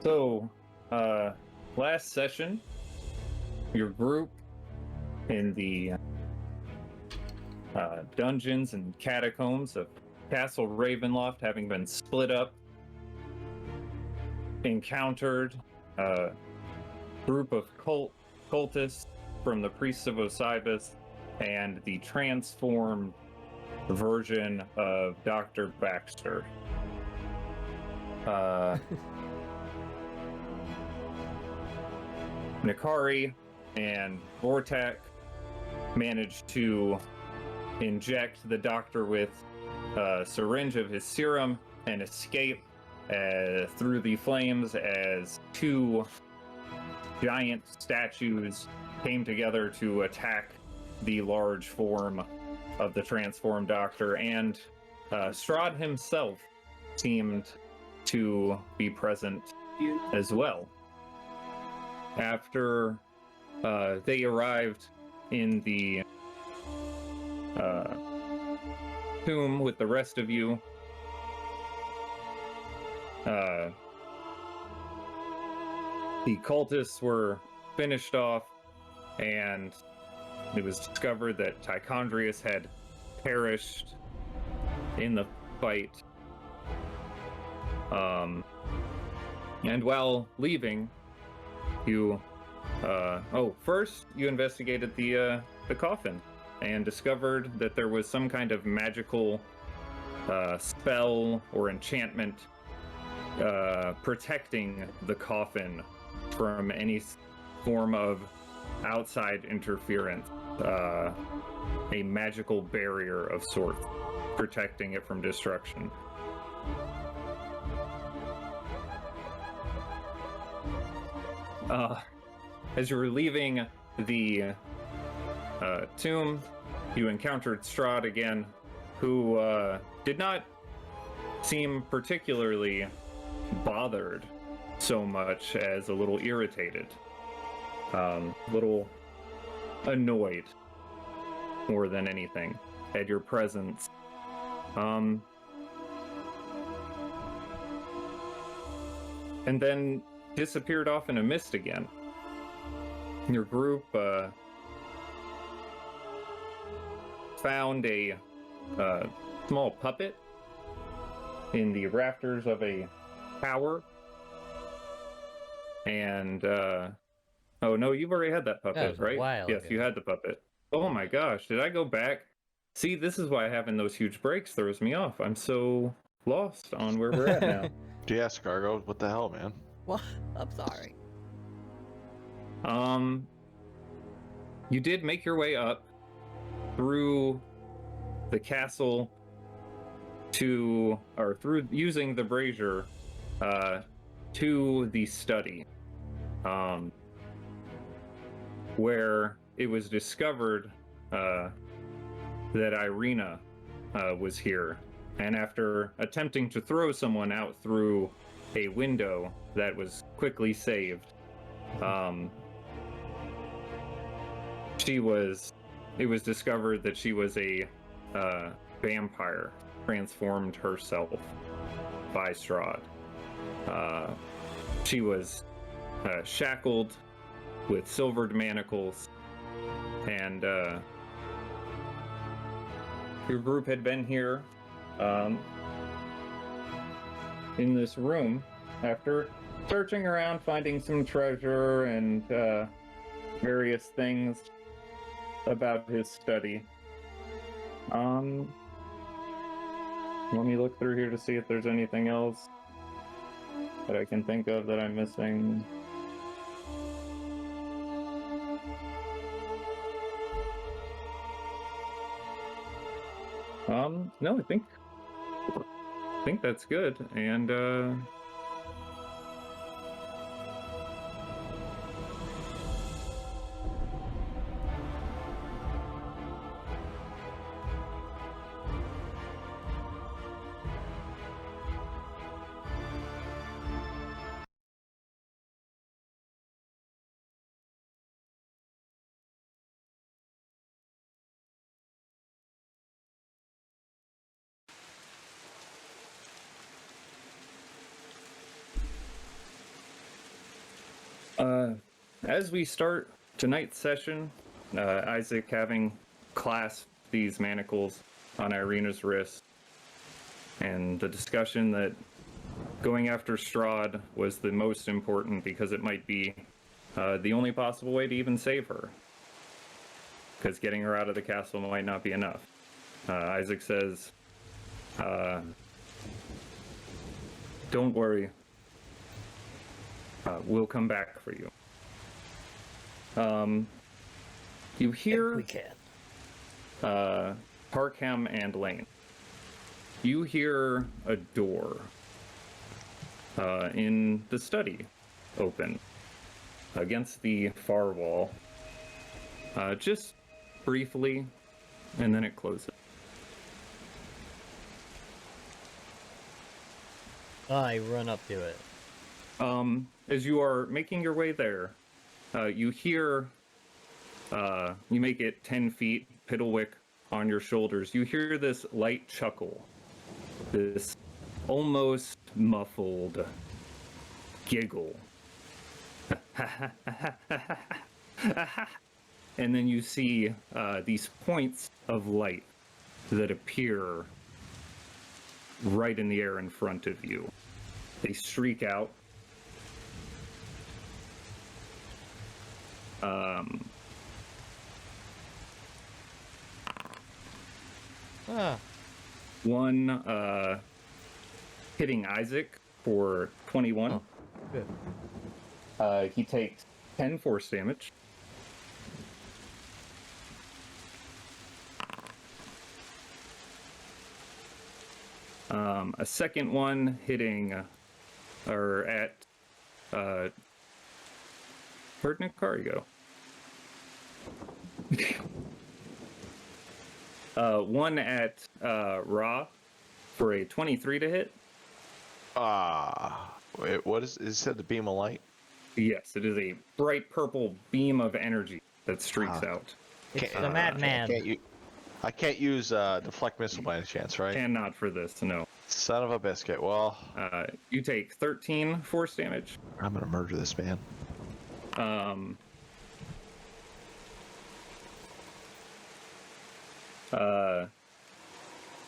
So, uh, last session, your group in the dungeons and catacombs of Castle Ravenloft, having been split up, encountered a group of cultists from the Priests of Osiris and the transformed version of Dr. Baxter. Nikari and Vortak managed to inject the doctor with a syringe of his serum and escape through the flames as two giant statues came together to attack the large form of the transformed doctor, and Strahd himself seemed to be present as well. After they arrived in the tomb with the rest of you, the cultists were finished off, and it was discovered that Tichondrius had perished in the fight. And while leaving, you first you investigated the coffin and discovered that there was some kind of magical spell or enchantment protecting the coffin from any form of outside interference, a magical barrier of sorts protecting it from destruction. As you were leaving the tomb, you encountered Strahd again, who did not seem particularly bothered so much as a little irritated, a little annoyed more than anything at your presence. And then disappeared off in a mist again. Your group found a small puppet in the rafters of a tower. And oh no, you've already had that puppet, right? Yes, you had the puppet. Oh my gosh, did I go back? See, this is why having those huge breaks throws me off. I'm so lost on where we're at now. Yeah, Scargo, what the hell, man? What? I'm sorry. You did make your way up through the castle through using the brazier to the study, where it was discovered that Irina was here, and after attempting to throw someone out through a window that was quickly saved, it was discovered that she was a vampire transformed herself by Strahd. She was shackled with silvered manacles, and your group had been here in this room after searching around, finding some treasure and various things about his study. Let me look through here to see if there's anything else that I can think of that I'm missing. No, I think that's good, and As we start tonight's session, Isaac having clasped these manacles on Irina's wrist, and the discussion that going after Strahd was the most important because it might be the only possible way to even save her. Because getting her out of the castle might not be enough. Isaac says, don't worry. We'll come back for you. You hear... We can. Parkham and Lane. You hear a door in the study open against the far wall. Just briefly, and then it closes. I run up to it. As you are making your way there, you hear, you make it 10 feet, Piddlewick on your shoulders. You hear this light chuckle, this almost muffled giggle. And then you see these points of light that appear right in the air in front of you. They streak out. One hitting Isaac for 21. Oh, good. He takes 10 force damage. A second one hitting, or at, where'd Nikari go? One at Ra for a 23 to hit. Wait, what is it said the beam of light? Yes, it is a bright purple beam of energy that streaks out. It's the madman. I can't use deflect missile by any chance, right? And not for this, no. Son of a biscuit. Well, You take 13 force damage. I'm gonna murder this man.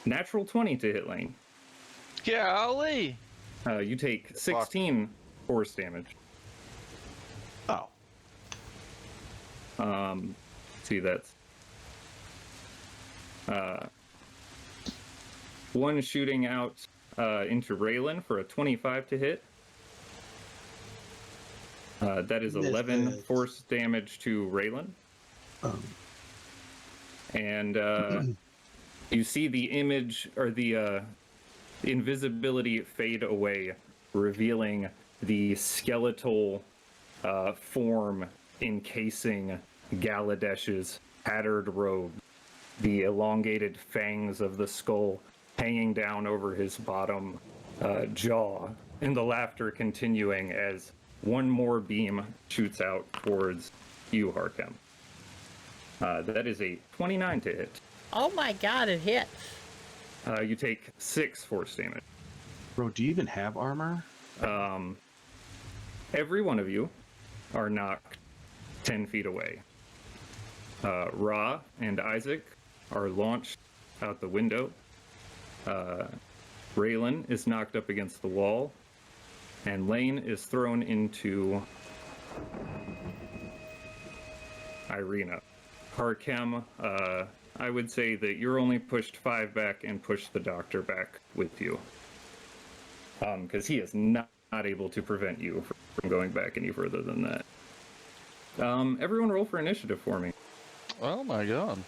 Natural 20 to hit Lane. Golly! You take 16 force damage. Oh. See, that's one shooting out into Raylan for a 25 to hit. That is 11 force damage to Raylan. And you see the image, or the invisibility fade away, revealing the skeletal form encasing Galadesh's tattered robe, the elongated fangs of the skull hanging down over his bottom jaw, and the laughter continuing as one more beam shoots out towards you, Harkem. That is a 29 to hit. Oh my god, it hits. You take 6 force damage. Bro, do you even have armor? Every one of you are knocked 10 feet away. Ra and Isaac are launched out the window. Raylan is knocked up against the wall. And Lane is thrown into Irina. Harkem, I would say that you're only pushed 5 back and pushed the doctor back with you. Because he is not able to prevent you from going back any further than that. Everyone roll for initiative for me. Oh my god.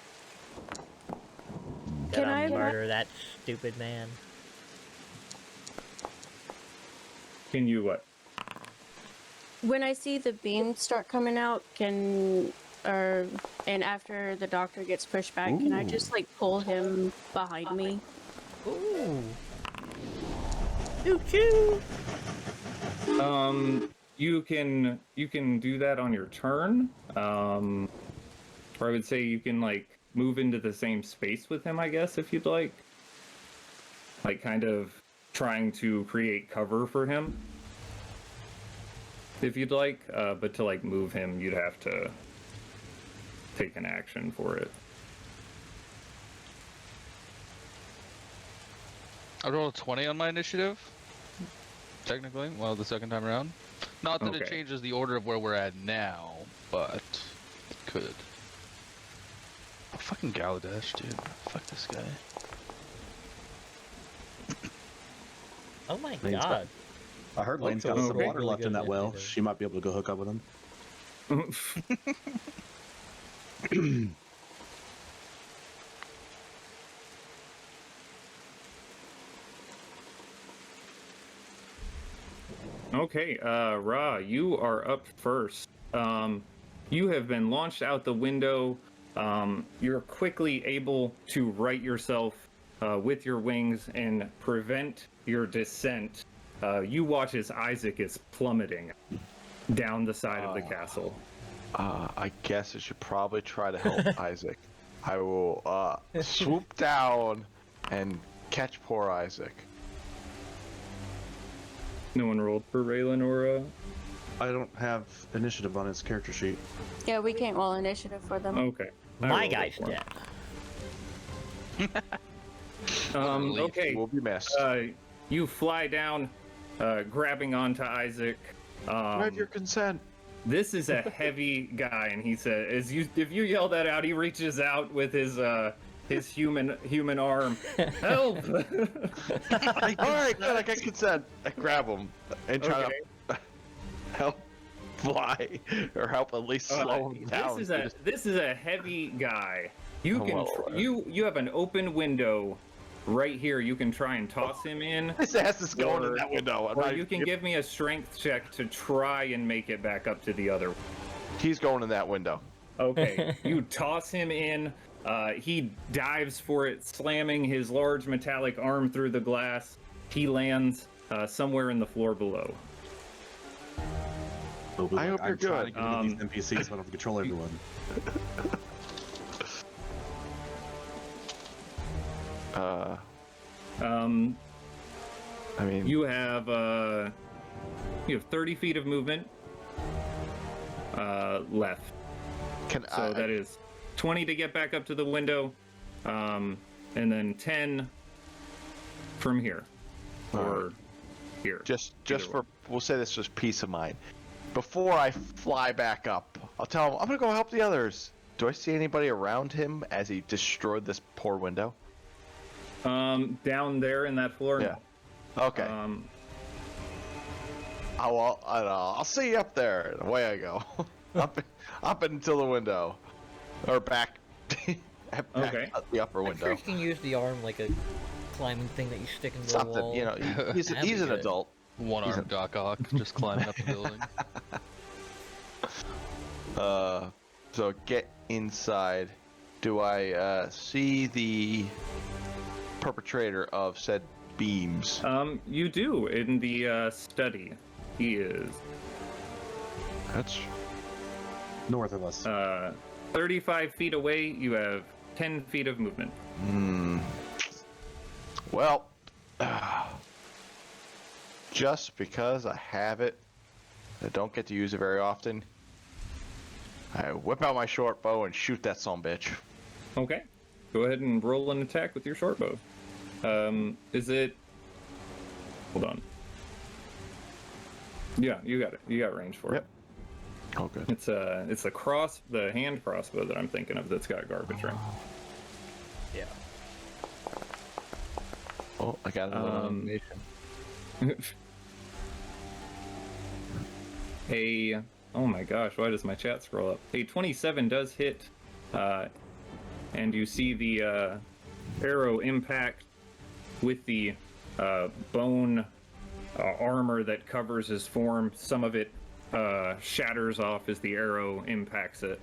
Can Can I I murder that stupid man? Can you what? When I see the beams start coming out, and after the doctor gets pushed back, can I just like pull him behind me? Ooh. Choo choo. You can do that on your turn. Or I would say you can like move into the same space with him, I guess, if you'd like. Like kind of trying to create cover for him. if you'd like, but to like move him, you'd have to take an action for it. I rolled a 20 on my initiative. Technically, well, the second time around. Not that it Okay. changes the order of where we're at now, but it could. Oh, fucking Gallaudet, dude. Fuck this guy. Oh my Lane's got- god. I heard Lane's got Okay. some water Really left in good that well. initiative. She might be able to go hook up with him. Okay, Ra, you are up first. You have been launched out the window. You're quickly able to right yourself with your wings and prevent your descent. You watch as Isaac is plummeting down the side of the castle. I guess I should probably try to help Isaac. I will swoop down and catch poor Isaac. No one rolled for Raylan or... I don't have initiative on his character sheet. Yeah, we can't roll initiative for them. Okay. I My rolled guy's it for him. dead. Okay. Will be missed. You fly down, grabbing onto Isaac. Do I have your consent? This is a heavy guy, and he said, if you yell that out, he reaches out with his human arm. Help! All right, good. I got consent. I grab him and try Okay. to help fly, or help at least slow him down. This is a heavy guy. You Oh, can well, you have an open window right here. You can try and toss him in, His ass is going in Or- that window. I'm or not you even- can give me a strength check to try and make it back up to the other. He's going in that window. Okay, you toss him in. He dives for it, slamming his large metallic arm through the glass. He lands somewhere in the floor below. I hope you're I'm trying good. to get into these NPCs, so I don't have to control everyone. I mean, You have 30 feet of movement left. can So that is 20 to get back up to the window, and then 10 from here, or here. just Either for we'll say this was peace of mind. Before I fly back up, I'll tell him I'm gonna go help the others. Do I see anybody around him as he destroyed this poor window? Down there in that floor. Yeah. Okay. I'll see you up there. And away I go. up until the window, or back. back Okay. out the upper I'm sure window. you can use the arm like a climbing thing that you stick into the Something, wall. you know. He's That'd be an good. adult. One-armed Doc Ock just climbing up the building. So get inside. Do I see the perpetrator of said beams? You do in the study. He is That's 'North of us. 35 feet away. You have 10 feet of movement. well. Just because I have it, I don't get to use it very often. I whip out my short bow and shoot that son-bitch. Okay. Go ahead and roll an attack with your short bow. Is it? Hold on. Yeah, you got it. You got range for Yep. it. Oh, good. It's the hand crossbow that I'm thinking of that's got garbage ring. Yeah. Oh, I got another nomination. Oh my gosh, why does my chat scroll up? A 27 does hit, and you see the arrow impact with the bone armor that covers his form. Some of it shatters off as the arrow impacts it.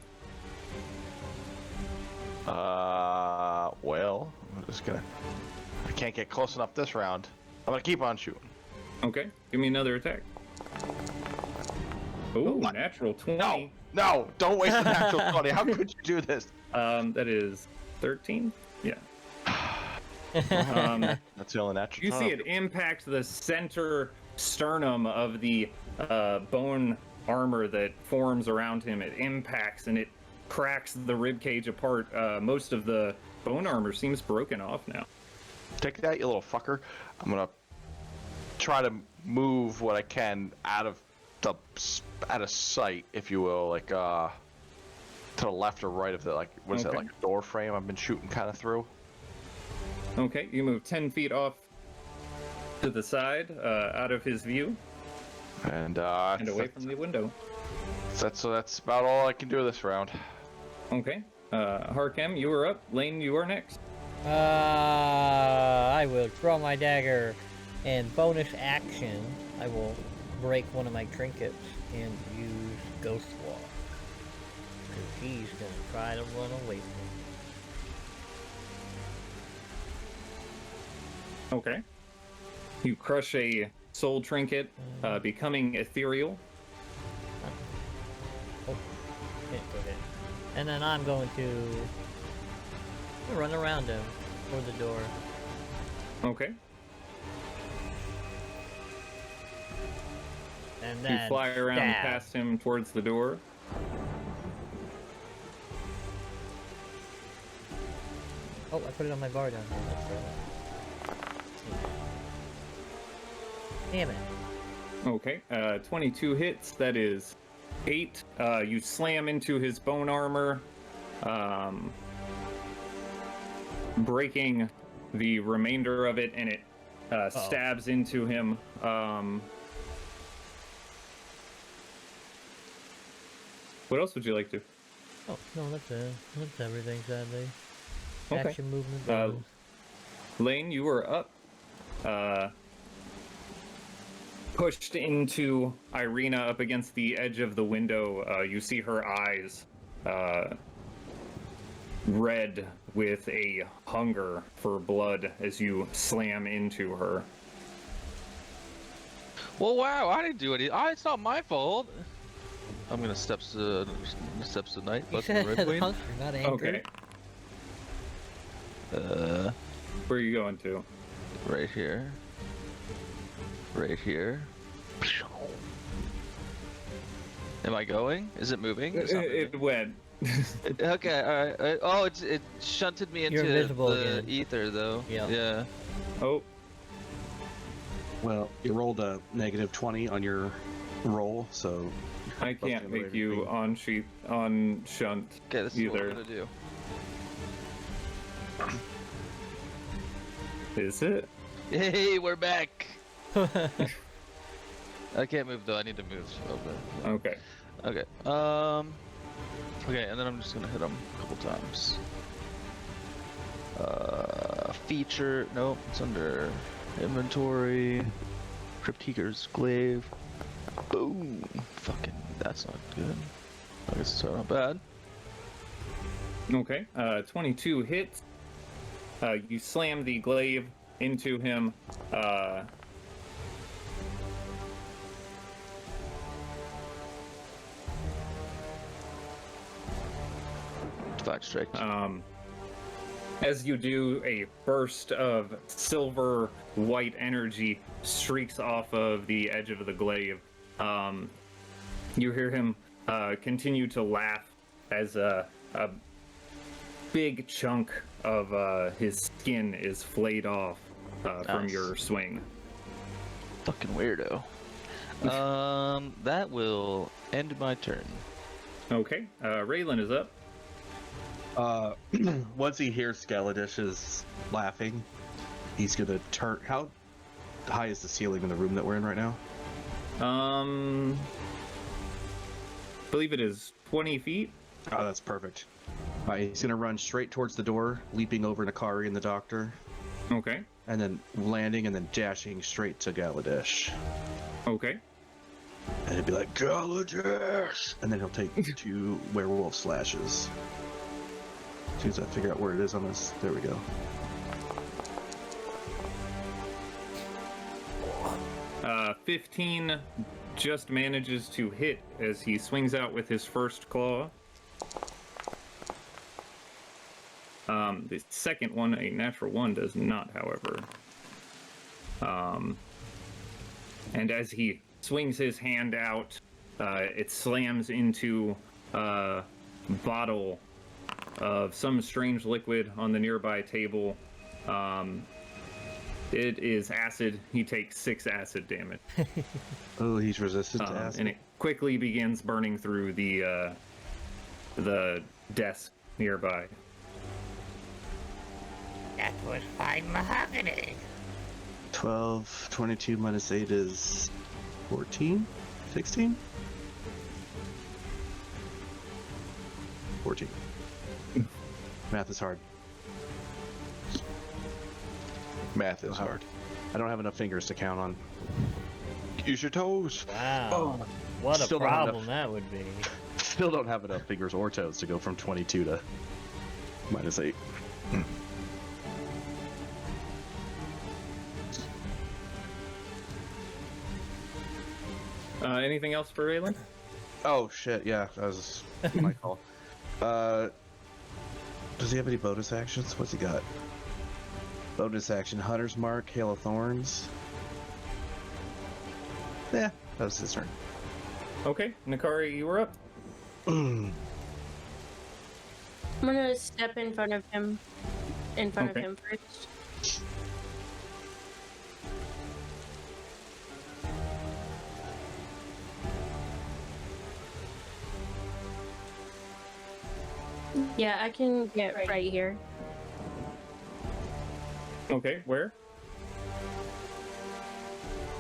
Well, I'm just gonna. I can't get close enough this round. I'm gonna keep on shooting. Okay, give me another attack. Oh, natural 20. No, don't waste a natural 20. How could you do this? That is 13. Yeah. That's That's the only natural You see time. it impact the center sternum of the bone armor that forms around him. It impacts and it cracks the rib cage apart. Most of the bone armor seems broken off now. Take that, you little fucker. I'm gonna try to move what I can out of sight, if you will, like to the left or right of the, like, what is that, Okay. like a door frame I've been shooting kind of through. Okay, you move 10 feet off to the side, out of his view, And and away from the window. that's about all I can do this round. Okay, Harkem, you are up. Lane, you are next. I will draw my dagger, and bonus action, I will break one of my trinkets and use Ghost Wall. Because he's gonna try to run away from me. Okay. You crush a soul trinket, becoming ethereal. Oh, can't go ahead. And then I'm going to run around him toward the door. Okay. And You then fly around stab. past him towards the door. Oh, I put it on my bar down here. That's right. Damn it. Okay, 22 hits, that is 8. You slam into his bone armor, breaking the remainder of it, and it stabs into him. What else would you like to? Oh, no, that's it. That's everything, sadly. Okay. Action, movement, bonus. Lane, you are up. Pushed into Irina up against the edge of the window. You see her eyes red with a hunger for blood as you slam into her. Well, wow, I didn't do any. It's not my fault. I'm gonna steps the night. You Bust the said Red Queen. hungry, not angry. Okay. Where are you going to? Right here. Right here. Am I going? Is it moving? It's not moving. It went. Okay, alright. Oh, it shunted me into You're invisible the again. ether, though. Yeah. Yeah. Oh, Well, you rolled a negative 20 on your roll, so I can't make you on shunt Okay, this is either. what we're gonna do. Is it? Hey, we're back! I can't move, though. I need to move a little bit. Okay. Okay. Okay, and then I'm just gonna hit him a couple times. Feature. Nope, it's under inventory. Crypteaker's glaive. Boom. Fucking. That's not good. I guess it's not bad. Okay. 22 hits. You slam the glaive into him. Five strikes. As you do, a burst of silver white energy streaks off of the edge of the glaive. You hear him continue to laugh as a big chunk of his skin is flayed off from Nice. your swing. Fucking weirdo. That will end my turn. Okay, Raylan is up. Once he hears Scaladish's laughing, he's gonna turn. How high is the ceiling in the room that we're in right now? I believe it is 20 feet. Oh, that's perfect. He's gonna run straight towards the door, leaping over Nakari and the doctor, Okay. and then landing and then dashing straight to Galadish. Okay. And he'll be like, Galadish! And then he'll take 2 werewolf slashes. As soon as I figure out where it is on this, there we go. Uh, 15 just manages to hit as he swings out with his first claw. The second one, a natural one, does not, however. And as he swings his hand out, it slams into a bottle of some strange liquid on the nearby table. It is acid. He takes 6 acid damage. Oh, he's resistant to acid. And it quickly begins burning through the desk nearby. That was fine mahogany. 12, 22 minus 8 is 14? 16? 14. Math is hard. Math is hard. I don't have enough fingers to count on. Use your toes. Wow. What a Still don't have problem enough. that would be. Still don't have enough fingers or toes to go from 22 to minus 8. Anything else for Raylan? Oh shit, yeah, that was my call. Does he have any bonus actions? What's he got? Bonus action, Hunter's Mark, Hail of Thorns. Yeah, that was his turn. Okay, Nakari, you were up. I'm gonna step in front of him. In front Okay. of him first. Yeah, I can get right here. Okay, where?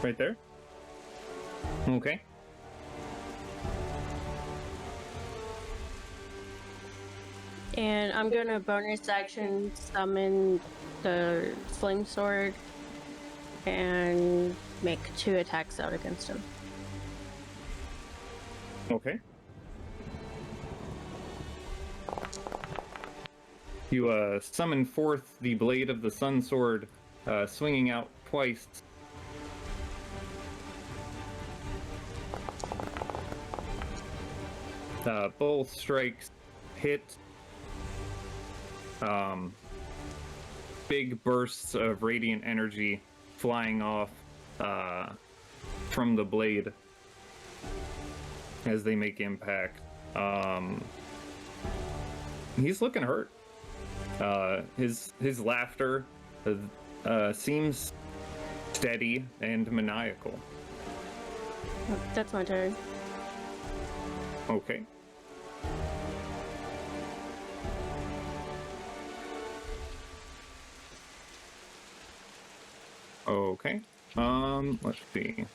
Right there? Okay. And I'm gonna bonus action summon the flame sword and make 2 attacks out against him. Okay. You summon forth the blade of the sun sword, swinging out twice. Both strikes hit. Big bursts of radiant energy flying off from the blade as they make impact. He's looking hurt. His laughter seems steady and maniacal. That's my turn. Okay. Okay. Let's see.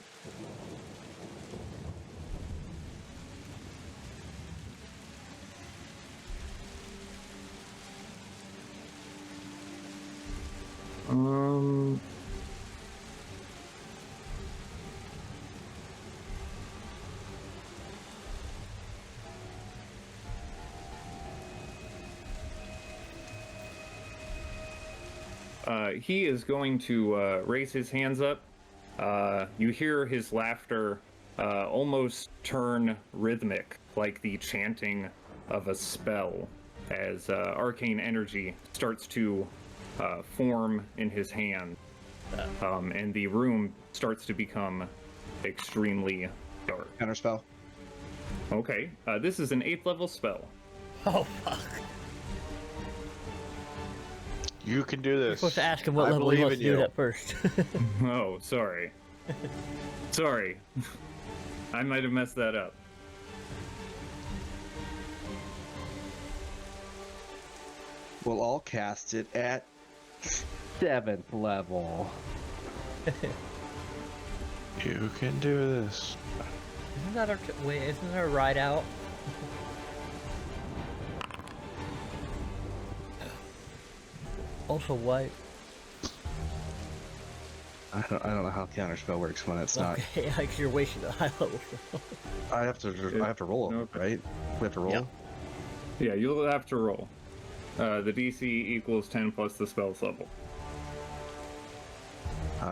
Um, he is going to raise his hands up. You hear his laughter almost turn rhythmic, like the chanting of a spell, as arcane energy starts to form in his hand, and the room starts to become extremely dark. Counterspell. Okay, this is an 8th level spell. Oh, fuck. You can do You're this. supposed to ask him what I level he believe wants in to do you. that first. Oh, sorry. Sorry. I might have messed that up. We'll all cast it at 7th level. You can do this. Isn't that our wait? Isn't there a ride out? Also white. I don't know how counterspell works when it's not. Okay, like you're wasting the high level. I have to roll, Okay. right? We have to roll. Yep. Yeah, you'll have to roll. The DC equals 10 plus the spell's level.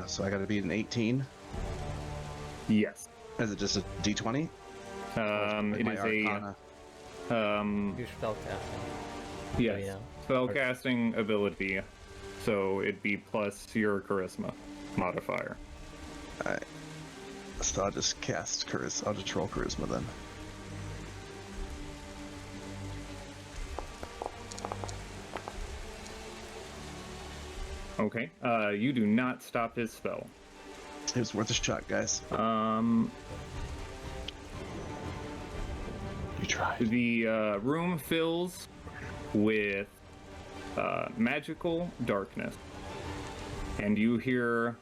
So I got to beat an 18. Yes. Is it just a D20? It My is Arcana. a Your spell casting. yes, yeah. spellcasting ability, so it'd be plus your charisma. modifier. Alright. So I'll just cast Charisma. I'll just roll Charisma then. Okay. You do not stop his spell. It was worth a shot, guys. You tried. The room fills with magical darkness, and you hear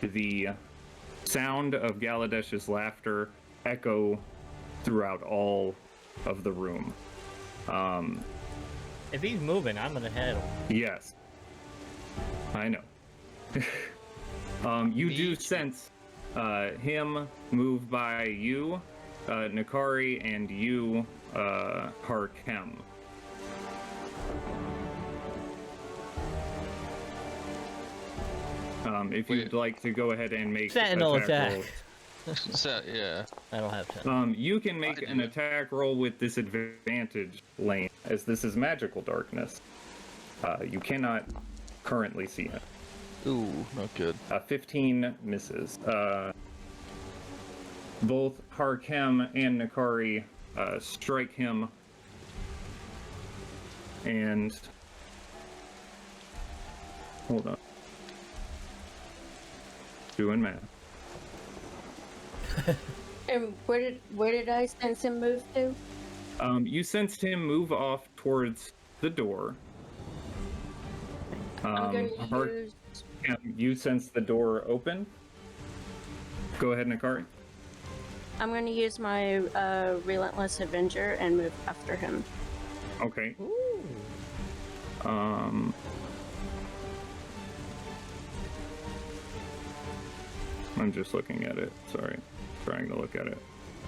the sound of Galadesh's laughter echo throughout all of the room. If he's moving, I'm gonna head him. Yes, I know. You do sense him move by you, Nakari, and you, Harkem. If you'd like to go ahead and make Sentinel attack. rolls. So, yeah. I don't have time. You can make I an do. attack roll with disadvantage, Lane, as this is magical darkness. You cannot currently see him. Ooh, not good. 15 misses. Both Harkem and Nakari strike him, and hold on, doing math. And where did I sense him move to? You sensed him move off towards the door. I'm going to Harkem, use. you sense the door open. Go ahead, Nakari. I'm going to use my Relentless Avenger and move after him. Okay. Ooh. I'm just looking at it. Sorry. Trying to look at it.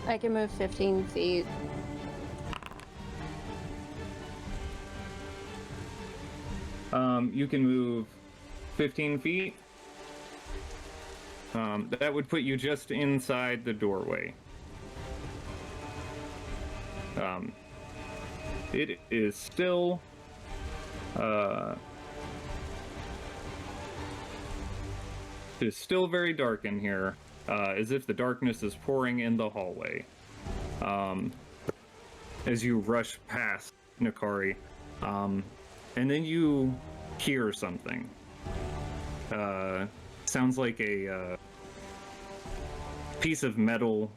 I can move 15 feet. You can move 15 feet. That would put you just inside the doorway. It is still very dark in here, as if the darkness is pouring in the hallway. As you rush past Nakari, and then you hear something. Sounds like a piece of metal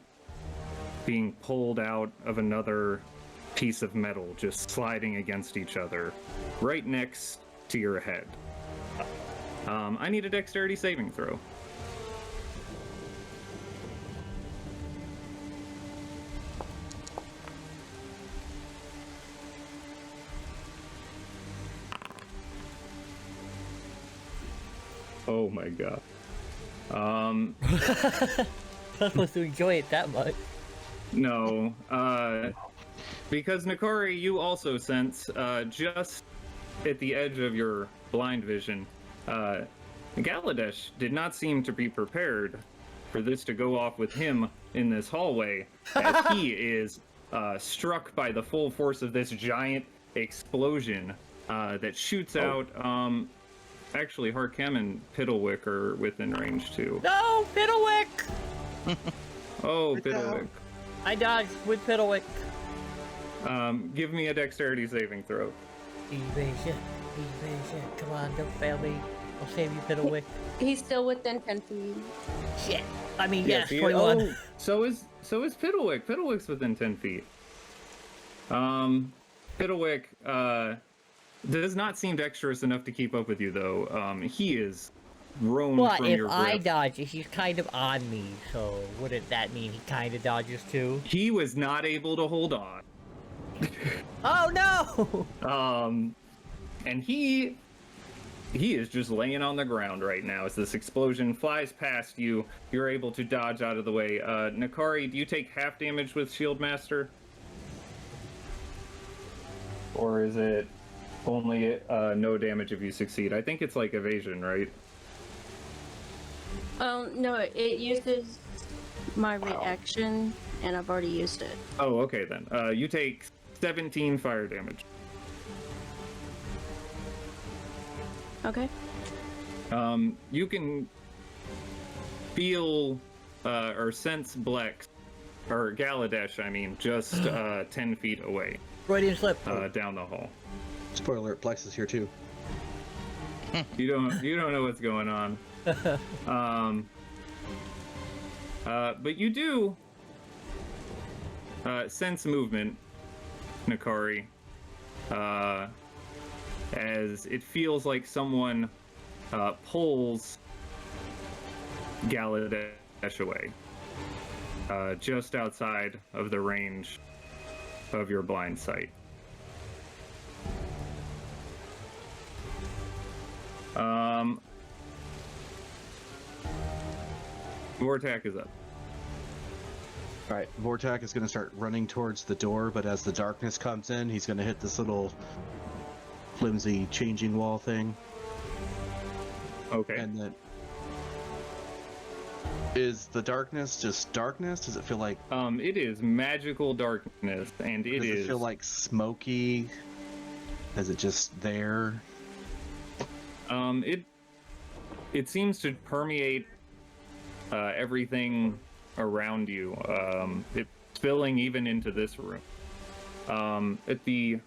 being pulled out of another piece of metal, just sliding against each other, right next to your head. I need a dexterity saving throw. Oh my god. I'm not supposed to enjoy it that much. No, because Nakari, you also sense, just at the edge of your blind vision, Galadesh did not seem to be prepared for this to go off with him in this hallway, as he is struck by the full force of this giant explosion that shoots out. Actually, Harkem and Piddlewick are within range too. No, Piddlewick! Oh, Piddlewick. I dodged with Piddlewick. Give me a dexterity saving throw. Evasion. Come on, don't fail me. I'll save you, Piddlewick. He's still within 10 feet. Shit. I mean, yes, he- 21. oh, so is Piddlewick. Piddlewick's within 10 feet. Piddlewick does not seem dexterous enough to keep up with you, though. He is thrown But from if your I grip. dodge, he's kind of on me, so wouldn't that mean he kind of dodges too? He was not able to hold on. Oh no! And he is just laying on the ground right now as this explosion flies past you. You're able to dodge out of the way. Nakari, do you take half damage with Shield Master? Or is it only no damage if you succeed? I think it's like evasion, right? No, it uses my reaction, and I've already used it. Oh, okay then. You take 17 fire damage. Okay. You can feel or sense Blex, or Galadesh, I mean, just 10 feet away Freudian slip. down the hall. Spoiler alert, Plex is here too. You don't know what's going on. But you do sense movement, Nakari, as it feels like someone pulls Galadesh away, just outside of the range of your blind sight. Vortak is up. All right, Vortak is going to start running towards the door, but as the darkness comes in, he's going to hit this little flimsy changing wall thing. Okay. And then, is the darkness just darkness? Does it feel like? It is magical darkness, and Does it feel like smoky? Is it just there? It seems to permeate everything around you. It's spilling even into this room. At the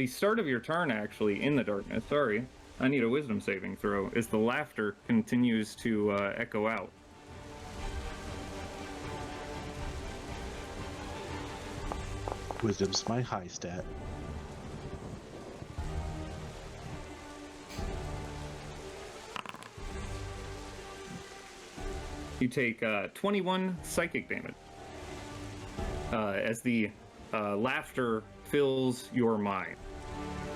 start of your turn, actually, in the darkness. Sorry, I need a wisdom saving throw. As the laughter continues to echo out. Wisdom's my high stat. You take 21 psychic damage as the laughter fills your mind.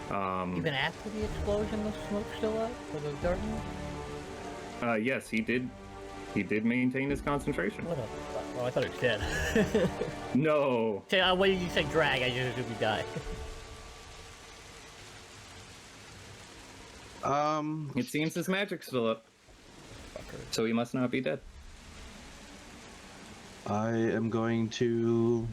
Even after the explosion, the smoke's still up for the darkness? Yes, he did. He did maintain his concentration. What a fuck? Oh, I thought it was dead. No. Okay, when you say drag, I just assumed he died. It seems his magic's still up. So he must not be dead. I am going to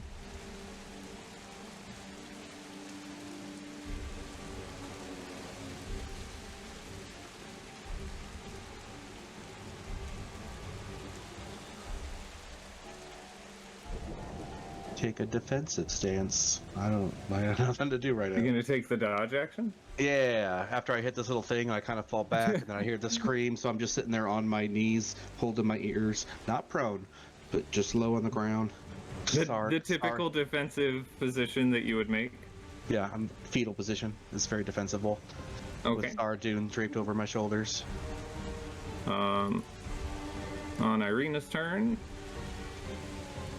take a defensive stance. I have nothing to do right You're now. gonna take the dodge action? Yeah, after I hit this little thing, I kind of fall back, and then I hear the scream, so I'm just sitting there on my knees, holding my ears, not prone, but just low on the ground. The typical defensive position that you would make. Yeah, I'm fetal position. It's very defensible. Okay. With our dune draped over my shoulders. On Irina's turn,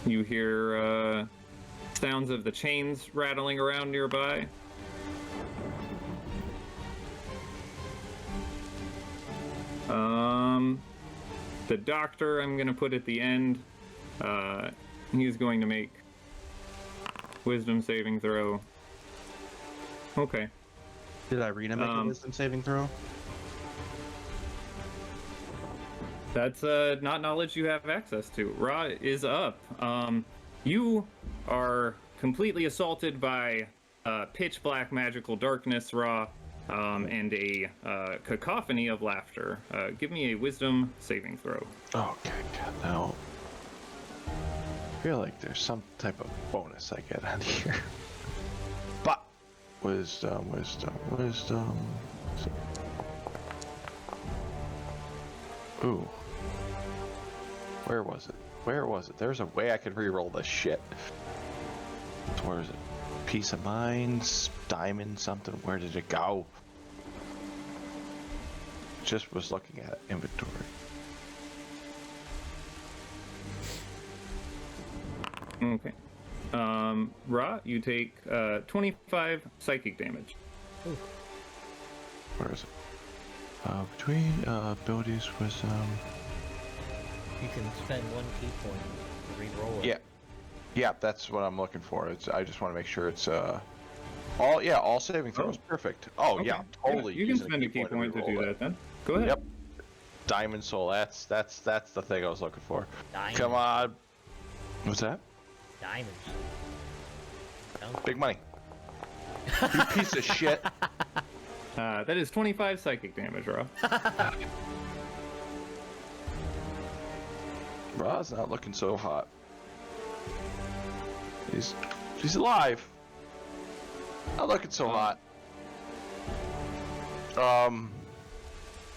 you hear sounds of the chains rattling around nearby. The doctor I'm going to put at the end. He's going to make wisdom saving throw. Okay. Did Irina make a wisdom saving throw? That's not knowledge you have access to. Ra is up. You are completely assaulted by pitch black magical darkness, Ra, and a cacophony of laughter. Give me a wisdom saving throw. Okay, now I feel like there's some type of bonus I get on here. But wisdom. Ooh. Where was it? There's a way I could re-roll this shit. Where is it? Peace of mind, diamond something. Where did it go? Just was looking at it. Inventory. Okay. Ra, you take 25 psychic damage. Where is it? Between abilities was You can spend 1 key point to re-roll it. yeah, that's what I'm looking for. I just want to make sure it's all saving throws. Perfect. Oh Okay. yeah, totally. You can using a spend a key point to re-roll do that then. Go ahead. Yep. Diamond soul. That's the thing I was looking for. Diamonds. Come on. What's that? Diamonds. Big money. You piece of shit. That is 25 psychic damage, Ra. Ra's not looking so hot. She's alive. Not looking so hot.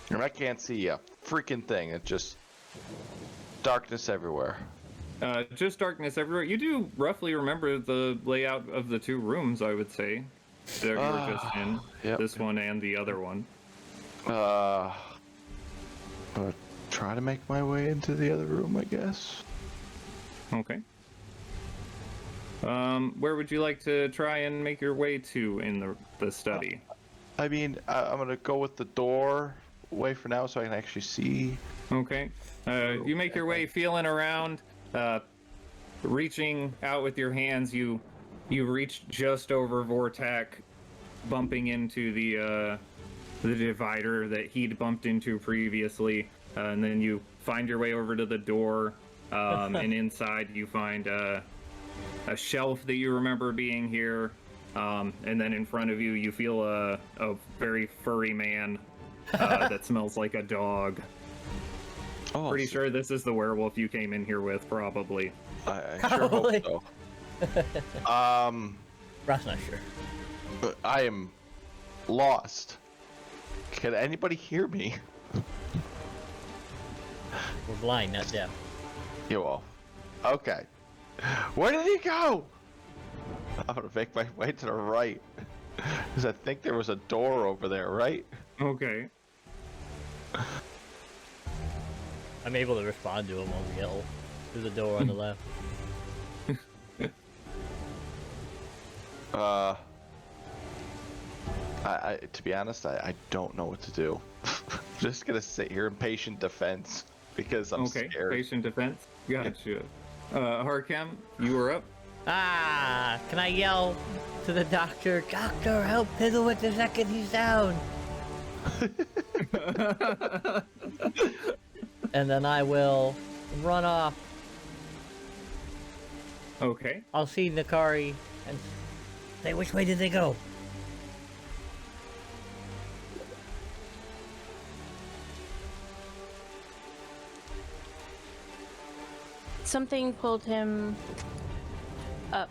And I can't see a freaking thing. It's just darkness everywhere. Just darkness everywhere. You do roughly remember the layout of the two rooms, I would say. That you were just in. Yep. This one and the other one. I'm gonna try to make my way into the other room, I guess. Okay. Where would you like to try and make your way to in the study? I mean, I'm gonna go with the door way for now so I can actually see. Okay. You make your way feeling around, reaching out with your hands. You reach just over Vortak, bumping into the divider that he'd bumped into previously, and then you find your way over to the door, and inside you find a shelf that you remember being here, and then in front of you you feel a very furry man that smells like a dog. Oh, Pretty sure this is the werewolf you came in here with, probably. I sure hope so. Ross not sure. I am lost. Can anybody hear me? We're blind, not deaf. You all. Okay. Where did he go? I'm gonna make my way to the right. Because I think there was a door over there, right? Okay. I'm able to respond to him on the yell through the door on the left. To be honest, I don't know what to do. I'm just gonna sit here in patient defense because I'm Okay. scared. Patient defense. Gotcha. Harkem, you were up. Ah! Can I yell to the doctor, "Doctor, help Pizzle with the second he's down"? And then I will run off. Okay. I'll see Nakari and say, which way did they go? Something pulled him up.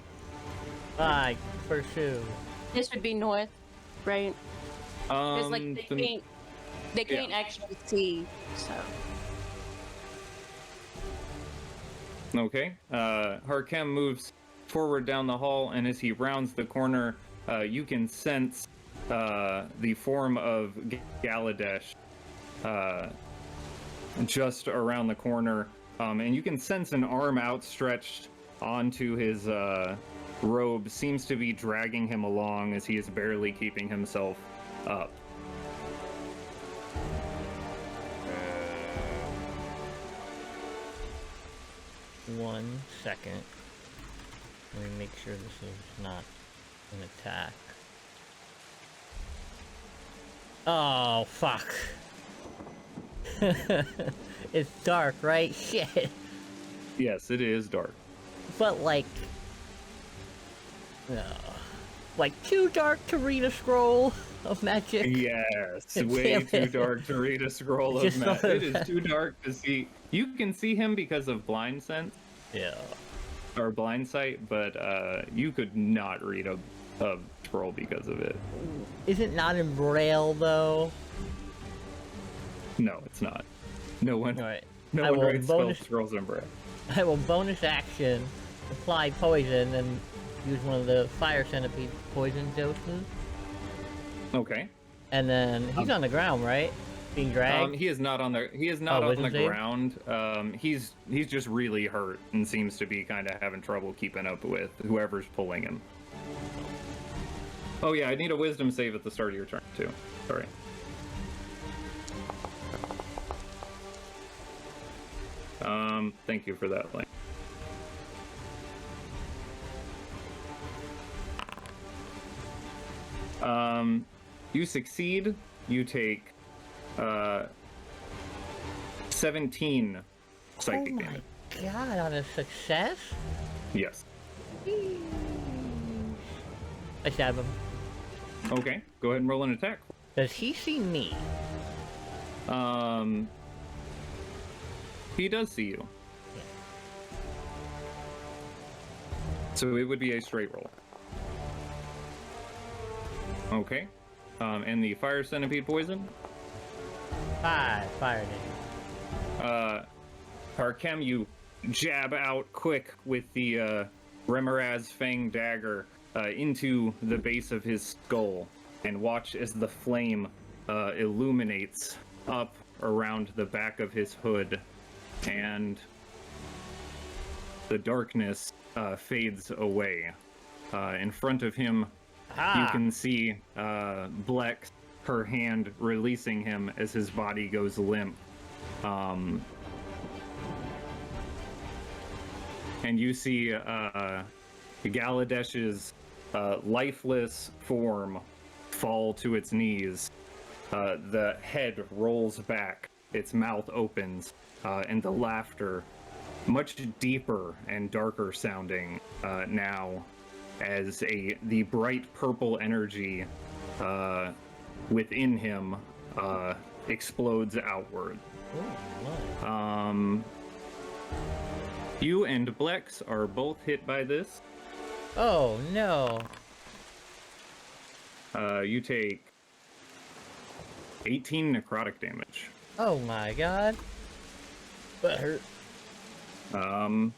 I pursue. This would be north, right? Because like the- they can't actually see. So Okay. Harkem moves forward down the hall, and as he rounds the corner, you can sense the form of Galadesh just around the corner, and you can sense an arm outstretched onto his robe. Seems to be dragging him along as he is barely keeping himself up. 1 second. Let me make sure this is not an attack. Oh, fuck. It's dark, right? Shit. Yes, it is dark. But like... No. Like too dark to read a scroll of magic. Yes, way too dark to read a scroll of Just magic. It is too dark to see. You can see him because of blind sense Yeah. or blind sight, but you could not read a scroll because of it. Is it not in Braille though? No, it's not. No one. Alright. No I one will writes bonus- scrolls in Braille. I will bonus action, apply poison, and use one of the fire centipede poison doses. Okay. And then he's on the ground, right? Being dragged. He is not on the. He is not on wisdom the save? ground. He's just really hurt and seems to be kind of having trouble keeping up with whoever's pulling him. Oh yeah, I need a wisdom save at the start of your turn too. Sorry. Thank you for that, Lane. You succeed. You take 17 psychic oh my damage. god, on a success? Yes. I stab him. Okay, go ahead and roll an attack. Does he see me? He does see you. Yeah. So it would be a straight roll. Okay. And the fire centipede poison? 5 fire damage. Harkem, you jab out quick with the Remoraz Fang dagger into the base of his skull, and watch as the flame illuminates up around the back of his hood, and the darkness fades away. In front of him, you can see Blex, her hand releasing him as his body goes limp. And you see Galadesh's lifeless form fall to its knees. The head rolls back, its mouth opens, and the laughter, much deeper and darker sounding now, as the bright purple energy within him explodes outward. You and Blex are both hit by this. Oh no. You take 18 necrotic damage. Oh my god. That hurt. And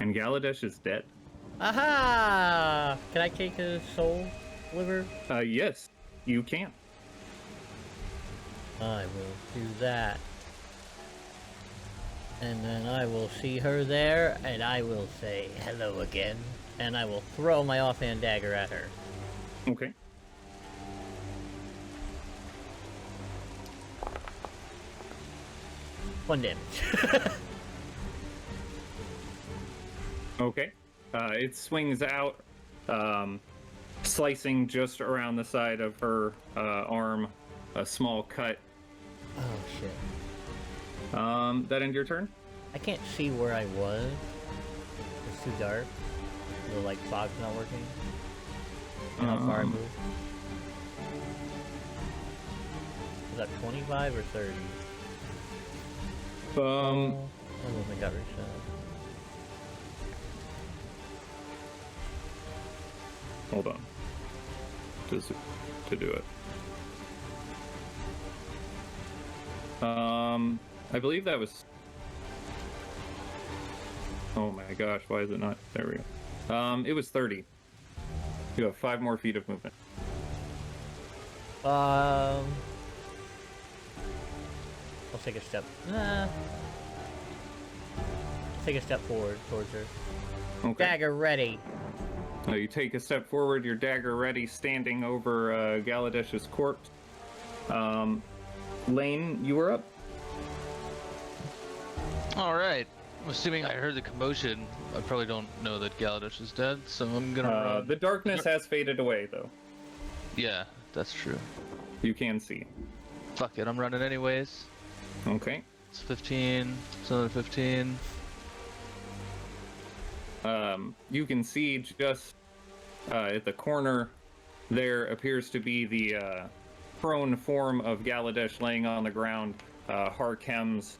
Galadesh is dead. Aha! Can I take his soul liver? Yes, you can. I will do that. And then I will see her there, and I will say hello again. And I will throw my offhand dagger at her. Okay. One damage. Okay. It swings out, slicing just around the side of her arm, a small cut. Oh shit. That end your turn? I can't see where I was. It's too dark. The like fog's not working. And how far I moved. Is that 25 or 30? Um, I movement got reset. hold on. Just to do it. I believe that was... Oh my gosh, why is it not? There we go. It was 30. You have 5 more feet of movement. I'll take a step. Take a step forward towards her. Okay. Dagger ready. You take a step forward, your dagger ready, standing over Galadesh's corpse. Lane, you were up. Alright. I'm assuming I heard the commotion. I probably don't know that Galadesh is dead, so I'm gonna run. The darkness has faded away, though. Yeah, that's true. You can see. Fuck it, I'm running anyways. Okay. It's 15. It's another 15. You can see just at the corner there appears to be the prone form of Galadesh laying on the ground. Harkem's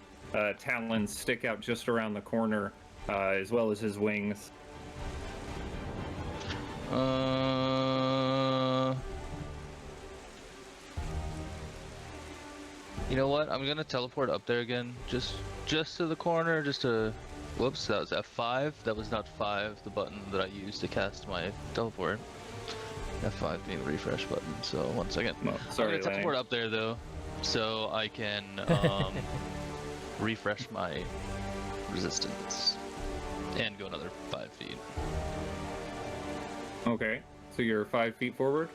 talons stick out just around the corner, as well as his wings. You know what? I'm gonna teleport up there again, just to the corner, just to. Whoops, that was F5. That was not 5, the button that I used to cast my teleport. F5 being the refresh button. So 1 second. Oh, sorry, I'm gonna teleport up there though, so I can refresh my resistance and go another 5 feet. Okay, so you're 5 feet forward?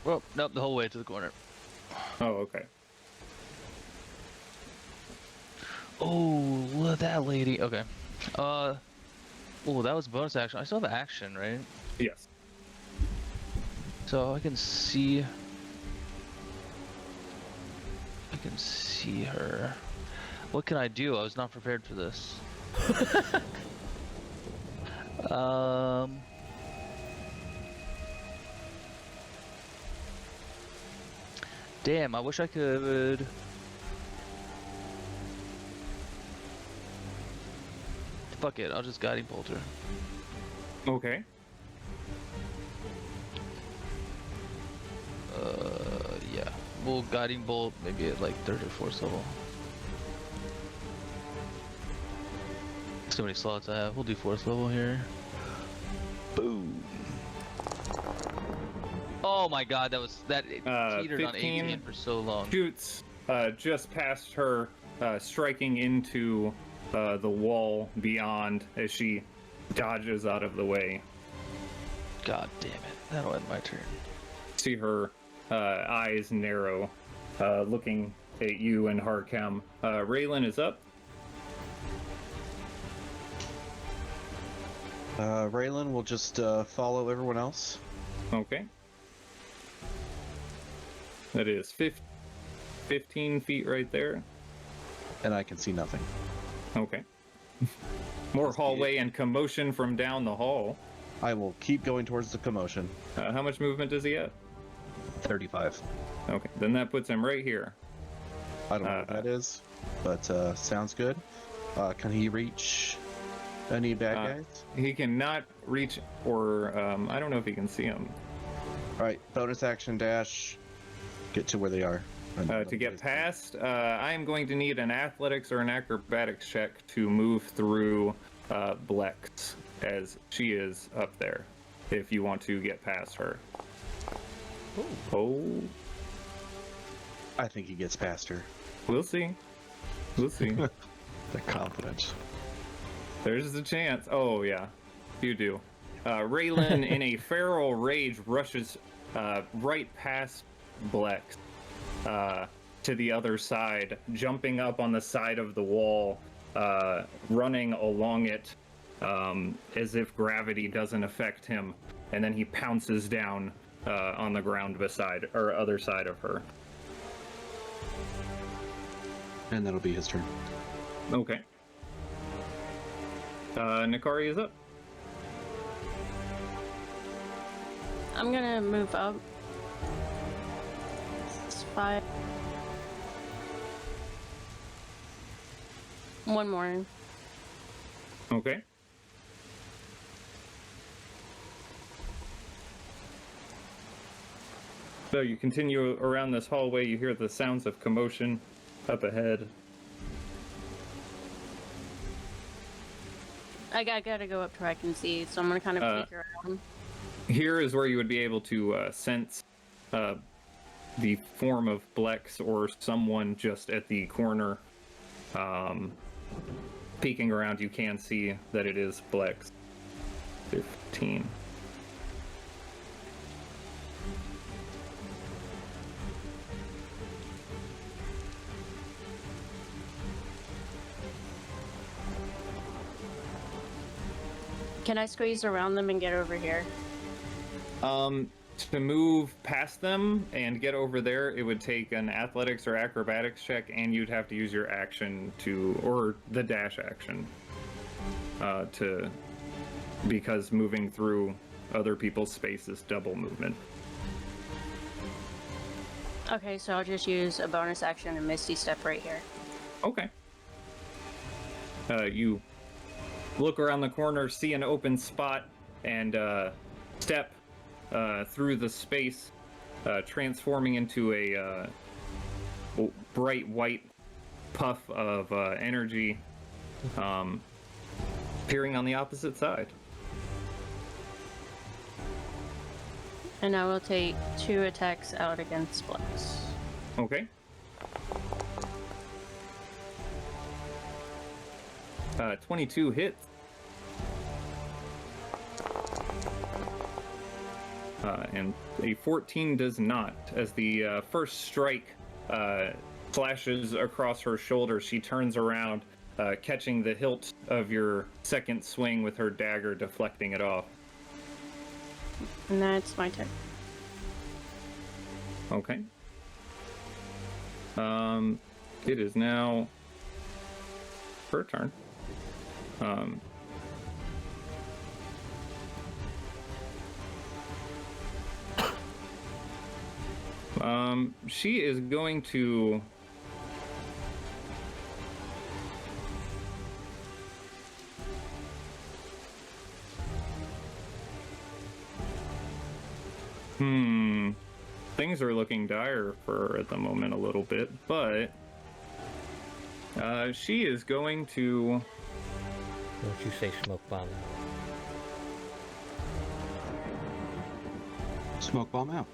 Well, nope, the whole way to the corner. Oh, okay. Oh, look at that lady. Okay. Oh, that was bonus action. I still have action, right? Yes. So I can see. I can see her. What can I do? I was not prepared for this. Damn, I wish I could. Fuck it, I'll just guiding bolt her. Okay. Yeah. We'll guiding bolt maybe at like 3rd or 4th level. See how many slots I have. We'll do 4th level here. Boom. Oh my god, that it teetered on 15 18 for so long. Shoots just past her, striking into the wall beyond as she dodges out of the way. God damn it. That'll end my turn. See her eyes narrow, looking at you and Harkem. Raylan is up. Raylan will just follow everyone else. Okay. That is 15 feet right there. And I can see nothing. Okay. More hallway and commotion from down the hall. I will keep going towards the commotion. How much movement does he have? 35. Okay, then that puts him right here. I don't know what that is, but sounds good. Can he reach any bad guys? He cannot reach, or I don't know if he can see him. All right, bonus action dash. Get to where they are. To get past, I am going to need an athletics or an acrobatics check to move through Blex, as she is up there, if you want to get past her. Oh. I think he gets past her. We'll see. We'll see. The confidence. There's the chance. Oh, yeah. You do. Raylan, in a feral rage, rushes right past Blex to the other side, jumping up on the side of the wall, running along it as if gravity doesn't affect him, and then he pounces down on the ground beside, or other side of her. And that'll be his turn. Okay. Nikari is up. I'm gonna move up. It's 5. One more. Okay. So you continue around this hallway, you hear the sounds of commotion up ahead. I gotta go up to where I can see, so I'm gonna kind of peek around. Here is where you would be able to sense the form of Blex or someone just at the corner. Peeking around, you can see that it is Blex. 15. Can I squeeze around them and get over here? To move past them and get over there, it would take an athletics or acrobatics check, and you'd have to use your action to, or the dash action, because moving through other people's space is double movement. Okay, so I'll just use a bonus action and Misty Step right here. Okay. You look around the corner, see an open spot, and step through the space, transforming into a bright white puff of energy, appearing on the opposite side. And I will take 2 attacks out against Blex. Okay. 22 hits. And a 14 does not. As the first strike flashes across her shoulder, she turns around, catching the hilt of your second swing with her dagger, deflecting it off. And that's my turn. Okay. It is now her turn. She is going to things are looking dire for her at the moment a little bit, but she is going to... Don't you say smoke bomb. Smoke bomb out.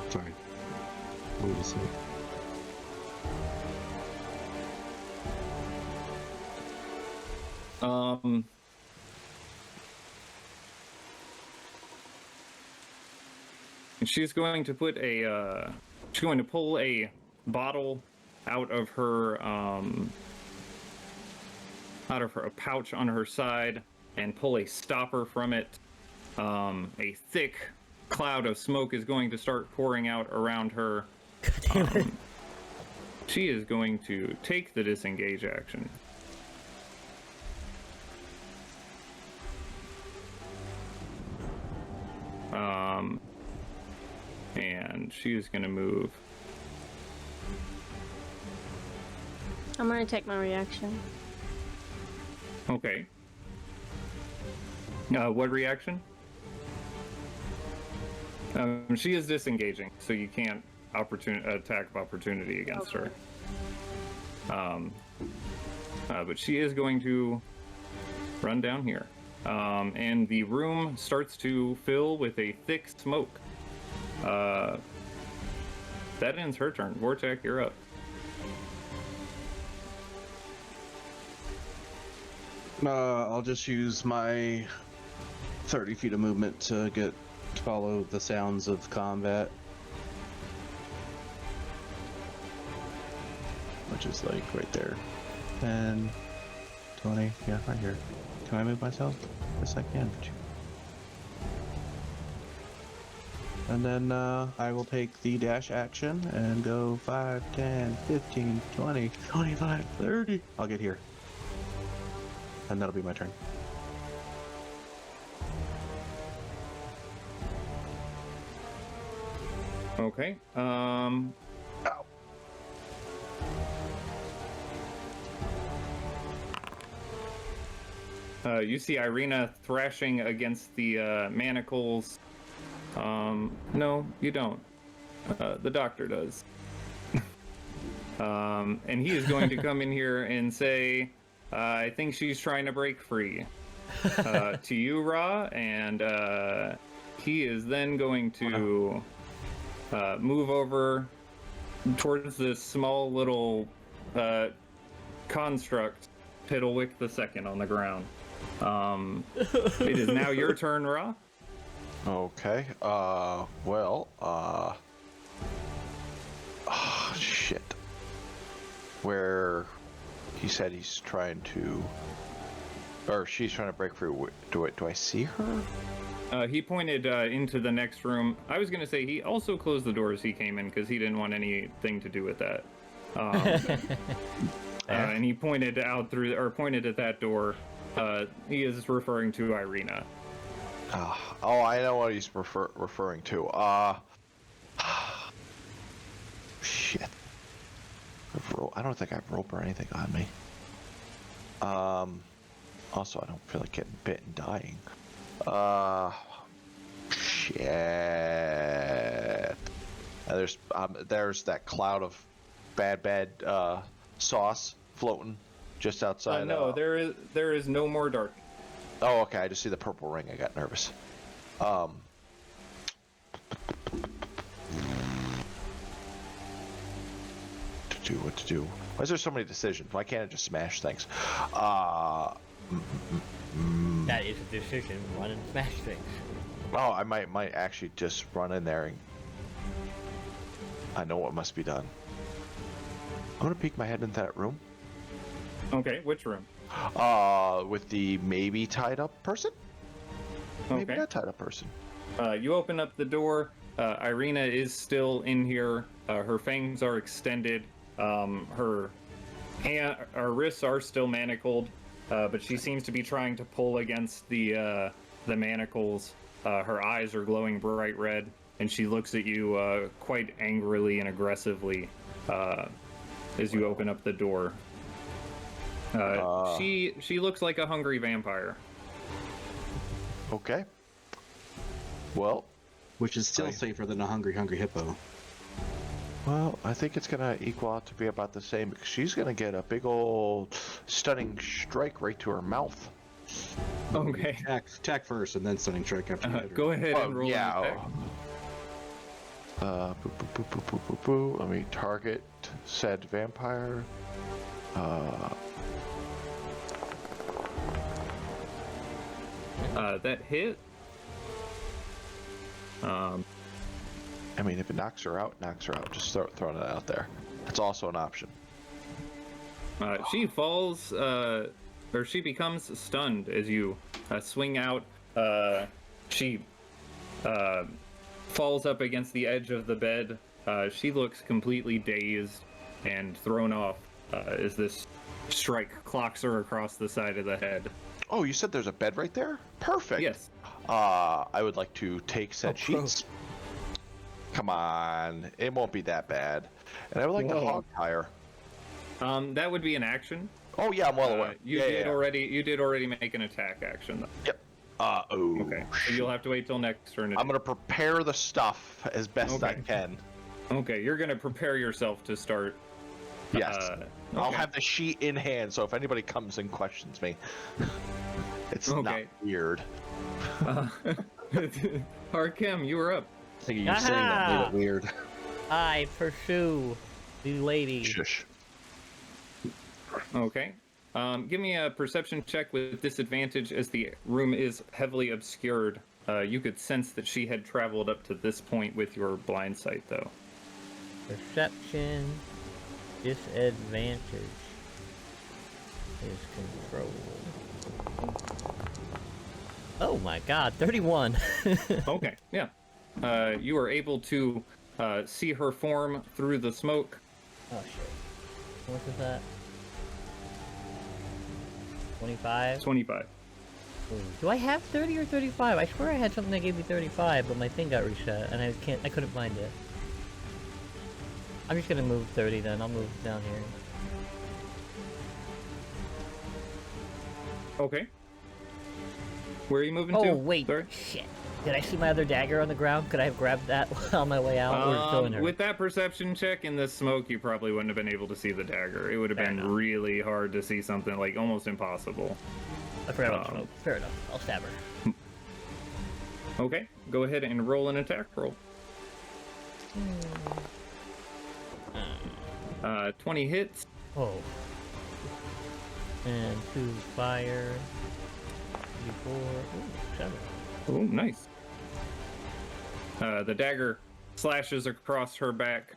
Sorry. What did you say? She's going to put a, she's going to pull a bottle out of her, a pouch on her side and pull a stopper from it. A thick cloud of smoke is going to start pouring out around her. God damn it. She is going to take the disengage action. And she is going to move. I'm gonna take my reaction. Okay. What reaction? She is disengaging, so you can't attack of opportunity against her. But she is going to run down here. And the room starts to fill with a thick smoke. That ends her turn. Vortek, you're up. I'll just use my 30 feet of movement to follow the sounds of combat. Which is like right there. 10, 20, yeah, right here. Can I move myself? Yes, I can. And then I will take the dash action and go 5, 10, 15, 20, 25, 30. I'll get here. And that'll be my turn. Okay. Ow. You see Irina thrashing against the manacles. No, you don't. The doctor does. And he is going to come in here and say, I think she's trying to break free. To you, Ra, and he is then going to move over towards this small little construct, Piddlewick the Second, on the ground. It is now your turn, Ra. Okay. Shit. Where he said he's trying to, or she's trying to break free. Do I see her? He pointed into the next room. I was going to say he also closed the door as he came in because he didn't want anything to do with that. And he pointed out pointed at that door. He is referring to Irina. Oh, I know what he's referring to. Shit. I don't think I have rope or anything on me. Also, I don't feel like getting bit and dying. Shit. There's that cloud of bad sauce floating just outside. No, there is no more dark. Oh, okay. I just see the purple ring. I got nervous. What to do? Why is there so many decisions? Why can't I just smash things? That is a decision. Run and smash things. Oh, I might actually just run in there and I know what must be done. I'm gonna peek my head into that room. Okay, which room? With the maybe tied up person? Maybe Okay. not tied up person. You open up the door. Irina is still in here. Her fangs are extended. Her wrists are still manacled, but she seems to be trying to pull against the manacles. Her eyes are glowing bright red, and she looks at you quite angrily and aggressively as you open up the door. She looks like a hungry vampire. Okay. Well, which is still Right. safer than a hungry hippo. Well, I think it's gonna equal out to be about the same because she's gonna get a big old stunning strike right to her mouth. Okay. Attack first, and then stunning strike after you hit her. Go ahead and roll an attack. Boo, boo, boo, boo, boo, boo, boo. Let me target said vampire. That hit. I mean, if it knocks her out, knocks her out. Just throwing it out there. It's also an option. She falls, or she becomes stunned as you swing out. She falls up against the edge of the bed. She looks completely dazed and thrown off as this strike clocks her across the side of the head. Oh, you said there's a bed right there? Perfect. Yes. I would like to take said Oh, sheets. Come on, it won't be that bad. And I would like to hog tie her. That would be an action. Oh yeah, I'm well aware. You did already make an attack action, though. Yep. Okay. So you'll have to wait till next turn. I'm gonna prepare the stuff as best I Okay. can. Okay, you're gonna prepare yourself to start. Yes. I'll okay. have the sheet in hand, so if anybody comes and questions me, it's not Okay. weird. Harkem, you were up. I think you saying that made it weird. I pursue the lady. Shush. Okay. Give me a perception check with disadvantage as the room is heavily obscured. You could sense that she had traveled up to this point with your blind sight, though. Perception disadvantage is controlled. Oh my god, 31. Okay, yeah. You are able to see her form through the smoke. Oh shit. What is that? 25? 25. Ooh. Do I have 30 or 35? I swear I had something that gave me 35, but my thing got reset and I couldn't find it. I'm just gonna move 30 then. I'll move down here. Okay. Where are you moving to? Oh wait, Sorry? shit. Did I see my other dagger on the ground? Could I have grabbed that on my way out? Or still in her? With that perception check in the smoke, you probably wouldn't have been able to see the dagger. It would have Fair been enough. really hard to see something, like almost impossible. I forgot about the smoke. Fair enough. I'll stab her. Okay, go ahead and roll an attack roll. 20 hits. Oh. And 2 fire. 4. Ooh, 7. Oh, nice. The dagger slashes across her back.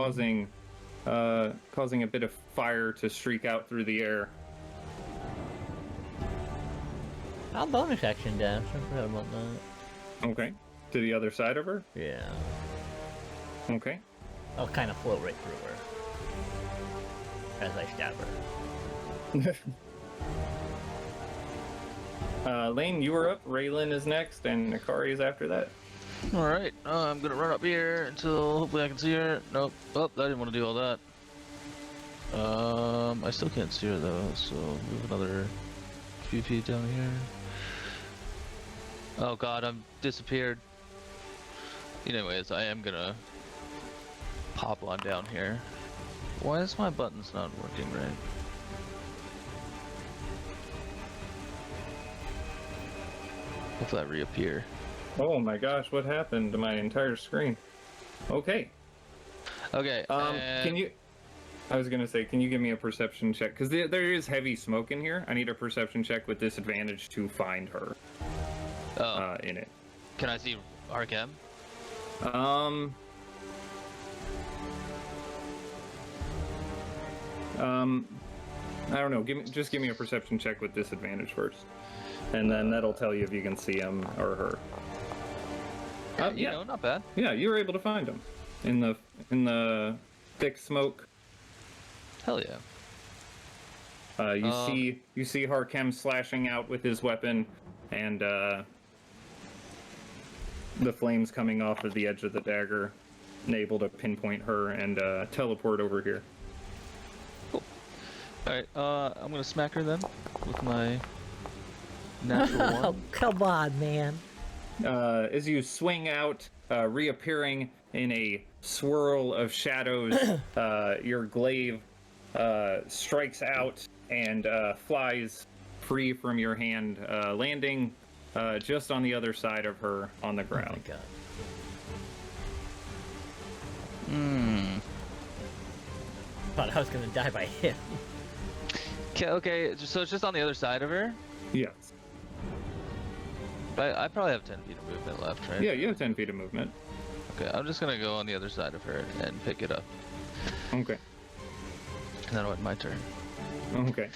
Causing a bit of fire to streak out through the air. I'll bonus action dash. I forgot about that. Okay. To the other side of her? Yeah. Okay. I'll kind of float right through her. As I stab her. Lane, you are up. Raylan is next, and Akari is after that. Alright, I'm gonna run up here until hopefully I can see her. Nope. Oh, I didn't want to do all that. I still can't see her though, so move another few feet down here. Oh god, I'm disappeared. Anyways, I am gonna pop on down here. Why is my buttons not working right? Hopefully I reappear. Oh my gosh, what happened to my entire screen? Okay. Okay, Can you... I was gonna say, can you give me a perception check? Because there is heavy smoke in here. I need a perception check with disadvantage to find her in it. Can I see Arkham? I don't know. Just give me a perception check with disadvantage first, and then that'll tell you if you can see him or her. You know, not bad. Yeah, you were able to find him in the thick smoke. Hell yeah. You see Harkem slashing out with his weapon, and the flames coming off of the edge of the dagger, and able to pinpoint her and teleport over here. Cool. Alright, I'm gonna smack her then with my Natural Oh, one. come on, man. As you swing out, reappearing in a swirl of shadows, your glaive strikes out and flies free from your hand, landing just on the other side of her on the Oh my ground. god. Hmm. Thought I was gonna die by him. Okay, so it's just on the other side of her? Yes. I probably have 10 feet of movement left, right? Yeah, you have 10 feet of movement. Okay, I'm just gonna go on the other side of her and pick it up. Okay. And then what? My turn. Okay.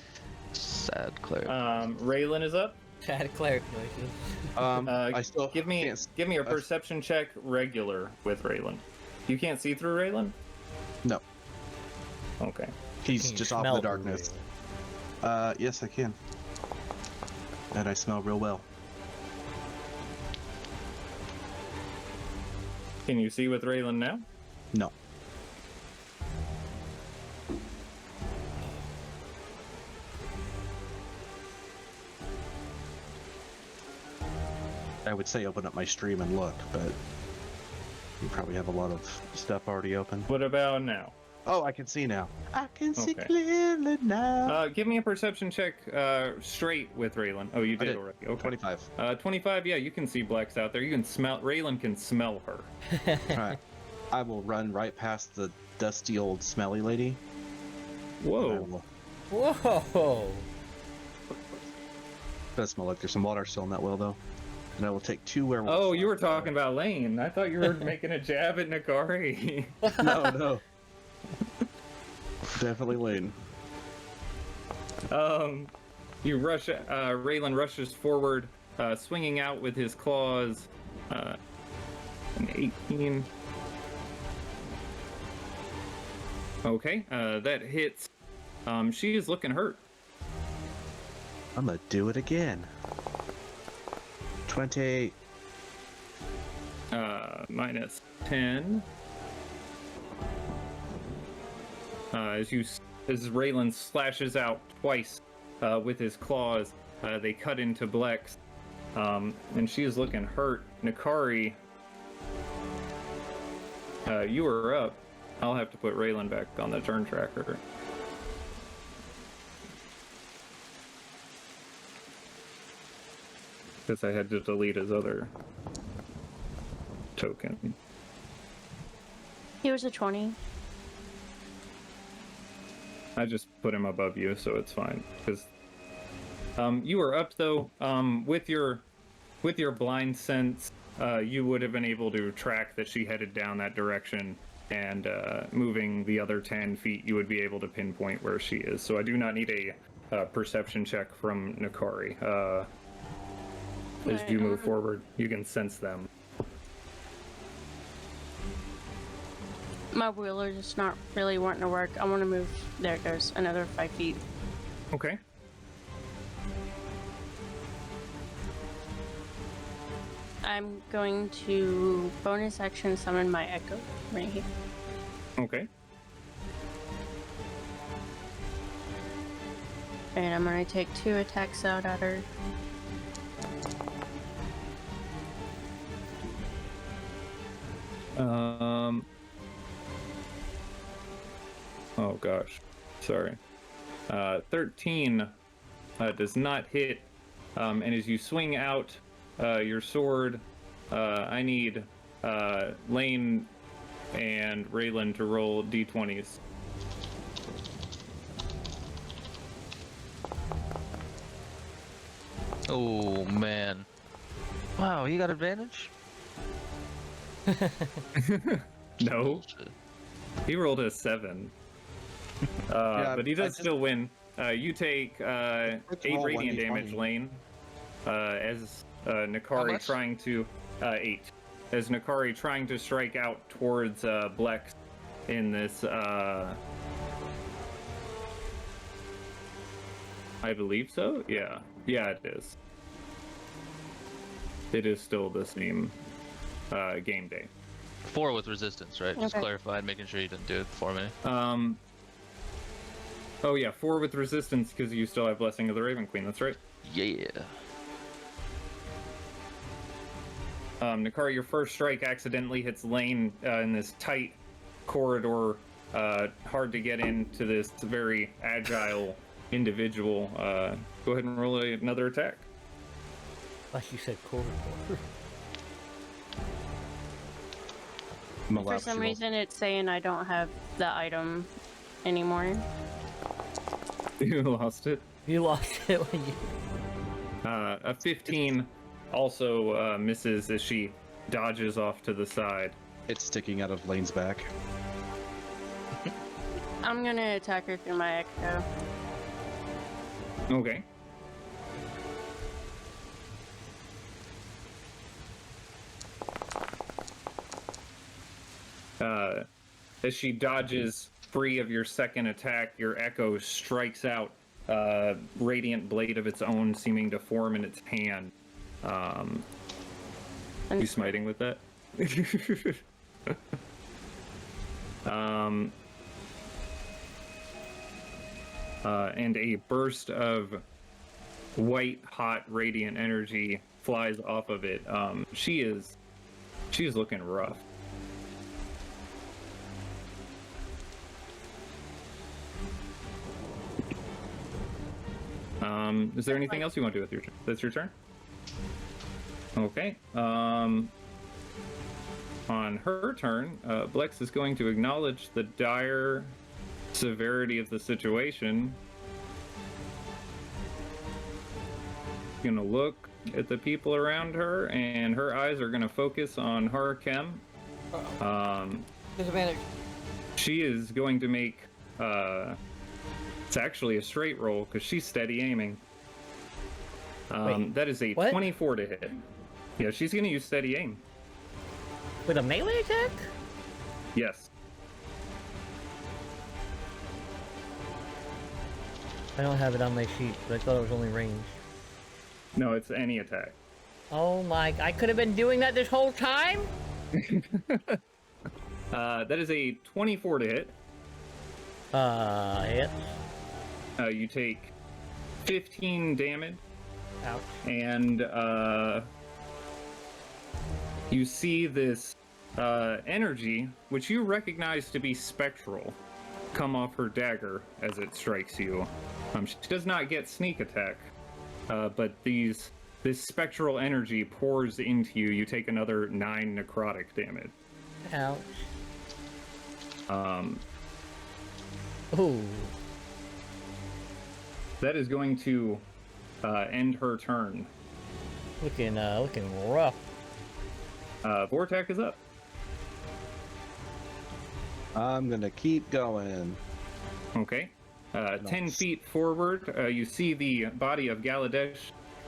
Sad cleric. Raylan is up. Had cleric noises. I still Give me a perception check regular with Raylan. You can't see through Raylan? No, Okay. he's Can you just off in smell the the darkness. raven? Yes, I can. And I smell real well. Can you see with Raylan now? No. I would say open up my stream and look, but you probably have a lot of stuff already open. What about now? Oh, I can see now. I can see Okay. clearly now. Give me a perception check straight with Raylan. Oh, you did did. already. Okay. 25. 25, yeah, you can see Blex out there. You can smell, Raylan can smell her. Alright. I will run right past the dusty old smelly lady. I Whoa. will- Whoa! Does smell like there's some water still in that well, though. And I will take 2 werewolves. Oh, you were talking about Lane. I thought you were making a jab at Nakari. No. Definitely Lane. You rush, Raylan rushes forward, swinging out with his claws. An 18. Okay, that hits. She is looking hurt. I'm gonna do it again. 28. Minus 10. As Raylan slashes out twice with his claws, they cut into Blex, and she is looking hurt. Nakari, you are up. I'll have to put Raylan back on the turn tracker. Because I had to delete his other token. He was a 20. I just put him above you, so it's fine. Because you were up though. With your blind sense, you would have been able to track that she headed down that direction, and moving the other 10 feet, you would be able to pinpoint where she is. So I do not need a perception check from Nakari. As you move forward, you can sense them. My wheeler's just not really wanting to work. I want to move. There it goes. Another 5 feet. Okay. I'm going to bonus action summon my echo right here. Okay. And I'm going to take 2 attacks out at her. Oh gosh, sorry. 13 does not hit, and as you swing out your sword, I need Lane and Raylan to roll d20s. Oh man. Wow, he got advantage? No, he rolled a 7. But he does still win. You take 8 roll radiant 1d20. damage, Lane, as How Nakari much? trying to 8. As Nakari trying to strike out towards Blex in this. I believe so. Yeah, it is. It is still the same game day. 4 with resistance, right? Just Okay. clarified, making sure you didn't do it for me. Oh yeah, 4 with resistance because you still have Blessing of the Raven Queen. That's right. Yeah. Nakari, your first strike accidentally hits Lane in this tight corridor. Hard to get into this very agile individual. Go ahead and roll another attack. Like you said, corridor. For some reason, it's saying I don't have the item anymore. You lost it. You lost it when you. A 15 also misses as she dodges off to the side. It's sticking out of Lane's back. I'm gonna attack her through my echo. Okay. As she dodges free of your second attack, your echo strikes out a radiant blade of its own, seeming to form in its hand. You smiting with that? And a burst of white, hot, radiant energy flies off of it. She's looking rough. Is there anything else you want to do with your turn? That's your turn? Okay. On her turn, Blex is going to acknowledge the dire severity of the situation. Gonna look at the people around her, and her eyes are gonna focus on Harkem. Disadvantage. She is going to make it's actually a straight roll because she's steady aiming. Wait, that is a what? 24 to hit. Yeah, she's gonna use steady aim. With a melee attack? Yes. I don't have it on my sheet, but I thought it was only range. No, it's any attack. Oh my, I could have been doing that this whole time? That is a 24 to hit. Hit. You take 15 damage, Ouch. and you see this energy, which you recognize to be spectral, come off her dagger as it strikes you. She does not get sneak attack, but this spectral energy pours into you. You take another 9 necrotic damage. Ouch. Ooh. That is going to end her turn. Looking rough. Vortak is up. I'm gonna keep going. Okay. 10 feet forward, you see the body of Galadesh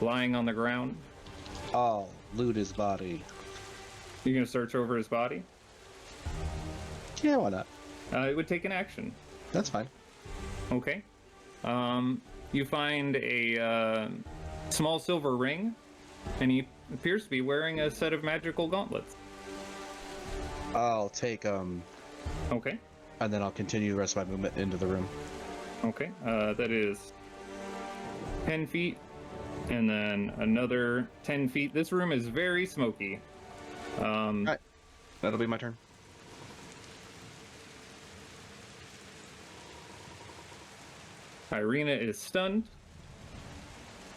lying on the ground. I'll loot his body. You're going to search over his body? Yeah, why not? It would take an action. That's fine. Okay. You find a small silver ring, and he appears to be wearing a set of magical gauntlets. I'll take Okay. and then I'll continue the rest of my movement into the room. Okay. That is 10 feet, and then another 10 feet. This room is very smoky. Alright. That'll be my turn. Irina is stunned.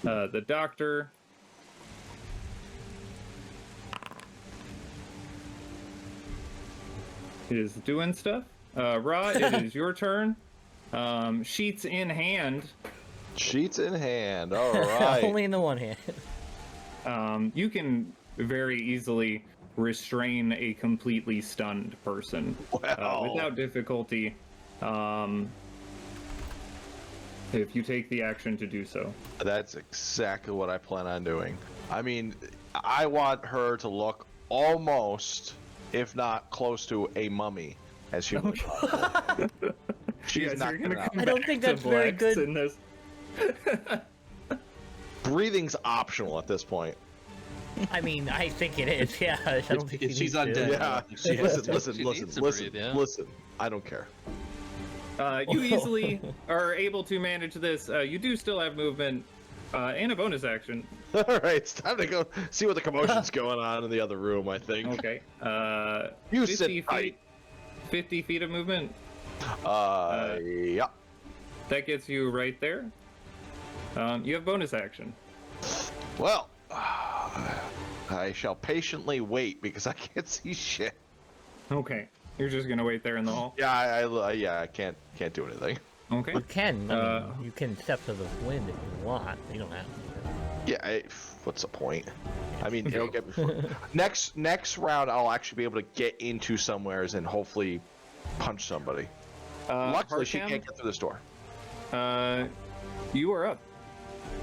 The doctor is doing stuff. Ra, it is your turn. Sheets in hand. Sheets in hand. All right. Only in the one hand. You can very easily restrain a completely stunned person Wow. without difficulty. If you take the action to do so. That's exactly what I plan on doing. I mean, I want her to look almost, if not close to, a mummy as she looks. She's Yes, not you're gonna gonna. come I don't back think to that's very Blex good. in this. Breathing's optional at this point. I mean, I think it is. Yeah, I don't think If she's needs to. undead. Yeah. She has to. Listen, She listen, needs to listen, breathe, yeah. listen. I don't care. You easily are able to manage this. You do still have movement. And a bonus action. All right, it's time to go see what the commotion's going on in the other room. I think. Okay. You 50 sit feet. tight. 50 feet of movement. Yeah. That gets you right there. You have bonus action. Well, I shall patiently wait because I can't see shit. Okay. You're just gonna wait there in the hall. Yeah, I can't do anything. Okay. You can. I mean, you can step to the wind if you want. You don't have to. Yeah, what's the point? I mean, it'll get me. Next round, I'll actually be able to get into somewheres and hopefully punch somebody. Luckily, she Harkham, can't get through this door. you are up.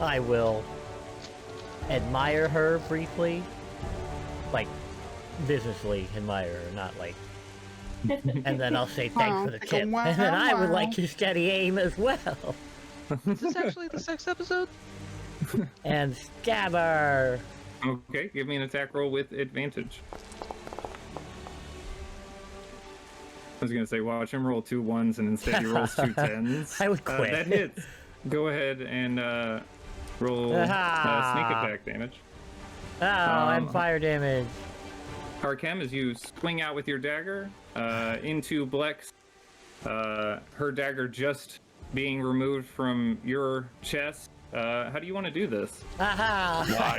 I will admire her briefly, like businessly admire her, not like. And then I'll say thanks for the tip. And then I would like to steady aim as well. Is this actually the sex episode? And stab her. Okay, give me an attack roll with advantage. I was gonna say, watch him roll 2 1s and instead he rolls 2 10s. I would quit. That hits. Go ahead and roll sneak attack damage. Oh, and fire damage. Harkham, as you swing out with your dagger into Blex, her dagger just being removed from your chest. How do you want to do this? Aha! Nice.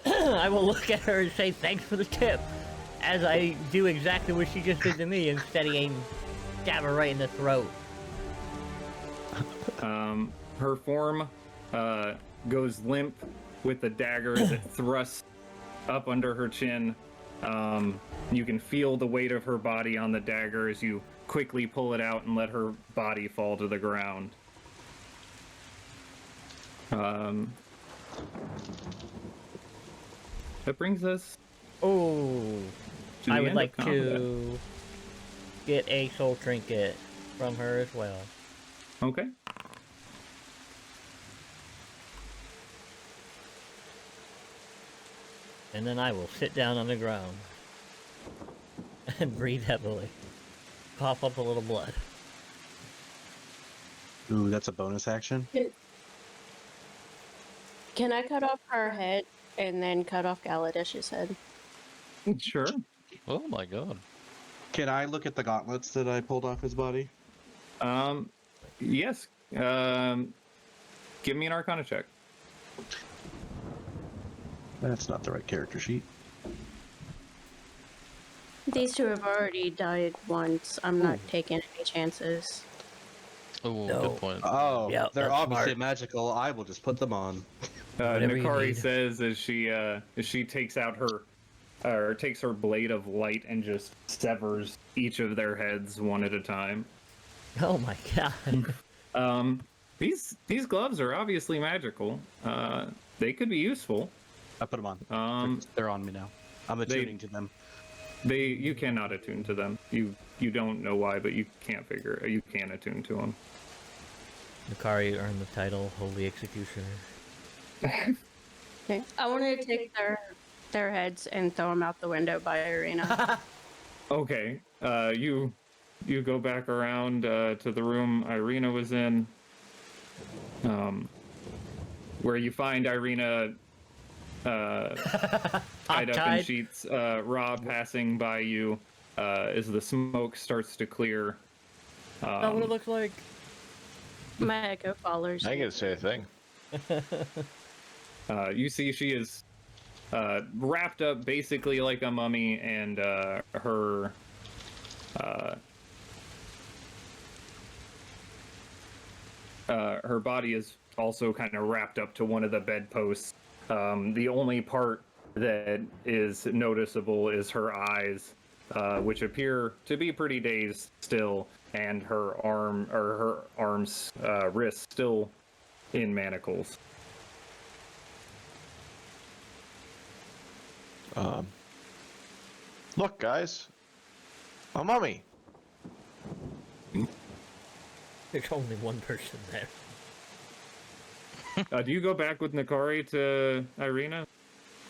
I will look at her and say thanks for the tip, as I do exactly what she just did to me and steady aim, stab her right in the throat. Her form goes limp with the dagger as it thrusts up under her chin. You can feel the weight of her body on the dagger as you quickly pull it out and let her body fall to the ground. That brings us Oh, to the I end would of like combat. to get a soul trinket from her as well. Okay. And then I will sit down on the ground and breathe heavily. Cough up a little blood. Ooh, that's a bonus action. Can I cut off her head and then cut off Galadish's head? Sure. Oh my god. Can I look at the gauntlets that I pulled off his body? Yes. Give me an Arcana check. That's not the right character sheet. These two have already died once. I'm not taking any chances. Oh, No. good point. Oh, Yeah, they're that's obviously smart. magical. I will just put them on. Whatever you Nakari need. says as she takes out her, or takes her blade of light and just severs each of their heads one at a time. Oh my god. These gloves are obviously magical. They could be useful. I put them on. They're on me now. I'm attuning to them. You cannot attune to them. You don't know why, but you can attune to them. Nakari earned the title Holy Executioner. Okay. I wanted to take their heads and throw them out the window by Irina. Okay. You go back around to the room Irina was in, where you find Irina tied up in sheets. Rob passing by you as the smoke starts to clear. Not what it looks like. My echo follows. I ain't gonna say a thing. You see she is wrapped up basically like a mummy, and her body is also kind of wrapped up to one of the bedposts. The only part that is noticeable is her eyes, which appear to be pretty dazed still, and her arms, wrists still in manacles. Look, guys, a mummy. There's only one person there. Do you go back with Nakari to Irina,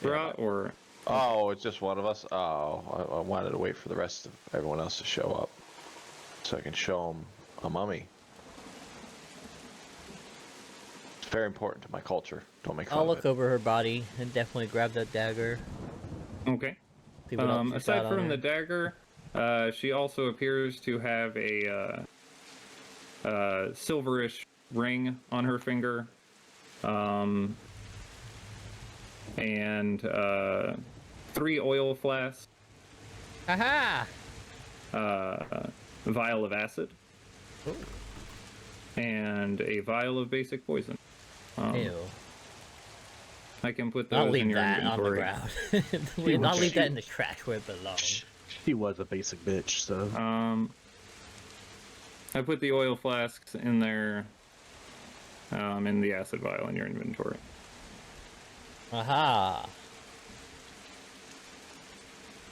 Bra, or? Oh, it's just one of us. Oh, I wanted to wait for the rest of everyone else to show up, so I can show them a mummy. Very important to my culture. Don't make fun I'll of look it. over her body and definitely grab that dagger. Okay. See what else she's Aside got on from her. the dagger, she also appears to have a silverish ring on her finger, and 3 oil flasks, Aha! a vial of acid, Ooh. and a vial of basic poison. Ew. I can put I'll those in leave your that inventory. on the ground. I'll leave that in the trash where it belongs. She was a basic bitch, so. I put the oil flasks in there, in the acid vial in your inventory. Aha!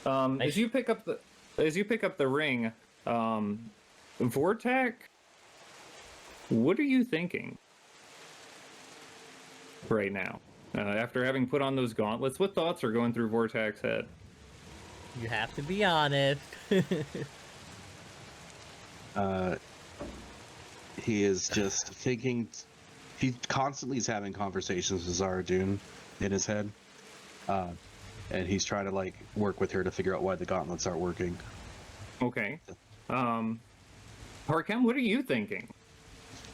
Nice. As you pick up the ring, Vortak, what are you thinking right now? After having put on those gauntlets, what thoughts are going through Vortak's head? You have to be honest. He is just thinking. He constantly is having conversations with Zaradun in his head, and he's trying to like work with her to figure out why the gauntlets aren't working. Okay. Harkem, what are you thinking?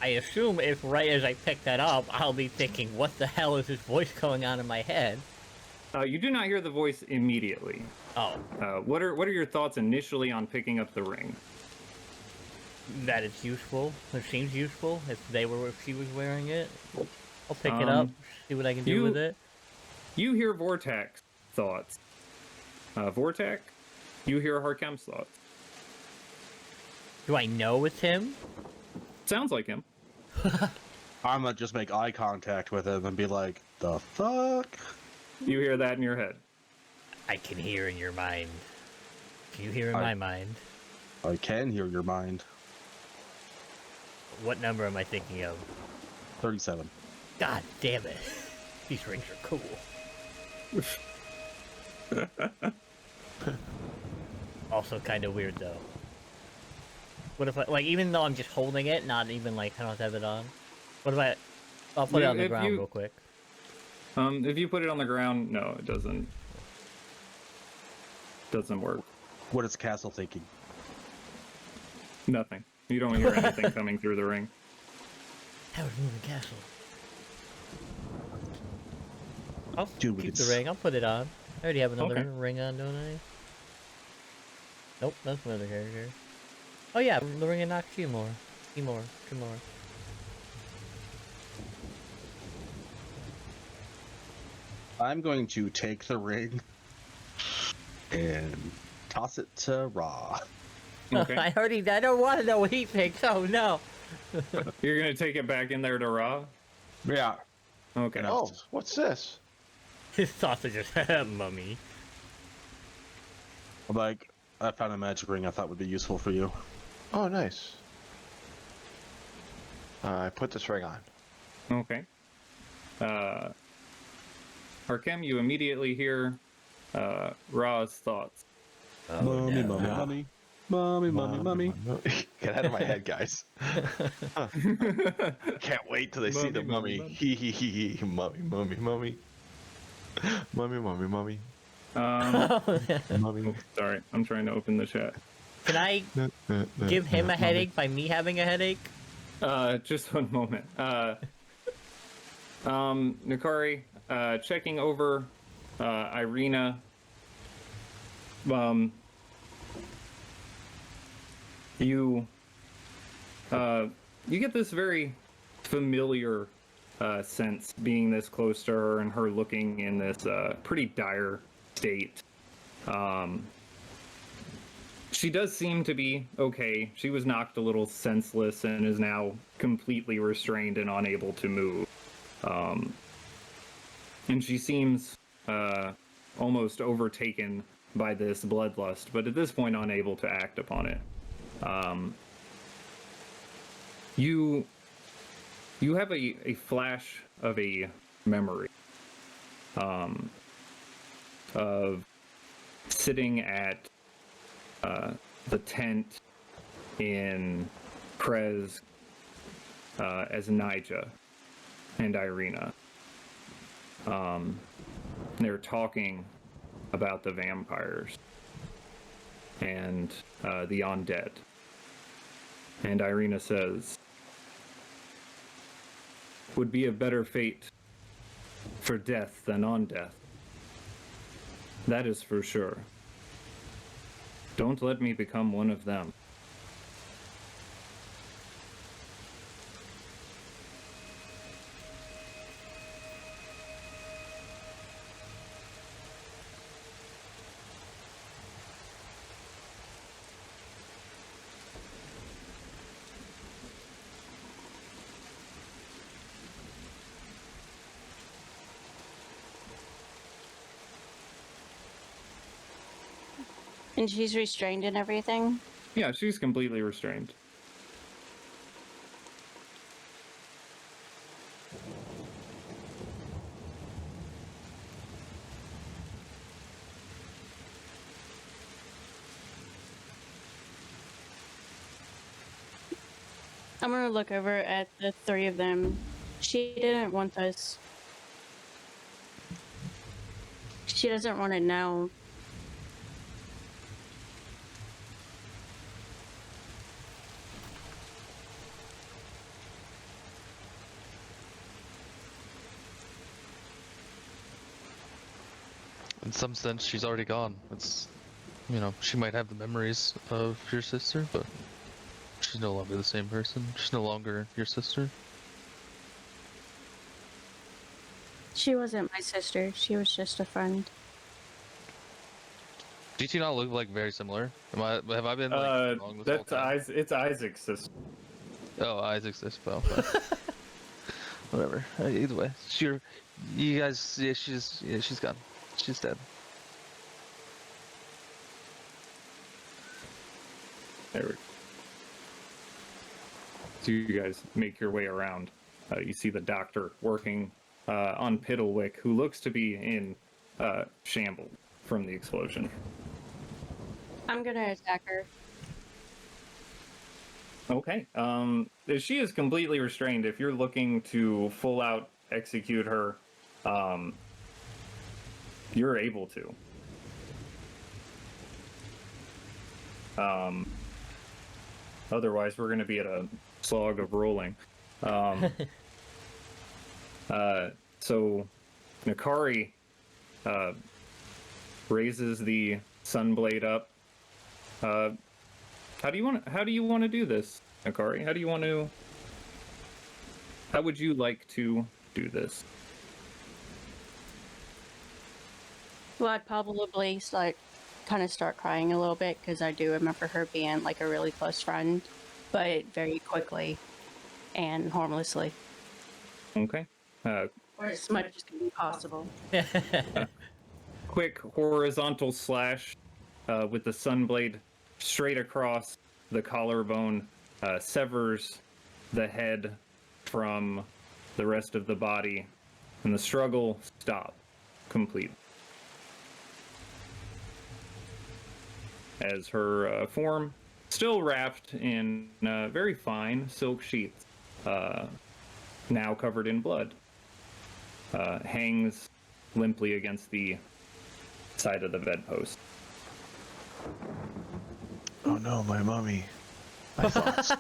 I assume if right as I pick that up, I'll be thinking, what the hell is this voice going on in my head? You do not hear the voice immediately. Oh, What are your thoughts initially on picking up the ring? that it's useful. It seems useful if she was wearing it. I'll pick it up, see what I can do with it. You hear Vortak's thoughts. Vortak, you hear Harkem's thoughts. Do I know it's him? Sounds like him. I'm gonna just make eye contact with him and be like, "The fuck." You hear that in your head. I can hear in your mind. Can you hear in my mind? I can hear your mind. What number am I thinking of? 37. God damn it. These rings are cool. Also kind of weird though. What if I, like, even though I'm just holding it, not even like, I don't have it on. What if I'll put it on the ground real quick. If you put it on the ground, no, it doesn't work. What is Castle thinking? Nothing. You don't hear anything coming through the ring. Howard moving castle. I'll Dude, keep it's- the ring. I'll put it on. I already have another Okay. ring on, don't I? Nope, that's another character. Oh yeah, the ring of Nox Timor. Timor. I'm going to take the ring and toss it to Ra. Okay. I don't want to know what he thinks. Oh no. You're gonna take it back in there to Ra? Yeah. Okay. Oh, what's this? His thoughts are just, mummy. I'm like, I found a magic ring I thought would be useful for you. Oh, nice. I put this ring on. Okay. Harkem, you immediately hear Ra's thoughts. Oh, Mummy, no. mummy, mummy. Mummy, mummy. Get out of my head, guys. Can't wait till they see the Mummy, mummy. mummy. Hee hee hee hee. Mummy. Mummy. Mummy. Sorry, I'm trying to open the chat. Can I give him a headache by me having a headache? Just one moment. Nikari, checking over Irina. You get this very familiar sense being this close to her and her looking in this pretty dire state. She does seem to be okay. She was knocked a little senseless and is now completely restrained and unable to move. And she seems almost overtaken by this bloodlust, but at this point unable to act upon it. You have a flash of a memory of sitting at the tent in Krez as Nija, and Irina. They're talking about the vampires and the undead. And Irina says, would be a better fate for death than on death. That is for sure. Don't let me become one of them. And she's restrained and everything? Yeah, she's completely restrained. I'm gonna look over at the three of them. She didn't want this. She doesn't want it now. In some sense, she's already gone. It's, you know, she might have the memories of your sister, but she's no longer the same person. She's no longer your sister. She wasn't my sister. She was just a friend. Do you two not look like very similar? Have I been like wrong this whole That's time? it's Isaac's sister. Oh, Isaac's this well. Whatever. Either way, sure. You guys, yeah, she's gone. She's dead. There we go. So you guys make your way around. You see the doctor working on Piddlewick, who looks to be in shambles from the explosion. I'm gonna attack her. Okay. She is completely restrained. If you're looking to full out execute her, you're able to. Otherwise, we're going to be at a slog of rolling. So, Nakari raises the Sunblade up. How do you want to do this, Nakari? How would you like to do this? Well, I'd probably kind of start crying a little bit because I do remember her being like a really close friend, but very quickly and harmlessly. Okay. Or as much as can be possible. Quick horizontal slash with the Sunblade straight across the collarbone, severs the head from the rest of the body, and the struggle stops. Complete. As her form, still wrapped in very fine silk sheets, now covered in blood, hangs limply against the side of the bedpost. Oh no, my mummy. My thoughts.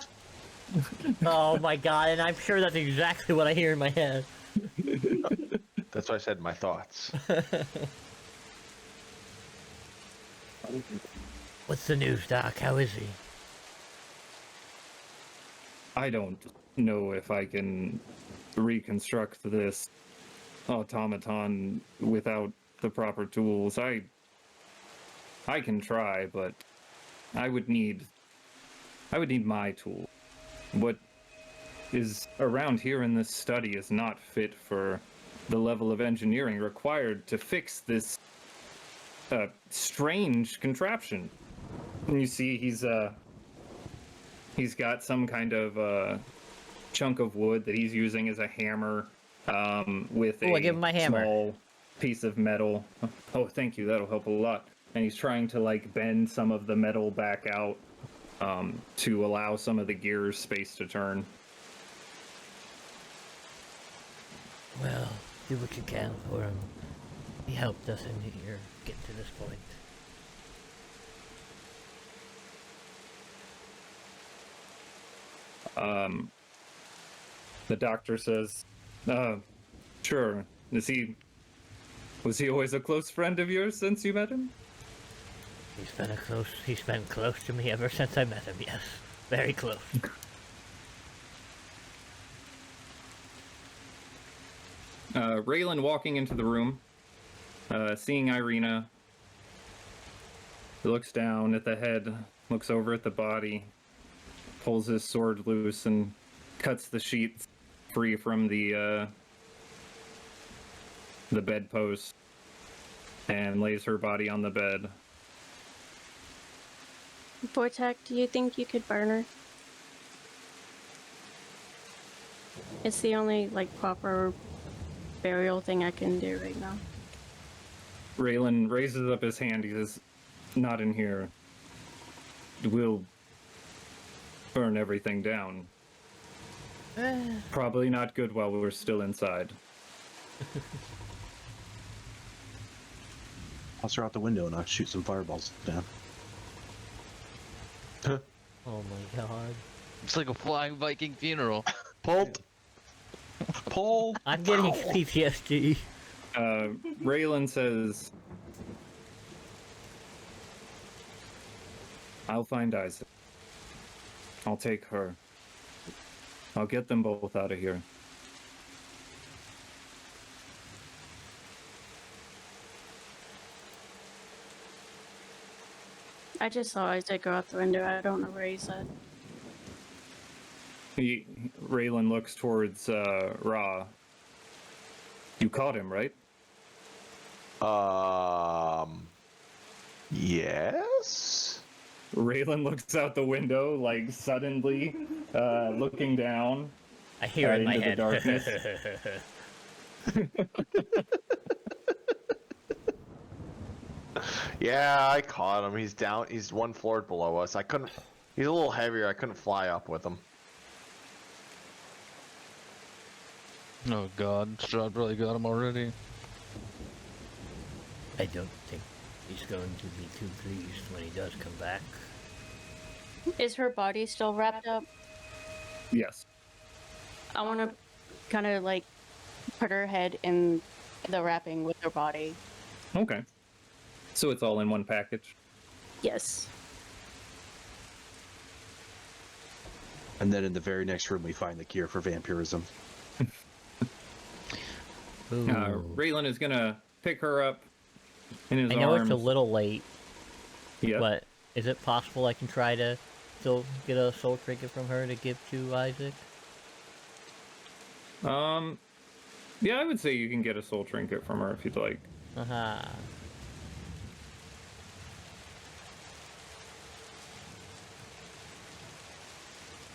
Oh my god, and I'm sure that's exactly what I hear in my head. That's why I said my thoughts. What's the news, Doc? How is he? I don't know if I can reconstruct this automaton without the proper tools. I can try, but I would need my tool. What is around here in this study is not fit for the level of engineering required to fix this strange contraption. And you see he's got some kind of chunk of wood that he's using as a hammer with Ooh, I give him my hammer. small piece of metal. Oh, thank you. That'll help a lot. And he's trying to like bend some of the metal back out to allow some of the gears space to turn. Well, do what you can for him. He helped us in here get to this point. The doctor says, sure. Was he always a close friend of yours since you met him? He's been close to me ever since I met him, yes. Very close. Raylan walking into the room, seeing Irina, he looks down at the head, looks over at the body, pulls his sword loose and cuts the sheets free from the bedpost and lays her body on the bed. Vortek, do you think you could burn her? It's the only, like, proper burial thing I can do right now. Raylan raises up his hand. He says, not in here. We'll burn everything down. Probably not good while we're still inside. I'll throw out the window and I'll shoot some fireballs down. Oh my god. It's like a flying Viking funeral. Pulled. Pull. I'm getting PTSD. Raylan says, I'll find Isaac. I'll take her. I'll get them both out of here. I just saw Isaac go out the window. I don't know where he's at. Raylan looks towards Ra. You caught him, right? Yes. Raylan looks out the window, like suddenly, looking down. I hear in my into head. the darkness. Yeah, I caught him. He's down. He's one floor below us. I couldn't. He's a little heavier. I couldn't fly up with him. Oh god, Strahd really got him already. I don't think he's going to be too pleased when he does come back. Is her body still wrapped up? Yes. I want to kind of, like, put her head in the wrapping with her body. Okay. So it's all in one package. Yes. And then in the very next room, we find the cure for vampirism. Raylan is gonna pick her up in his I know arms. it's a little late, Yeah. but is it possible I can try to still get a soul trinket from her to give to Isaac? Yeah, I would say you can get a soul trinket from her if you'd like. Aha.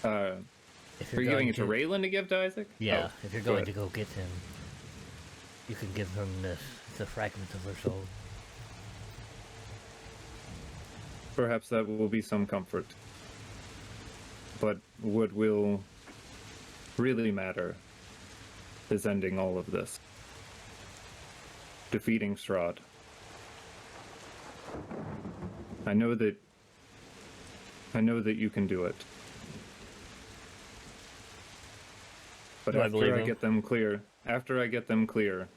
If Are you giving it to Raylan to give to Isaac? Yeah, Oh, if you're go going ahead. to go get him, you can give him this. It's a fragment of her soul. Perhaps that will be some comfort. But what will really matter is ending all of this. Defeating Strahd. I know that you can do it. But Do I believe after I him? get them clear,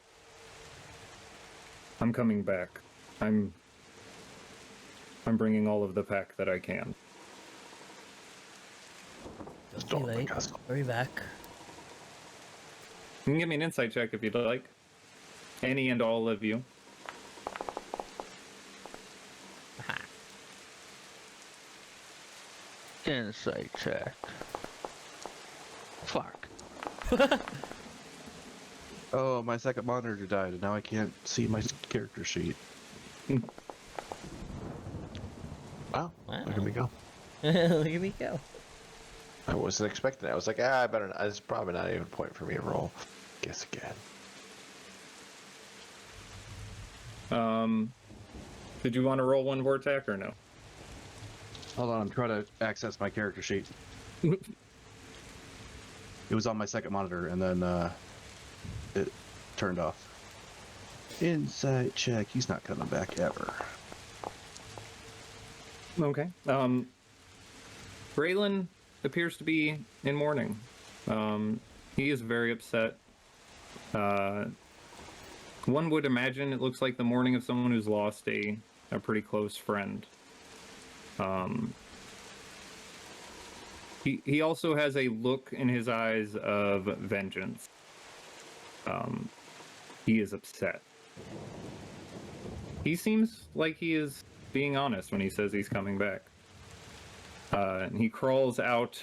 I'm coming back. I'm bringing all of the pack that I can. Don't be late. Hurry back. You can give me an insight check if you'd like. Any and all of you. Aha. Insight check. Fuck. Oh, my second monitor died, and now I can't see my character sheet. Wow, Wow. look at me go. Look at me go. I wasn't expecting it. I was like, I better not. It's probably not even a point for me to roll. Guess again. Did you want to roll one Vortek or no? Hold on, I'm trying to access my character sheet. It was on my second monitor, and then it turned off. Insight check. He's not coming back ever. Okay. Braylon appears to be in mourning. He is very upset. One would imagine it looks like the mourning of someone who's lost a pretty close friend. He also has a look in his eyes of vengeance. He is upset. He seems like he is being honest when he says he's coming back. And he crawls out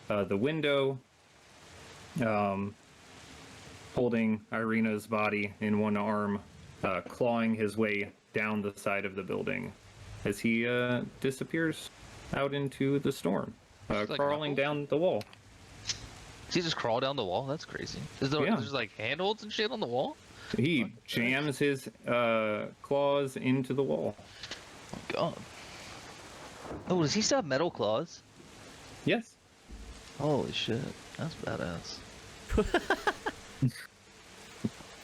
the window, holding Irina's body in one arm, clawing his way down the side of the building as he disappears out into the storm, Like crawling Knuckles? down the wall. Does he just crawl down the wall? That's crazy. Yeah. There's like handholds and shit on the wall? He jams his claws into the wall. Oh god. Oh, does he still have metal claws? Yes. Holy shit. That's badass.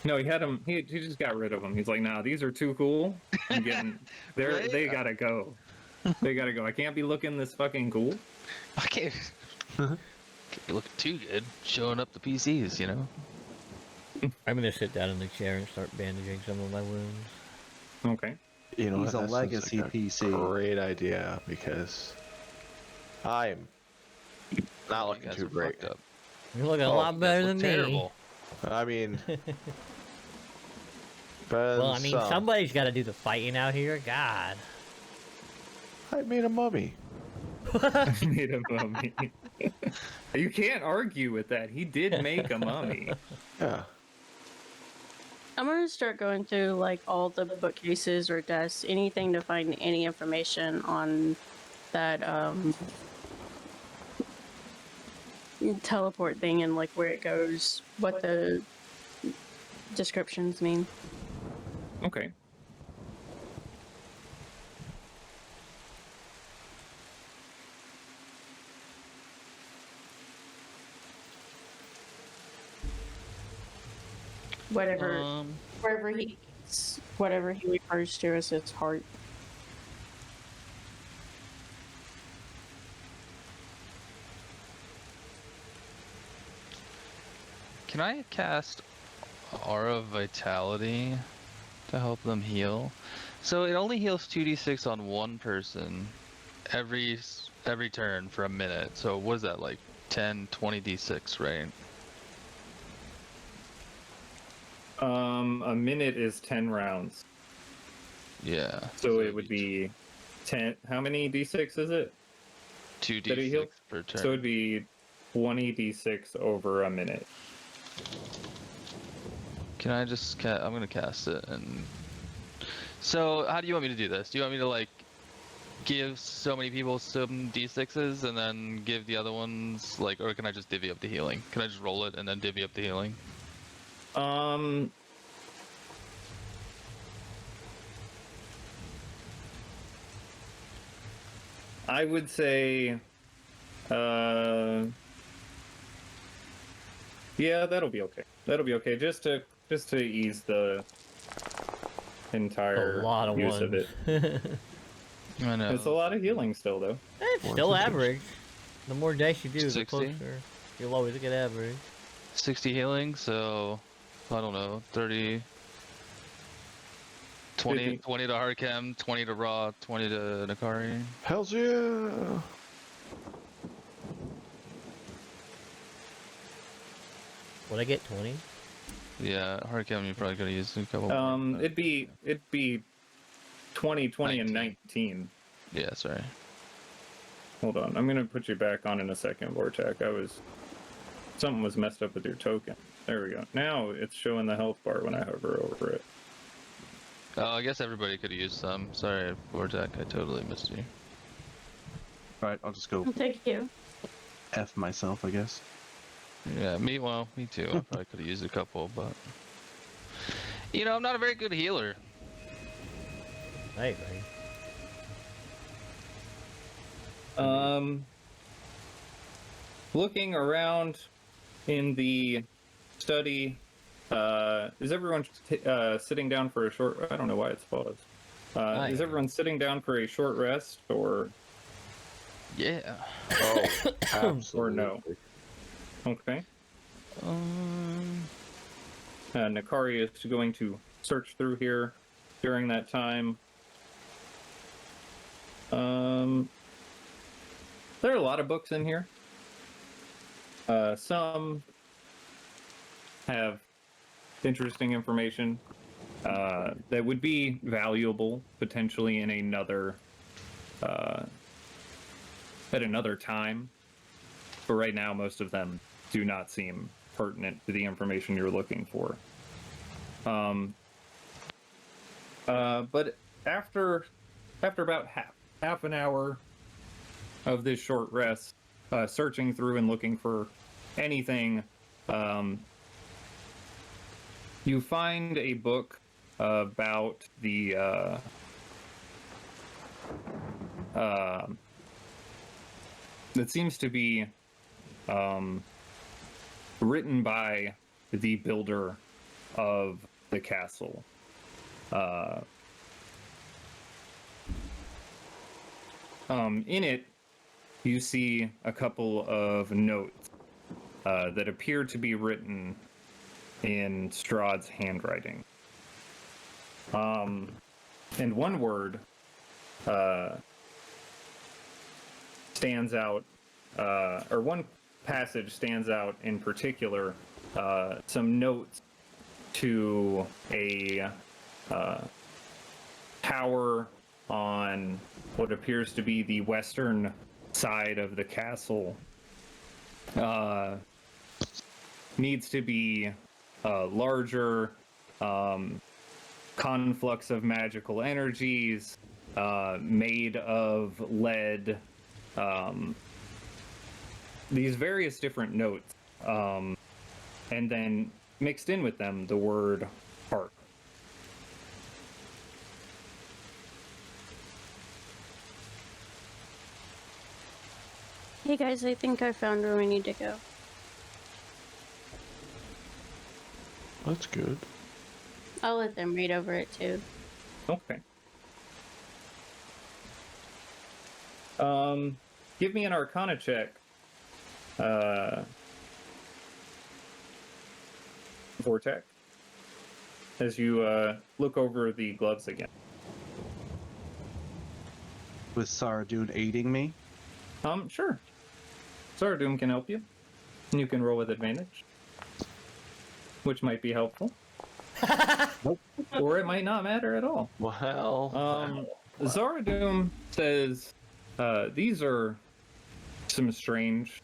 No, he had him. He just got rid of them. He's like, nah, these are too cool. I'm getting. Right? They gotta go. They gotta go. I can't be looking this fucking cool. I can't. Can't be looking too good. Showing up the PCs, you know? I'm gonna sit down in the chair and start bandaging some of my wounds. Okay. You know, He's a that sounds legacy like a PC. Great idea, because I'm not You looking guys too are great. fucked up. You're looking a Oh, lot better Look than me. terrible. I mean, better Well, I than mean, some. somebody's got to do the fighting out here. God. I made a mummy. I made a mummy. You can't argue with that. He did make a mummy. Yeah. I'm gonna start going through like all the bookcases or desks, anything to find any information on that teleport thing and like where it goes, what the descriptions mean. Okay. Whatever, whatever he refers to as its heart. Can I cast Aura Vitality to help them heal? So it only heals 2d6 on one person every turn for a minute. So what is that, like 10, 20 d6, right? A minute is 10 rounds. Yeah. So it would be 10. How many d6 is it? 2 Did it heal? d6 per turn. So it'd be 20 d6 over a minute. Can I just I'm gonna cast it and... So how do you want me to do this? Do you want me to like give so many people some d6s and then give the other ones like, or can I just divvy up the healing? Can I just roll it and then divvy up the healing? I would say, yeah, that'll be okay. That'll be okay. Just to ease the entire A lot of use ones. of it. I know. It's a lot of healing still, though. It's still average. The more dice you do, the 60? closer you'll always get average. 60 healing, so I don't know, 30, 20, 50. 20 to Hardcam, 20 to Raw, 20 to Nakari. Hells yeah. Would I get 20? Yeah, Hardcam you probably could have used a couple more, but- It'd be 20, 20, and 19. Yeah, sorry. Hold on, I'm gonna put you back on in a second, Vortek. Something was messed up with your token. There we go. Now it's showing the health bar when I hover over it. Oh, I guess everybody could have used some. Sorry, Vortek, I totally missed you. Alright, I'll just go Thank you. F myself, I guess. Yeah, me too. I probably could have used a couple, but... You know, I'm not a very good healer. I agree. Looking around in the study, Is everyone sitting down for a short? I don't know why it's paused. Is everyone sitting down for a short rest, or Yeah. Oh, absolutely. or no? Okay. Nakari is going to search through here during that time. There are a lot of books in here. Some have interesting information that would be valuable potentially in another at another time. But right now, most of them do not seem pertinent to the information you're looking for. But after about half an hour of this short rest, searching through and looking for anything, you find a book about the that seems to be written by the builder of the castle. In it, you see a couple of notes that appear to be written in Strahd's handwriting. And one word stands out, or one passage stands out in particular, some notes to a tower on what appears to be the western side of the castle. Needs to be larger, conflux of magical energies, made of lead, these various different notes, and then mixed in with them the word heart. Hey guys, I think I found where we need to go. That's good. I'll let them read over it too. Okay. Give me an Arcana check. Vortex. As you look over the gloves again. With Saradun aiding me? Sure. Zaradoom can help you. You can roll with advantage, which might be helpful. Or it might not matter at all. Well, Zaradoom says, these are some strange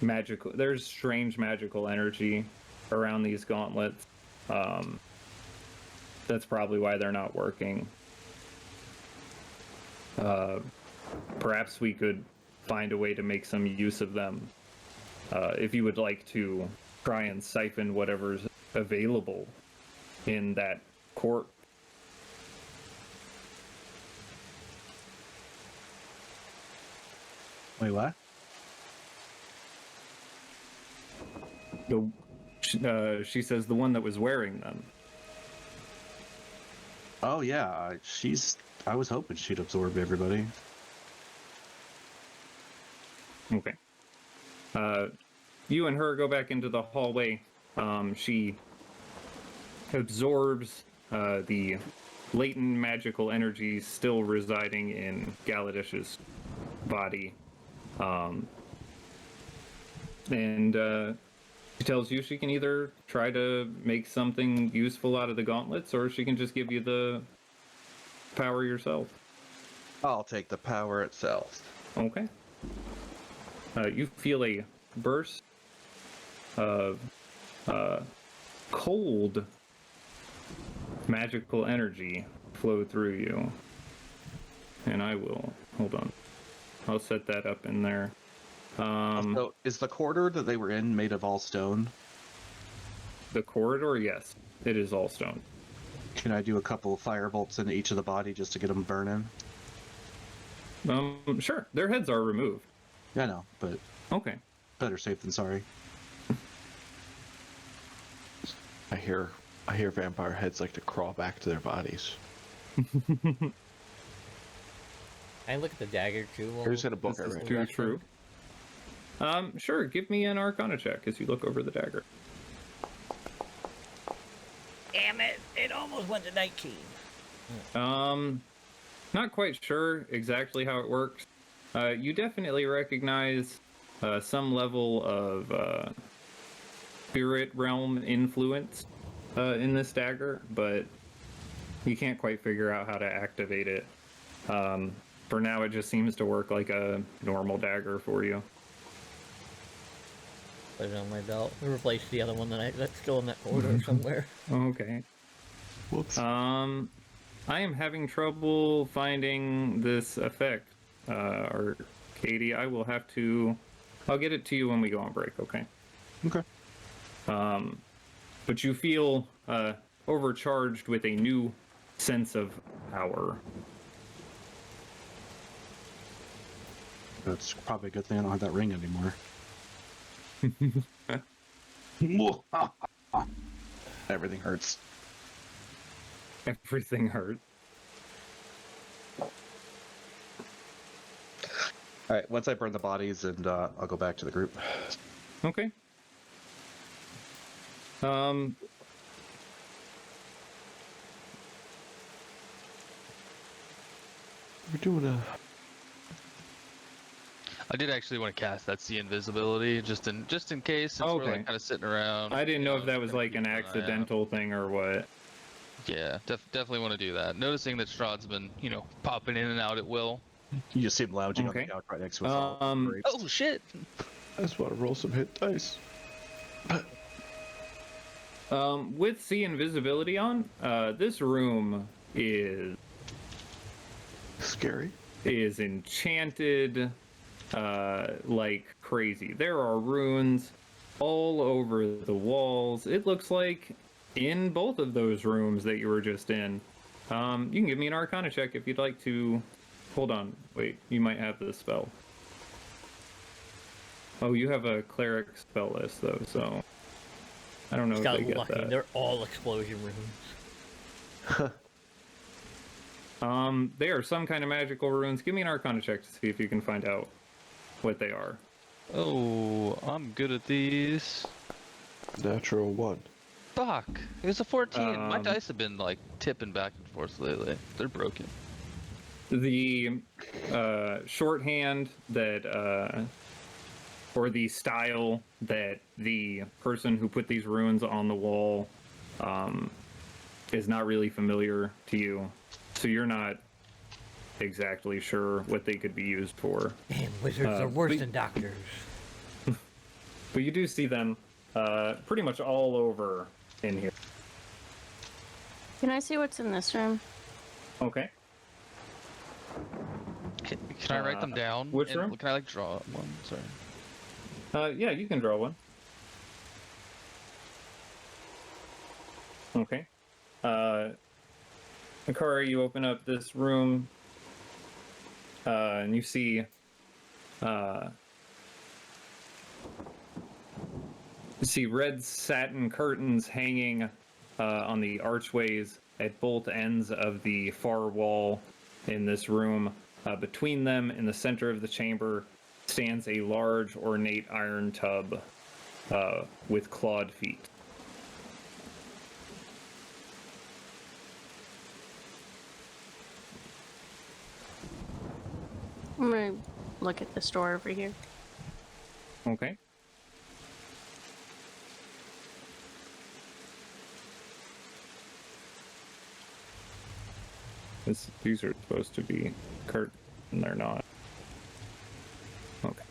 magical... There's strange magical energy around these gauntlets. That's probably why they're not working. Perhaps we could find a way to make some use of them. If you would like to try and siphon whatever's available in that court. Wait, what? She says the one that was wearing them. Oh yeah, I was hoping she'd absorb everybody. Okay. You and her go back into the hallway. She absorbs the latent magical energy still residing in Galadish's body. And she tells you she can either try to make something useful out of the gauntlets, or she can just give you the power yourself. I'll take the power itself. Okay. You feel a burst of cold magical energy flow through you. And I will... Hold on. I'll set that up in there. So, is the corridor that they were in made of all stone? The corridor, yes. It is all stone. Can I do a couple fire bolts into each of the body just to get them burning? Sure. Their heads are removed. Yeah, I know, but Okay. better safe than sorry. I hear vampire heads like to crawl back to their bodies. I look at the dagger too. Or just gonna book This it is right too now. true. Sure. Give me an Arcana check as you look over the dagger. Damn it! It almost went to 19. Not quite sure exactly how it works. You definitely recognize some level of spirit realm influence in this dagger, but you can't quite figure out how to activate it. For now, it just seems to work like a normal dagger for you. Put it on my belt. Replace the other one that's still in that order somewhere. Okay. Whoops. I am having trouble finding this effect. Or Katie, I'll get it to you when we go on break, okay? Okay. But you feel overcharged with a new sense of power. That's probably a good thing I don't have that ring anymore. Everything hurts. Everything hurts. All right, once I burn the bodies, and I'll go back to the group. Okay. We're doing a... I did actually want to cast that see invisibility just in case, since we're Okay. like kind of sitting around. I didn't know if that was kinda like an keeping eye out. accidental thing or what. Yeah, definitely want to do that. Noticing that Strahd's been, popping in and out at will. You just see him lounging on Okay. the couch right next to us all. Great. Oh shit! I just want to roll some hit dice. With see invisibility on, this room is Scary. enchanted like crazy. There are runes all over the walls. It looks like in both of those rooms that you were just in. You can give me an Arcana check if you'd like to. Hold on, wait, you might have the spell. Oh, you have a cleric spell list though, so I don't know Just if got they get lucky. that. They're all explosion runes. They are some kind of magical runes. Give me an Arcana check to see if you can find out what they are. Oh, I'm good at these. Natural 1. Fuck! It was a 14. My Um, dice have been like tipping back and forth lately. They're broken. The shorthand that, or the style that the person who put these runes on the wall is not really familiar to you. So you're not exactly sure what they could be used for. Damn, wizards are worse but- than doctors. But you do see them pretty much all over in here. Can I see what's in this room? Okay. Can I write them down? which And room? Can I like draw one? Sorry. Yeah, you can draw one. Okay. Akari, you open up this room, and you see, red satin curtains hanging on the archways at both ends of the far wall in this room. Between them, in the center of the chamber, stands a large, ornate iron tub with clawed feet. I'm gonna look at this door over here. Okay. These are supposed to be curtains, and they're not. Okay.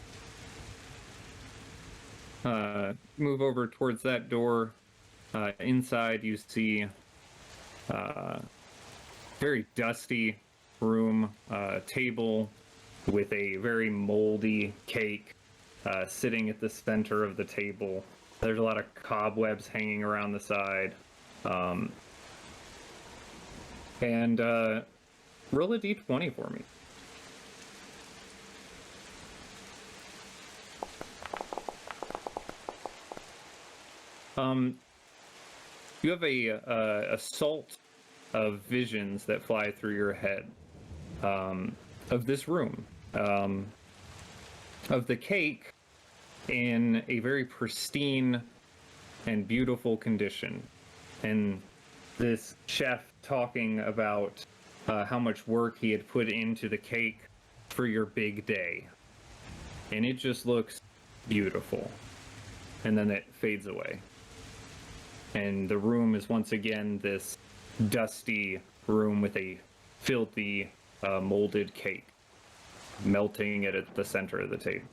Move over towards that door. Inside, you see very dusty room, table with a very moldy cake sitting at the center of the table. There's a lot of cobwebs hanging around the side. And roll a d20 for me. you have a assault of visions that fly through your head of this room, of the cake in a very pristine and beautiful condition, and this chef talking about how much work he had put into the cake for your big day, and it just looks beautiful. And then it fades away, and the room is once again this dusty room with a filthy molded cake melting it at the center of the table.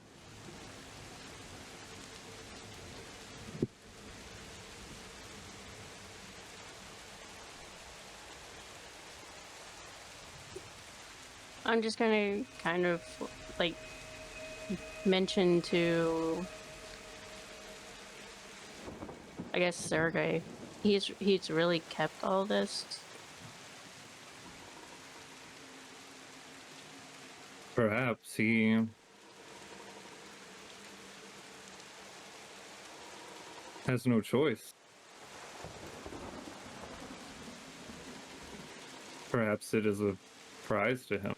I'm just gonna kind of like mention to, I guess, Sergey. He's really kept all this. Perhaps he has no choice. Perhaps it is a prize to him.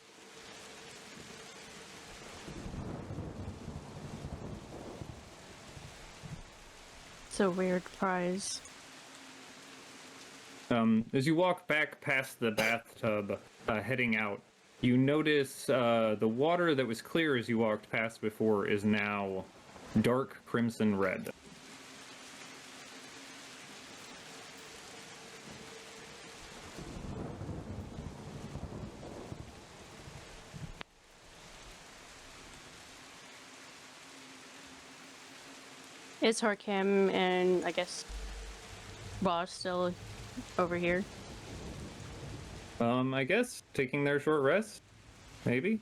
It's a weird prize. As you walk back past the bathtub, heading out, you notice the water that was clear as you walked past before is now dark crimson red. Is Harkam and I guess Boss still over here? I guess taking their short rest, maybe.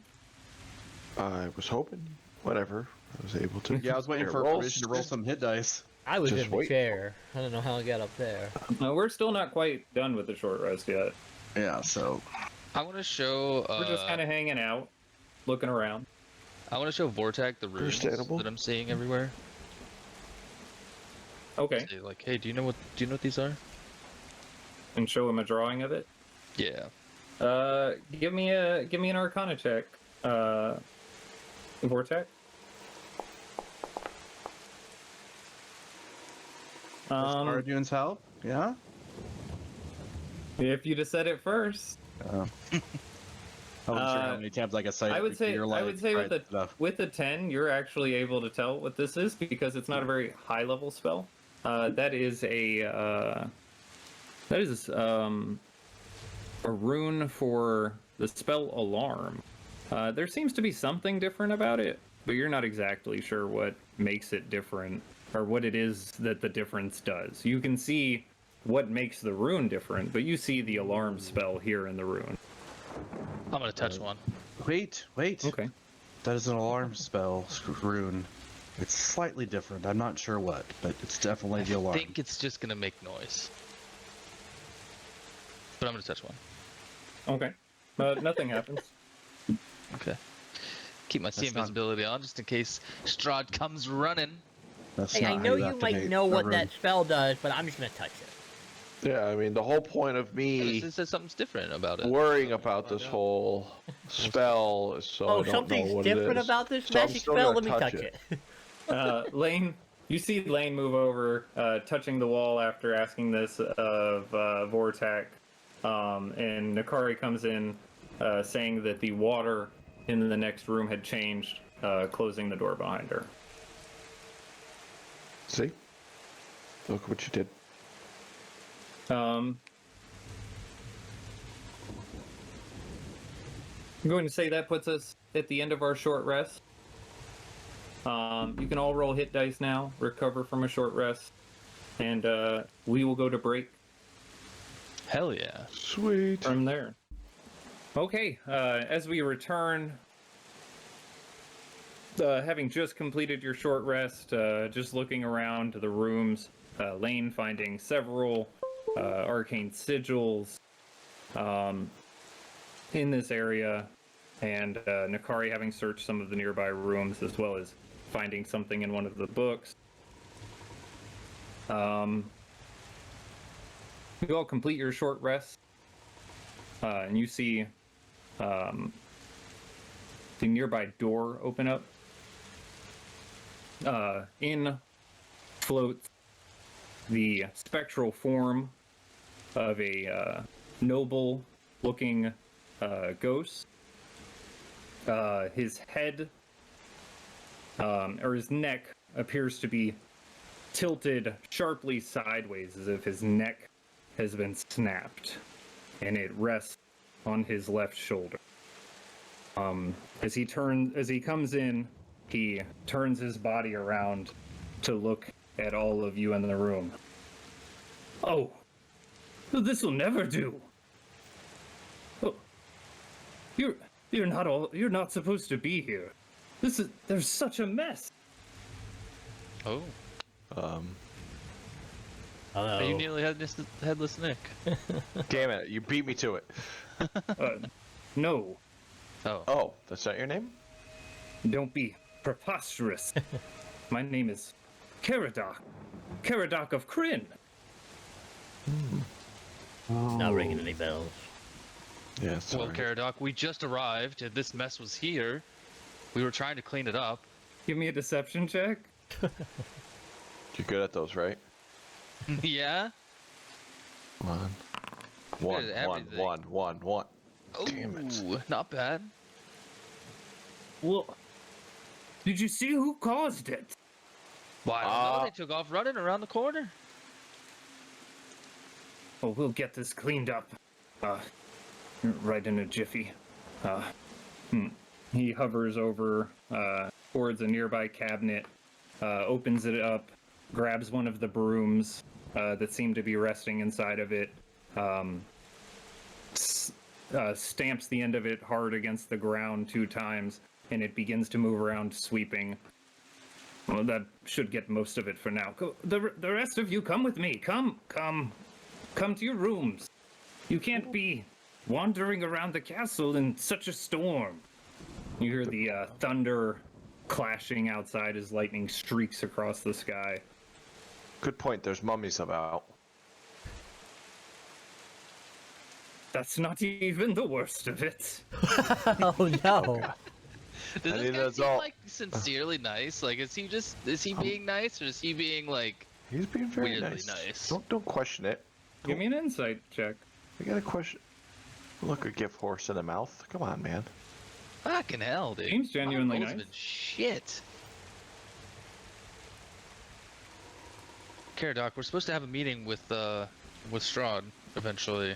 I was hoping. Whatever. I was able to. Yeah, I was waiting for permission to roll some hit dice. I was Just in the wait. chair. I don't know how I got up there. We're still not quite done with the short rest yet. Yeah, so I want to show. We're just kind of hanging out, looking around. I want to show Vortak the runes Understandable. that I'm seeing everywhere. Okay, Say, like, hey, do you know what these are? and show him a drawing of it. Yeah. Give me an Arcana check, Vortex. Arjun's help. Yeah. If you'd have said it first. I wasn't sure how many times I could say. I would say right stuff. with the 10, you're actually able to tell what this is because it's not a very high level spell. That is a rune for the spell Alarm. There seems to be something different about it, but you're not exactly sure what makes it different or what it is that the difference does. You can see what makes the rune different, but you see the alarm spell here in the rune. I'm gonna touch one. Wait. Okay. That is an alarm spell rune. It's slightly different. I'm not sure what, but it's definitely the I alarm. think it's just gonna make noise. But I'm gonna touch one. Okay. Nothing happens. Okay. Keep my That's not- invisibility on just in case Strahd comes running. That's Hey, not I how know you activate might know a what rune. that spell does, but I'm just gonna touch it. Yeah, I mean, the whole point of me It says something's different about it. worrying about this whole spell is so I Oh, don't know something's what it different is. about this So I'm magic still spell? gonna Let me touch it. Lane, you see Lane move over, touching the wall after asking this of Vortak, and Nakari comes in, saying that the water in the next room had changed, closing the door behind her. See? Look what you did. I'm going to say that puts us at the end of our short rest. You can all roll hit dice now, recover from a short rest, and we will go to break Hell yeah. Sweet. from there. Okay, as we return, having just completed your short rest, just looking around the rooms, Lane finding several arcane sigils in this area, and Nakari having searched some of the nearby rooms, as well as finding something in one of the books. You all complete your short rest, and you see the nearby door open up. In floats the spectral form of a noble-looking ghost. His head, or his neck, appears to be tilted sharply sideways as if his neck has been snapped, and it rests on his left shoulder. As he comes in, he turns his body around to look at all of you in the room. Oh, this will never do. Oh, you're not supposed to be here. There's such a mess. Oh. Hello. Are you nearly headless Nick? Damn it, you beat me to it. No, Oh. Oh, that's not your name? don't be preposterous. My name is Caradoc of Kryn. Not ringing any bells. Yeah, Well, sorry. Caradoc, we just arrived and this mess was here. We were trying to clean it up. Give me a deception check. You're good at those, right? Yeah? Come on. Good at everything. One. Damn it. Ooh, not bad. Well, did you see who caused it? Well, I don't know. They took off running around the corner. Oh, we'll get this cleaned up. Right in a jiffy. He hovers over towards a nearby cabinet, opens it up, grabs one of the brooms that seem to be resting inside of it, stamps the end of it hard against the ground 2 times, and it begins to move around, sweeping. Well, that should get most of it for now. The rest of you, come with me. Come to your rooms. You can't be wandering around the castle in such a storm. You hear the thunder clashing outside as lightning streaks across the sky. Good point, there's mummies about. That's not even the worst of it. Oh no. Does I this mean, guy that's seem all- like sincerely nice? Like, is he being nice or is he being like He's being very weirdly nice. nice? Don't question it. Give me an insight check. I got a question. Look, a gift horse in the mouth. Come on, man. Fucking hell, dude. Seems genuinely My rolls nice. been shit. Caradoc, we're supposed to have a meeting with Strahd eventually.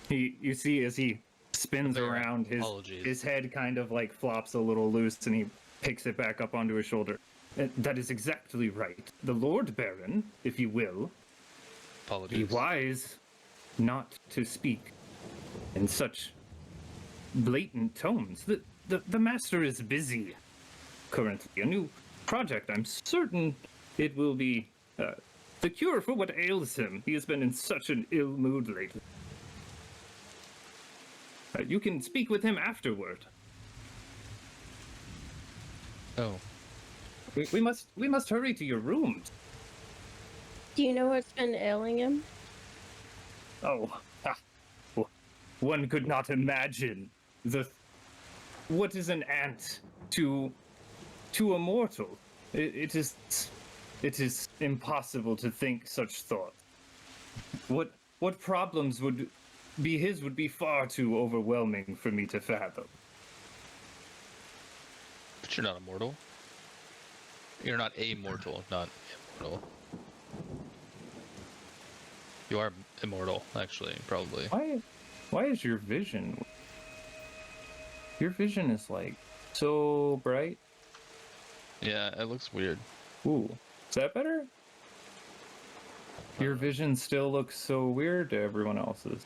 You see as he spins Very around, apologies. his head kind of like flops a little loose, and he picks it back up onto his shoulder. That is exactly right. The Lord Baron, if you will, be Apologies. wise not to speak in such blatant tones. The master is busy currently. A new project. I'm certain it will be the cure for what ails him. He has been in such an ill mood lately. You can speak with him afterward. Oh. We must hurry to your rooms. Do you know what's been ailing him? Oh, one could not imagine what is an ant to a mortal. It is impossible to think such thought. What problems would be far too overwhelming for me to fathom. But you're not immortal. You're not immortal, not immortal. You are immortal, actually, probably. Why is your vision? Your vision is like so bright. Yeah, it looks weird. Ooh, is that better? Your vision still looks so weird to everyone else's.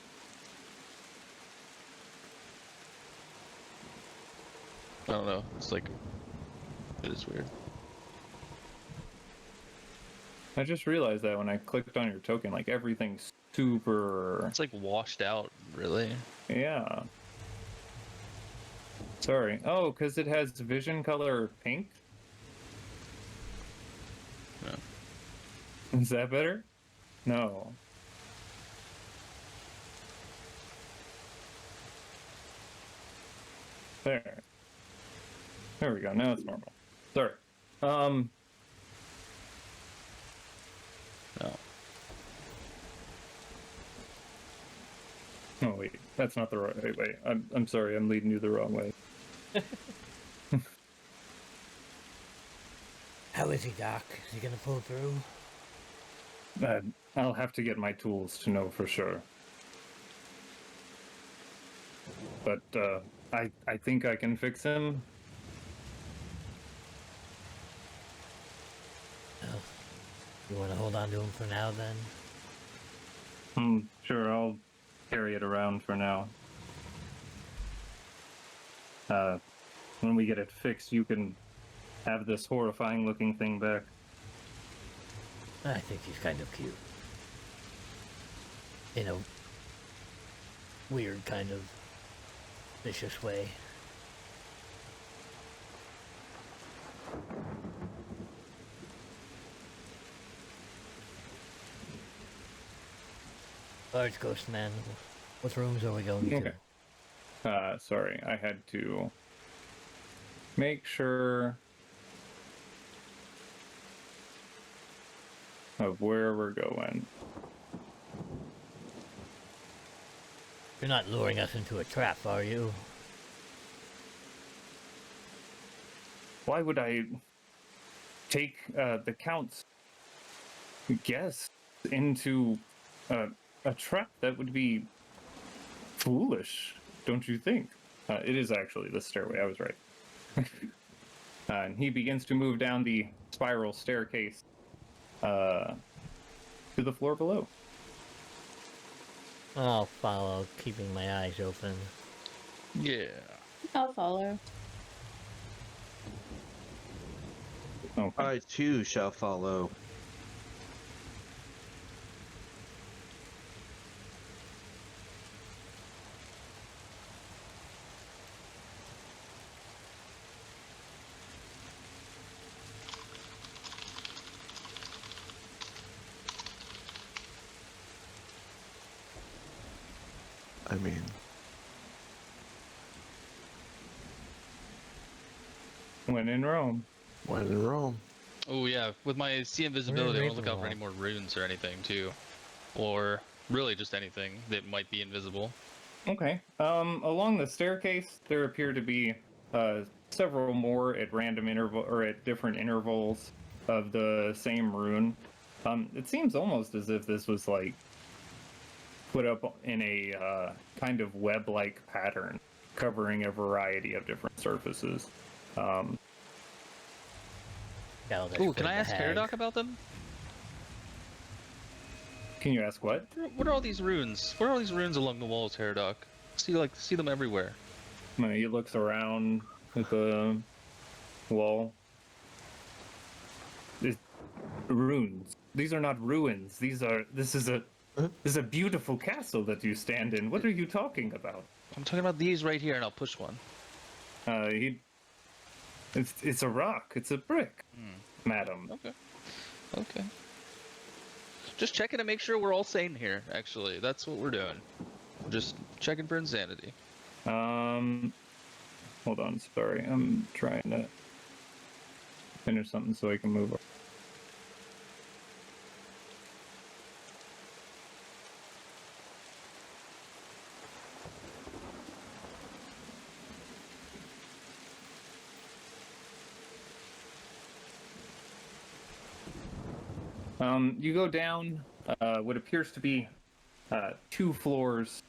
I don't know. It's like, it is weird. I just realized that when I clicked on your token, like everything's super. It's like washed out, really. Yeah. Sorry. Oh, because it has vision color pink? Yeah. Is that better? No. There. There we go. Now it's normal. Sorry. No. Oh wait, that's not the right way. Wait, I'm sorry. I'm leading you the wrong way. How is he, Doc? Is he gonna pull through? I'll have to get my tools to know for sure. But I think I can fix him. Oh. You want to hold on to him for now, then? Sure, I'll carry it around for now. When we get it fixed, you can have this horrifying-looking thing back. I think he's kind of cute. In a weird kind of vicious way. Large ghost man, what rooms are we going to? Okay. Sorry, I had to make sure of where we're going. You're not luring us into a trap, are you? Why would I take the Count's guest into a trap? That would be foolish, don't you think? It is actually the stairway, I was right. And he begins to move down the spiral staircase to the floor below. I'll follow, keeping my eyes open. Yeah. I'll follow. Okay. I too shall follow. I mean, When in Rome. when in Rome. Oh yeah, with my see invisibility, I want to look out for Ravenloft. any more runes or anything too, or really just anything that might be invisible. Okay. Along the staircase, there appear to be several more at random interval or at different intervals of the same rune. It seems almost as if this was like put up in a kind of web-like pattern, covering a variety of different surfaces. Ooh, can I ask Paradoc about them? Can you ask what? What are all these runes? What are all these runes along the walls, Paradoc? See them everywhere. He looks around at the wall. Runes. These are not ruins. This is a beautiful castle that you stand in. What are you talking about? I'm talking about these right here, and I'll push one. It's a rock. It's a brick, madam. Okay. Okay. Just checking to make sure we're all sane here, actually. That's what we're doing. We're just checking for insanity. Hold on. Sorry. I'm trying to finish something so I can move on. You go down what appears to be 2 floors.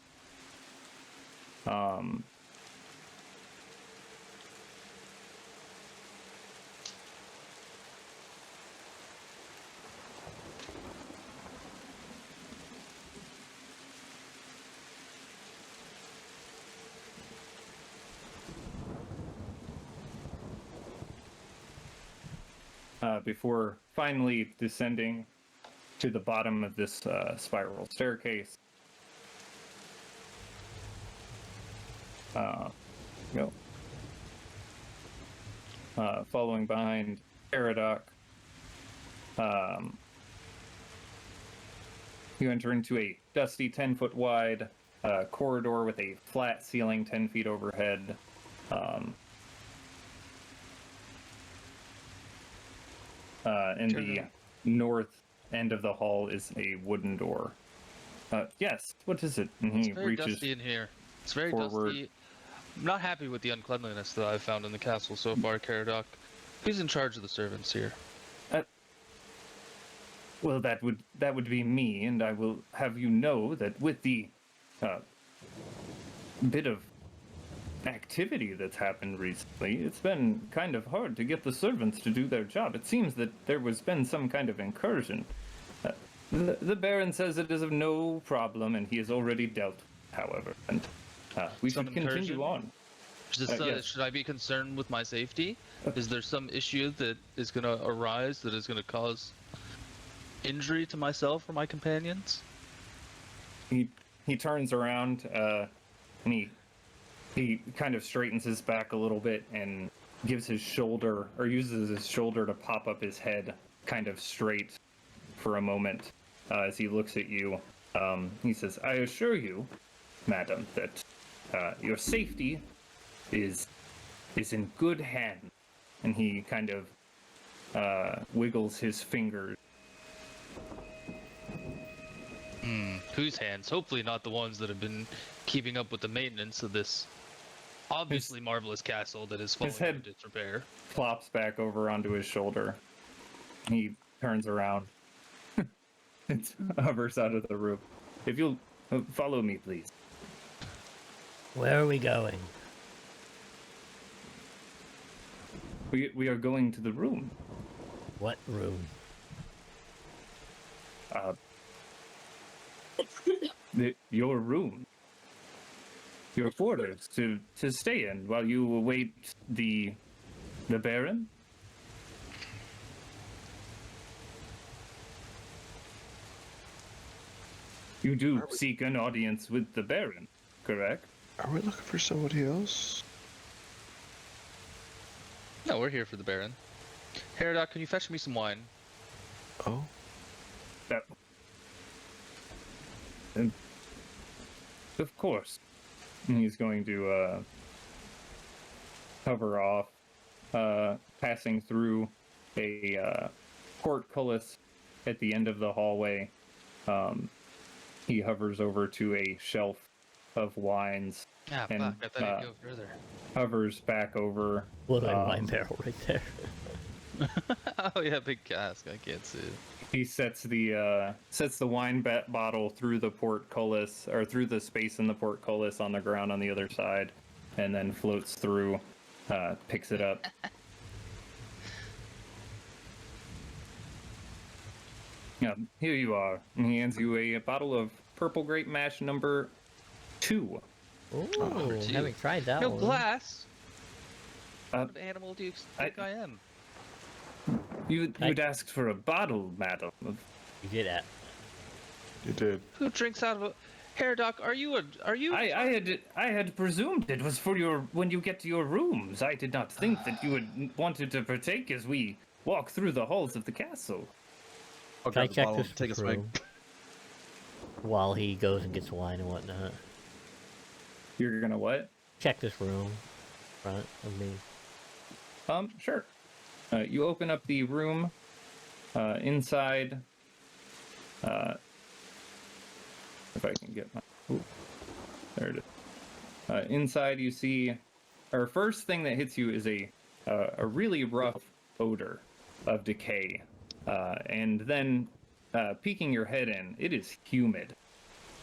Before finally descending to the bottom of this spiral staircase. Go. Following behind Paradoc. You enter into a dusty 10-foot wide corridor with a flat ceiling 10 feet overhead. In the north end of the hall is a wooden door. Yes, what is it? And he It's very reaches dusty in here. It's very forward. dusty. I'm not happy with the uncleanliness that I've found in the castle so far, Caradoc. Who's in charge of the servants here? Well, that would be me, and I will have you know that with the bit of activity that's happened recently, it's been kind of hard to get the servants to do their job. It seems that there has been some kind of incursion. The Baron says it is of no problem, and he has already dealt, however, and we Some should continue incursion? on. Yes. Should I be concerned with my safety? Is there some issue that is going to arise that is going to cause injury to myself or my companions? He turns around and he kind of straightens his back a little bit and gives his shoulder, or uses his shoulder to pop up his head kind of straight for a moment as he looks at you. He says, I assure you, madam, that your safety is in good hands. And he kind of wiggles his fingers. Whose hands? Hopefully not the ones that have been keeping up with the maintenance of this obviously marvelous castle that is falling head- into disrepair. Plops back over onto his shoulder. He turns around and hovers out of the room. If you'll follow me, please. Where are we going? We are going to the room. What room? Your room. Your quarters to stay in while you await the Baron. You do seek an audience with the Baron, correct? Are we looking for somebody else? No, we're here for the Baron. Caradoc, can you fetch me some wine? Oh, And of course. And he's going to hover off, passing through a portcullis at the end of the hallway. He hovers over to a shelf of wines. Ah, And, fuck, I thought you'd go further. Hovers back over. Well, that wine barrel right there. Oh yeah, big cask, I can't see it. He sets the wine bottle through the portcullis, or through the space in the portcullis on the ground on the other side, and then floats through, picks it up. Yeah, here you are. And he hands you a bottle of purple grape mash number 2. Ooh, gee. haven't tried that No one. glass. Uh, What animal do you think I am? You'd asked for a bottle, madam. You did that. you did. Who drinks out of a? Caradoc, are you? I had presumed it was for when you get to your rooms. I did not think that you had wanted to partake as we walk through the halls of the castle. I'll Can I grab the check bottle, this take a swig. room while he goes and gets wine and whatnot? You're gonna what? Check this room in front of me. Sure. You open up the room. Inside. If I can get my. Ooh, there it is. Inside, you see. Our first thing that hits you is a really rough odor of decay, and then peeking your head in, it is humid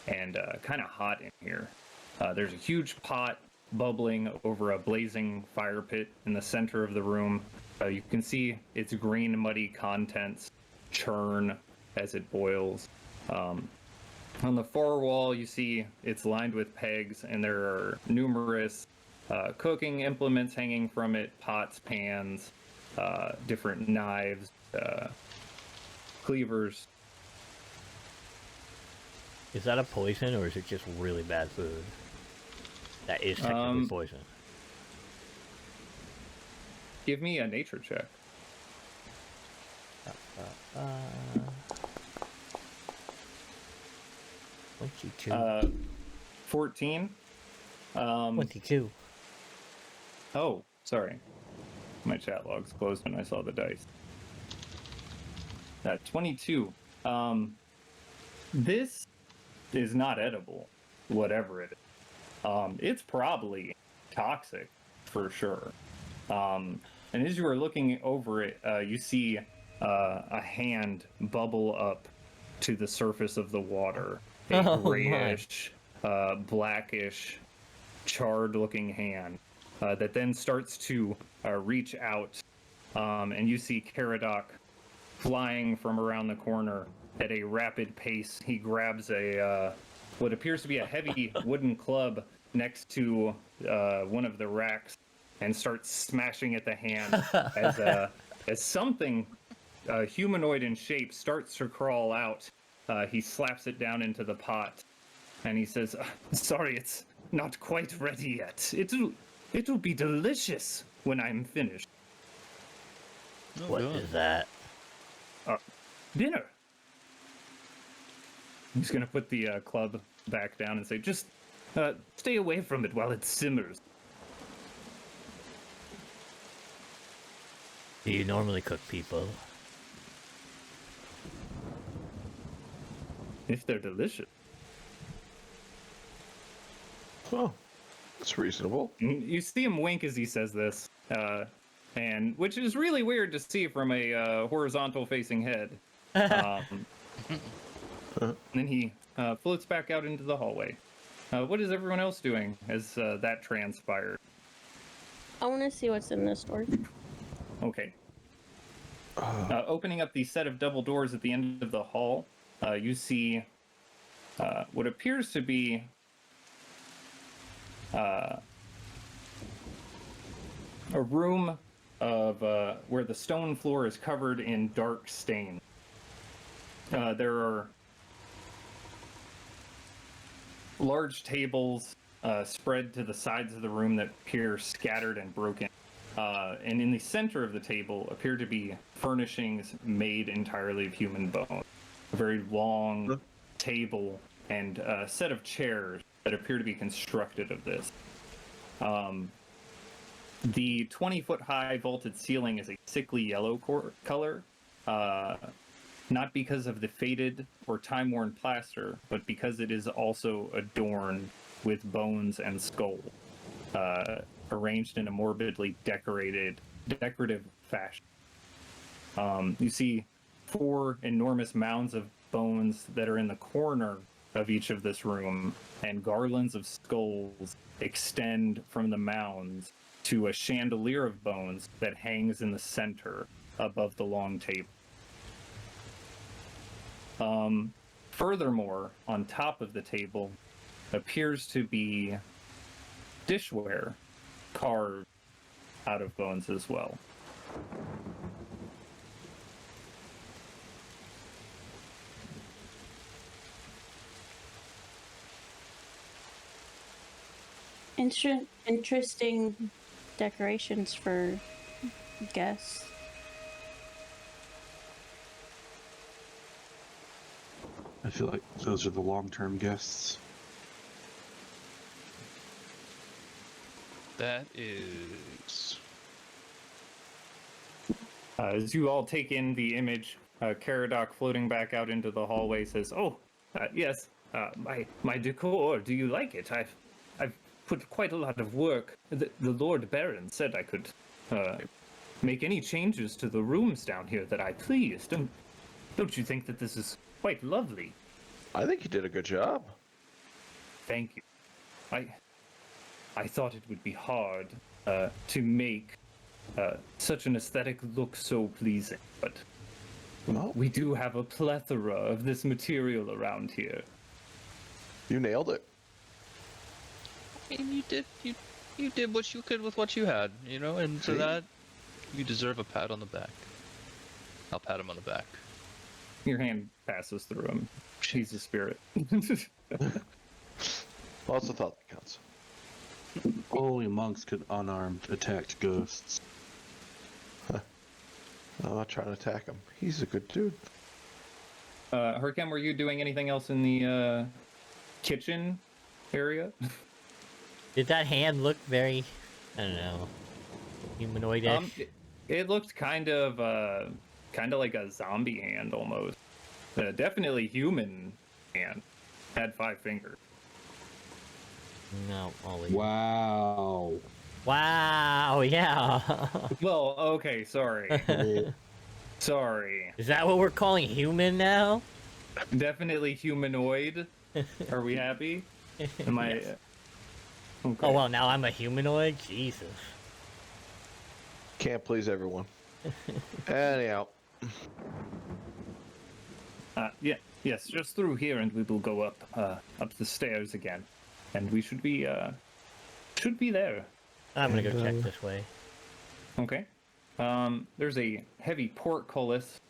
and kind of hot in here. There's a huge pot bubbling over a blazing fire pit in the center of the room. You can see its green, muddy contents churn as it boils. On the far wall, you see it's lined with pegs, and there are numerous cooking implements hanging from it, pots, pans, different knives, cleavers. Is that a poison or is it just really bad food? That is technically poison. Give me a nature check. 22. 14. 22. Oh, sorry. My chat log's closed when I saw the dice. 22. This is not edible, whatever it is. It's probably toxic, for sure. And as you are looking over it, you see a hand bubble up to the surface of the water. A Oh, my. grayish, blackish, charred-looking hand that then starts to reach out, and you see Caradoc flying from around the corner at a rapid pace. He grabs a what appears to be a heavy wooden club next to one of the racks and starts smashing at the hand as something humanoid in shape starts to crawl out. He slaps it down into the pot and he says, "Sorry, it's not quite ready yet. It'll be delicious when I'm finished." Oh, What God. is that? Dinner. He's gonna put the club back down and say, "Just stay away from it while it simmers." Do you normally cook people? If they're delicious. Oh, that's reasonable. You see him wink as he says this, and which is really weird to see from a horizontal-facing head. Then he floats back out into the hallway. What is everyone else doing as that transpired? I want to see what's in this door. Okay. Opening up the set of double doors at the end of the hall, you see what appears to be a room of where the stone floor is covered in dark stain. There are large tables spread to the sides of the room that appear scattered and broken. And in the center of the table appear to be furnishings made entirely of human bone. A very long table and a set of chairs that appear to be constructed of this. The 20-foot high vaulted ceiling is a sickly yellow color, not because of the faded or time-worn plaster, but because it is also adorned with bones and skull, arranged in a morbidly decorative fashion. You see 4 enormous mounds of bones that are in the corner of each of this room, and garlands of skulls extend from the mounds to a chandelier of bones that hangs in the center above the long table. Furthermore, on top of the table appears to be dishware carved out of bones as well. Interesting decorations for guests. I feel like those are the long-term guests. That is. As you all take in the image, Caradoc floating back out into the hallway says, "Oh, yes, my decor. Do you like it? I've put quite a lot of work. The Lord Baron said I could make any changes to the rooms down here that I pleased. Don't you think that this is quite lovely?" I think you did a good job. Thank you. I thought it would be hard to make such an aesthetic look so pleasing, but Well, we do have a plethora of this material around here. you nailed it. I mean, you did what you could with what you had, you know, and for See? that, you deserve a pat on the back. I'll pat him on the back. Your hand passes through him. He's a spirit. Lots of thought that counts. Only monks could unarmed attack ghosts. I'm not trying to attack him. He's a good dude. Herkem, were you doing anything else in the kitchen area. Did that hand look very, I don't know, humanoid-ish? It looked kind of like a zombie hand almost. Definitely human hand. Had 5 fingers. No, Ollie. Wow. Wow, yeah. Well, okay, sorry. Sorry. Is that what we're calling human now? Definitely humanoid. Are we happy? Am I? Yes. Okay. Oh, well, now I'm a humanoid? Jesus. Can't please everyone. Anyhow. Yeah. Yes. Just through here, and we will go up the stairs again, and we should be there. I'm gonna go check this way. Okay. There's a heavy portcullis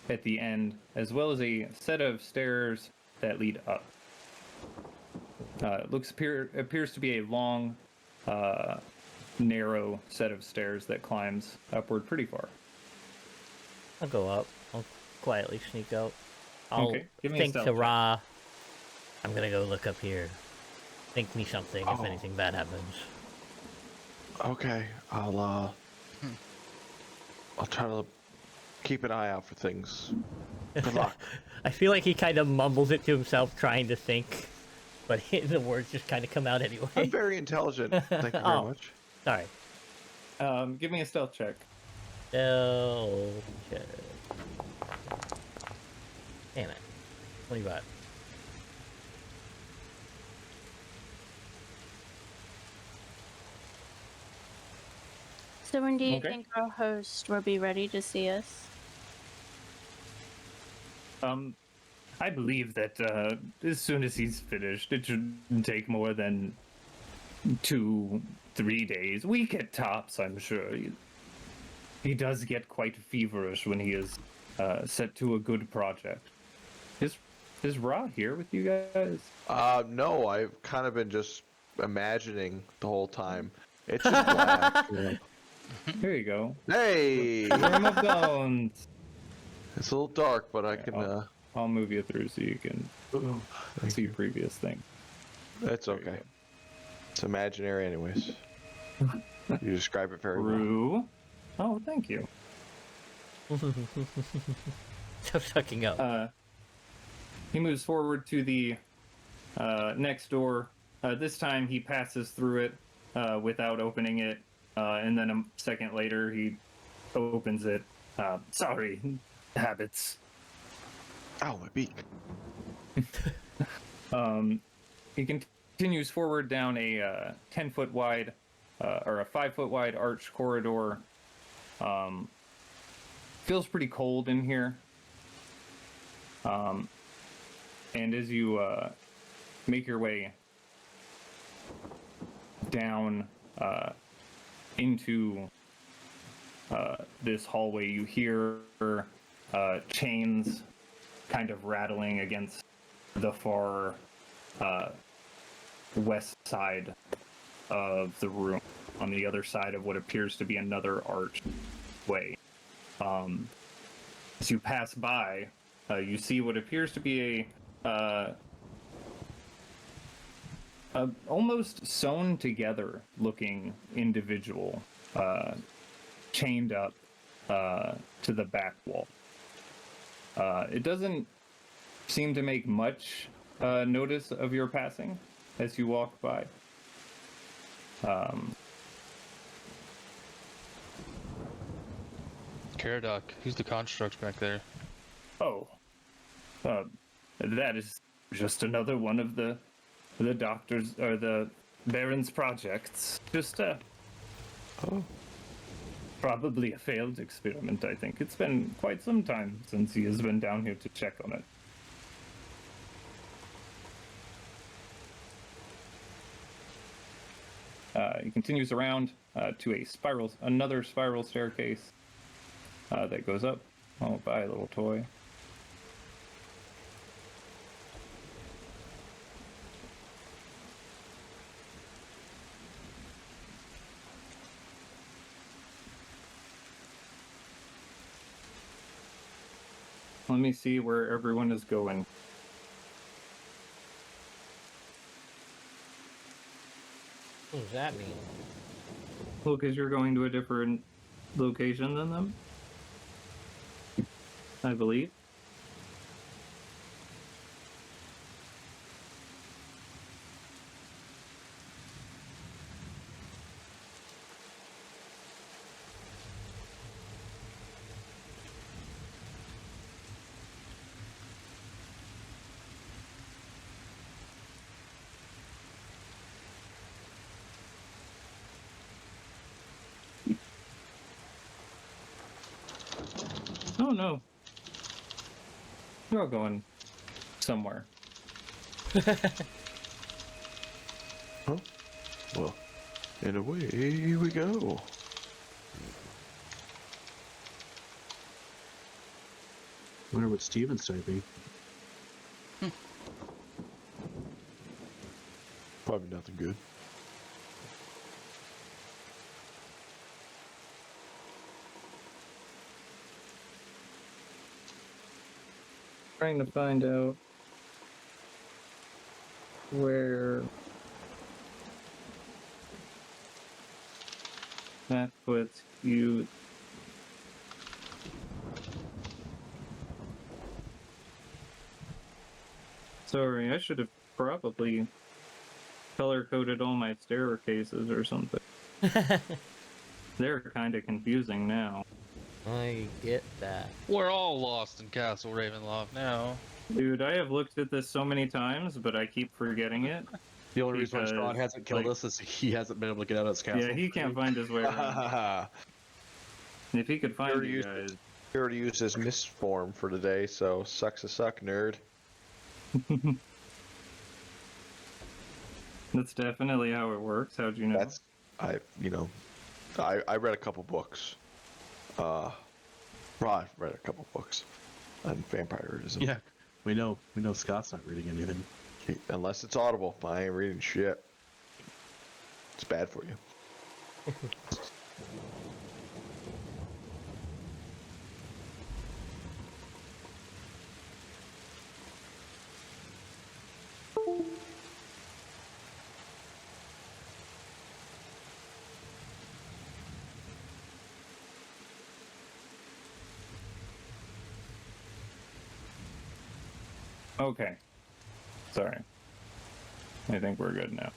at the end, as well as a set of stairs that lead up. Appears to be a long, narrow set of stairs that climbs upward pretty far. I'll go up. I'll quietly sneak out. I'll Okay, give me a think stealth to check. Ra. I'm gonna go look up here. Think me something if Oh. anything bad happens. Okay, I'll try to keep an eye out for things. Good luck. I feel like he kind of mumbles it to himself, trying to think, but the words just kind of come out anyway. I'm very intelligent. Thank you very Oh. much. Sorry. Give me a stealth check. Okay. Damn it. 25. So when do you Okay. think our host will be ready to see us? I believe that as soon as he's finished, it shouldn't take more than 2-3 days. Week at tops, I'm sure. He does get quite feverish when he is set to a good project. Is Ra here with you guys? No, I've kind of been just imagining the whole time. It's just black. Here you go. Hey! Worm of bones. It's a little dark, but I can, I'll move you through so you can see previous things. It's okay. It's imaginary anyways. You describe it very well. True. Oh, thank you. Stop sucking up. He moves forward to the next door. This time he passes through it without opening it, and then a second later he opens it. Sorry, habits. Ow, my beak. He continues forward down a 10-foot wide or a 5-foot wide arch corridor. Feels pretty cold in here. And as you make your way down into this hallway, you hear chains kind of rattling against the far west side of the room, on the other side of what appears to be another archway. As you pass by, you see what appears to be a almost sewn together looking individual chained up to the back wall. It doesn't seem to make much notice of your passing as you walk by. Caradoc, who's the construct back there? Oh, that is just another one of the doctor's or the Baron's projects. Just probably a failed experiment. I think it's been quite some time since he has been down here to check on it. He continues around to another spiral staircase that goes up. Oh, bye, little toy. Let me see where everyone is going. What does that mean? Well, because you're going to a different location than them, I believe. Oh no. You're all going somewhere. Huh? Well, and away we go. Wonder what Steven's typing. Probably nothing good. Trying to find out where that puts you. Sorry, I should have probably color-coded all my staircases or something. They're kind of confusing now. I get that. We're all lost in Castle Ravenloft now. Dude, I have looked at this so many times, but I keep forgetting it. The only reason why Because, Strahd hasn't killed like- us is he hasn't been able to get out of his castle. Yeah, he can't find his way around. If he could find Already you used guys. He already used his mist form for today, so sucks to suck, nerd. That's definitely how it works. How'd you know? That's I read a couple books. Well, I've read a couple books on vampirism. Yeah, we know Scott's not reading anything. Unless it's Audible, I ain't reading shit. It's bad for you. Okay. Sorry. I think we're good now.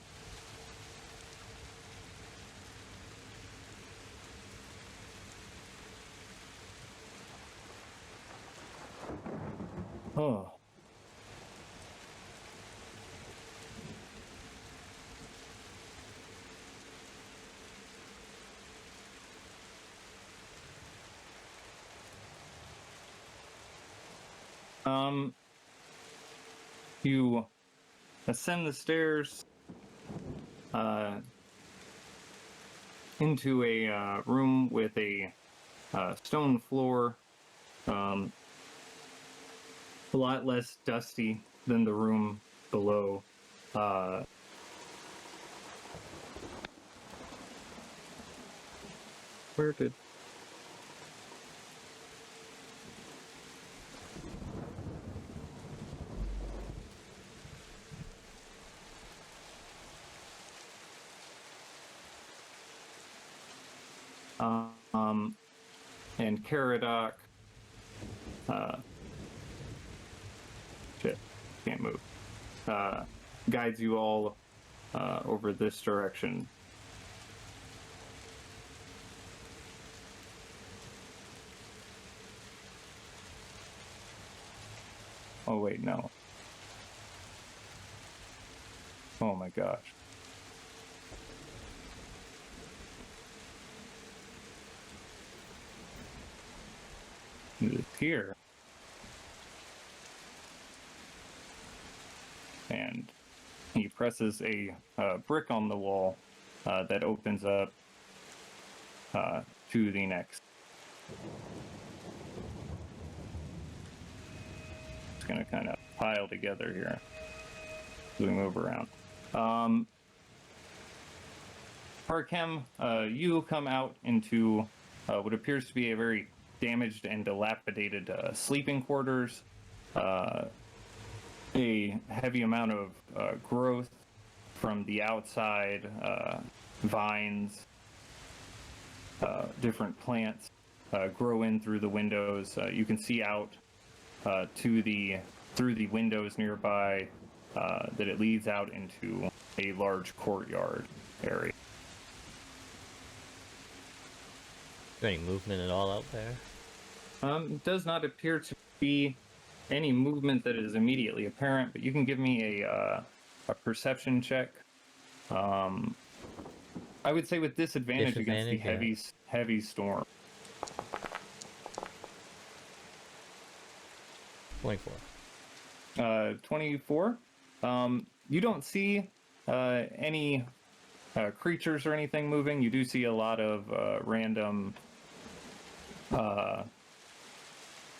Oh. You ascend the stairs into a room with a stone floor, a lot less dusty than the room below. Where did... and Caradoc, shit, can't move, guides you all over this direction. Oh wait, no. Oh my gosh. It's here. And he presses a brick on the wall that opens up to the next. It's gonna kind of pile together here as we move around. Parkem, you come out into what appears to be a very damaged and dilapidated sleeping quarters. A heavy amount of growth from the outside, vines, different plants grow in through the windows. You can see out through the windows nearby that it leads out into a large courtyard area. Is there any movement at all out there? It does not appear to be any movement that is immediately apparent, but you can give me a perception check. I would say with disadvantage against the heavy storm. 24. 24. You don't see any creatures or anything moving. You do see a lot of random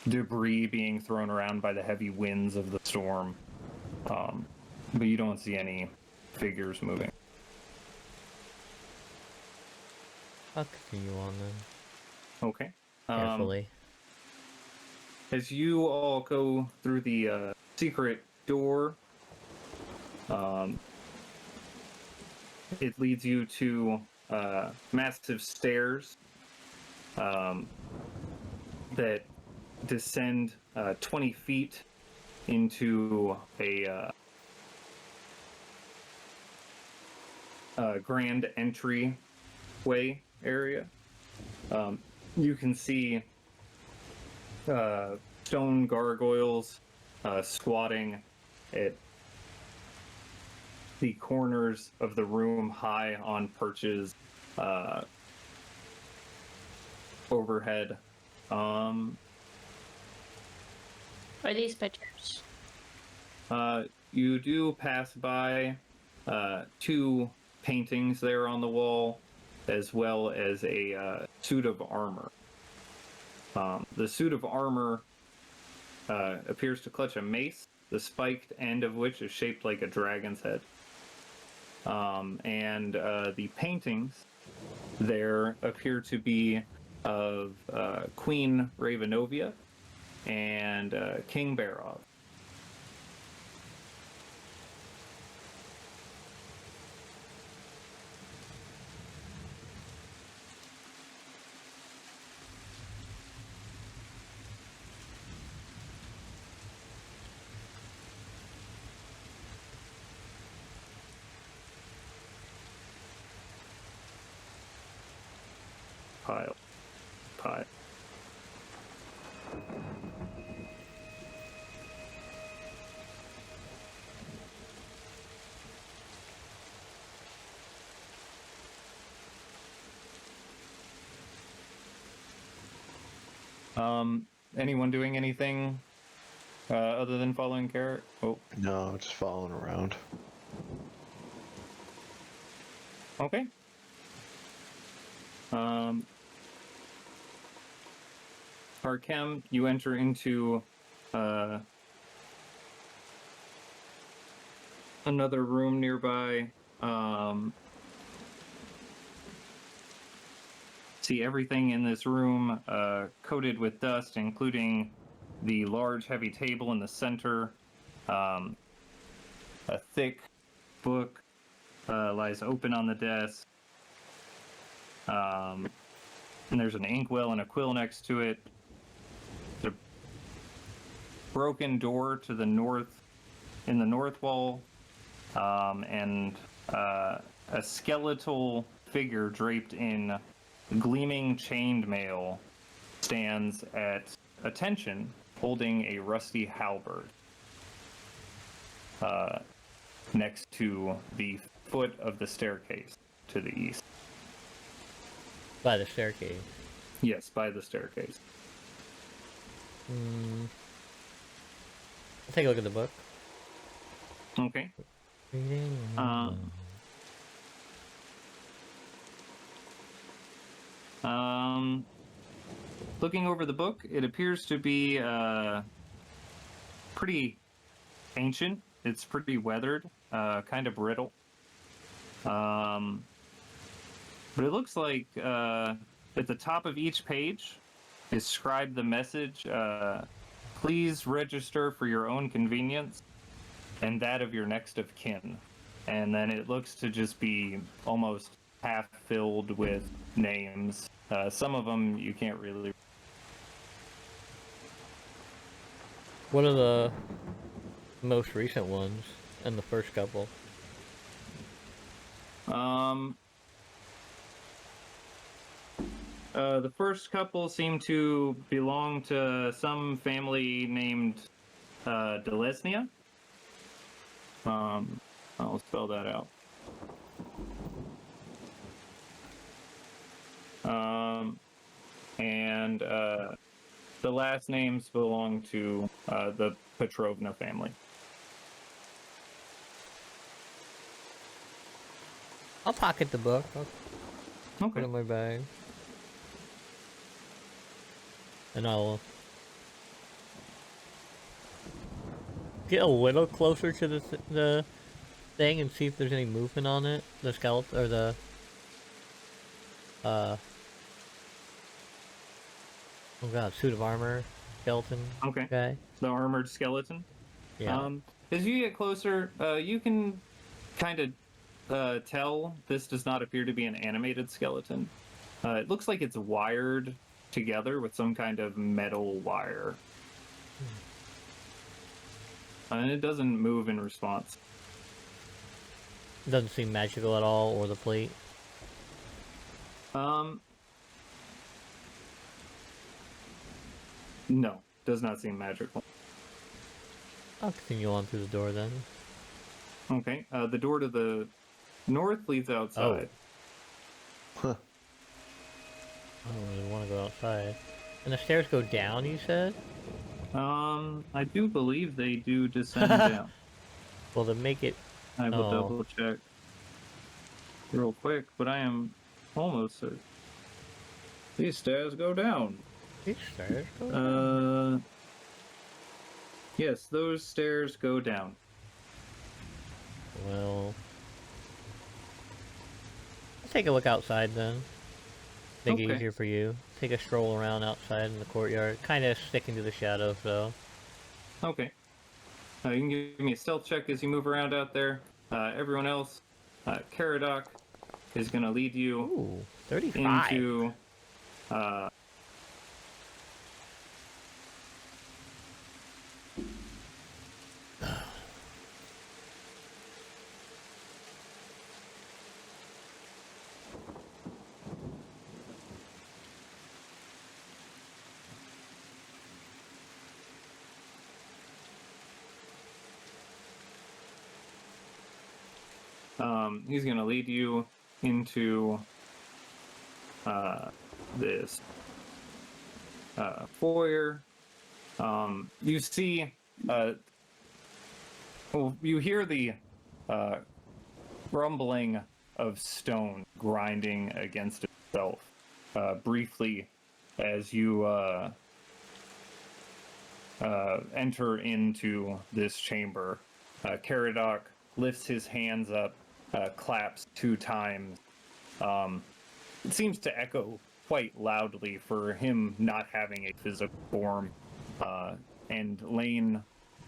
debris being thrown around by the heavy winds of the storm. But you don't see any figures moving. I'll continue on then. Okay. Carefully. As you all go through the secret door, it leads you to massive stairs that descend 20 feet into a grand entry way area. You can see stone gargoyles squatting at the corners of the room, high on perches overhead. Are these pictures? You do pass by two paintings there on the wall, as well as a suit of armor. The suit of armor appears to clutch a mace, the spiked end of which is shaped like a dragon's head. And the paintings there appear to be of Queen Ravenovia and King Barov. Pile. Anyone doing anything other than following Carrot? Oh, No, just following around. okay. Arkem, you enter into another room nearby. See everything in this room coated with dust, including the large heavy table in the center. A thick book lies open on the desk. And there's an inkwell and a quill next to it. There's a broken door to the north, in the north wall, and a skeletal figure draped in gleaming chainmail stands at attention, holding a rusty halberd next to the foot of the staircase to the east. By the staircase. Yes, by the staircase. I'll take a look at the book. Okay. Reading. Looking over the book, it appears to be pretty ancient. It's pretty weathered, kind of brittle. But it looks like at the top of each page is scribed the message, please register for your own convenience and that of your next of kin. and then it looks to just be almost half filled with names. Some of them you can't really. What are the most recent ones and the first couple? The first couple seem to belong to some family named Delesnia. I'll spell that out. And the last names belong to the Petrovna family. I'll pocket the book. I'll put Okay. it in my bag. And I'll get a little closer to the thing and see if there's any movement on it. The skeleton, or the oh god, suit of armor skeleton Okay. guy. The armored skeleton. Yeah. As you get closer, you can kind of tell this does not appear to be an animated skeleton. It looks like it's wired together with some kind of metal wire. And it doesn't move in response. Doesn't seem magical at all, or the plate. No, does not seem magical. I'll continue on through the door then. Okay, the door to the north leads outside. Huh. I don't really want to go outside. And the stairs go down, you said? I do believe they do descend down. Well, to make it... I will Oh. double check real quick, but I am almost certain. These stairs go down. These stairs go down. Yes, those stairs go down. Well... I'll take a look outside then. Make it Okay. easier for you. Take a stroll around outside in the courtyard. Kind of sticking to the shadows, though. Okay. You can give me a stealth check as you move around out there. Everyone else, Caradoc is going to lead you Ooh, 35. into he's going to lead you into this foyer. You see, well, you hear the rumbling of stone grinding against itself briefly as you enter into this chamber. Caradoc lifts his hands up, claps 2 times. It seems to echo quite loudly for him not having a physical form. And Lane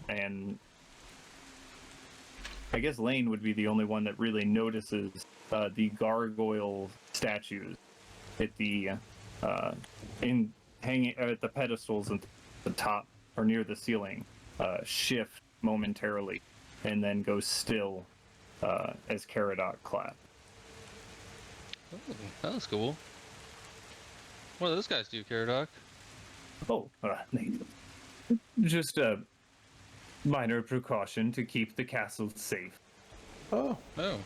and I guess Lane would be the only one that really notices the gargoyle statues at the hanging at the pedestals at the top or near the ceiling shift momentarily and then go still as Caradoc clap. Oh, that was cool. What do those guys do, Caradoc? Oh, just a minor precaution to keep the castle safe. Oh, Oh.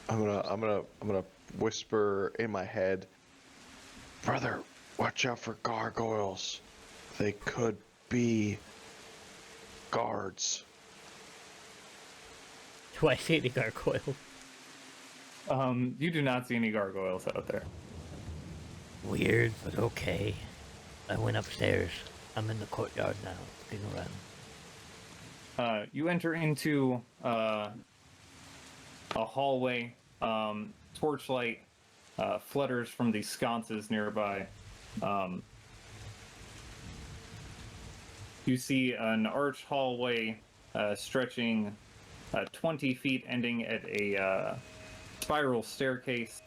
I'm gonna whisper in my head, brother, watch out for gargoyles. They could be guards. Do I see any gargoyles? You do not see any gargoyles out there. Weird, but okay. I went upstairs. I'm in the courtyard now, looking around. You enter into a hallway. Torchlight flutters from the sconces nearby. You see an arched hallway stretching 20 feet, ending at a spiral staircase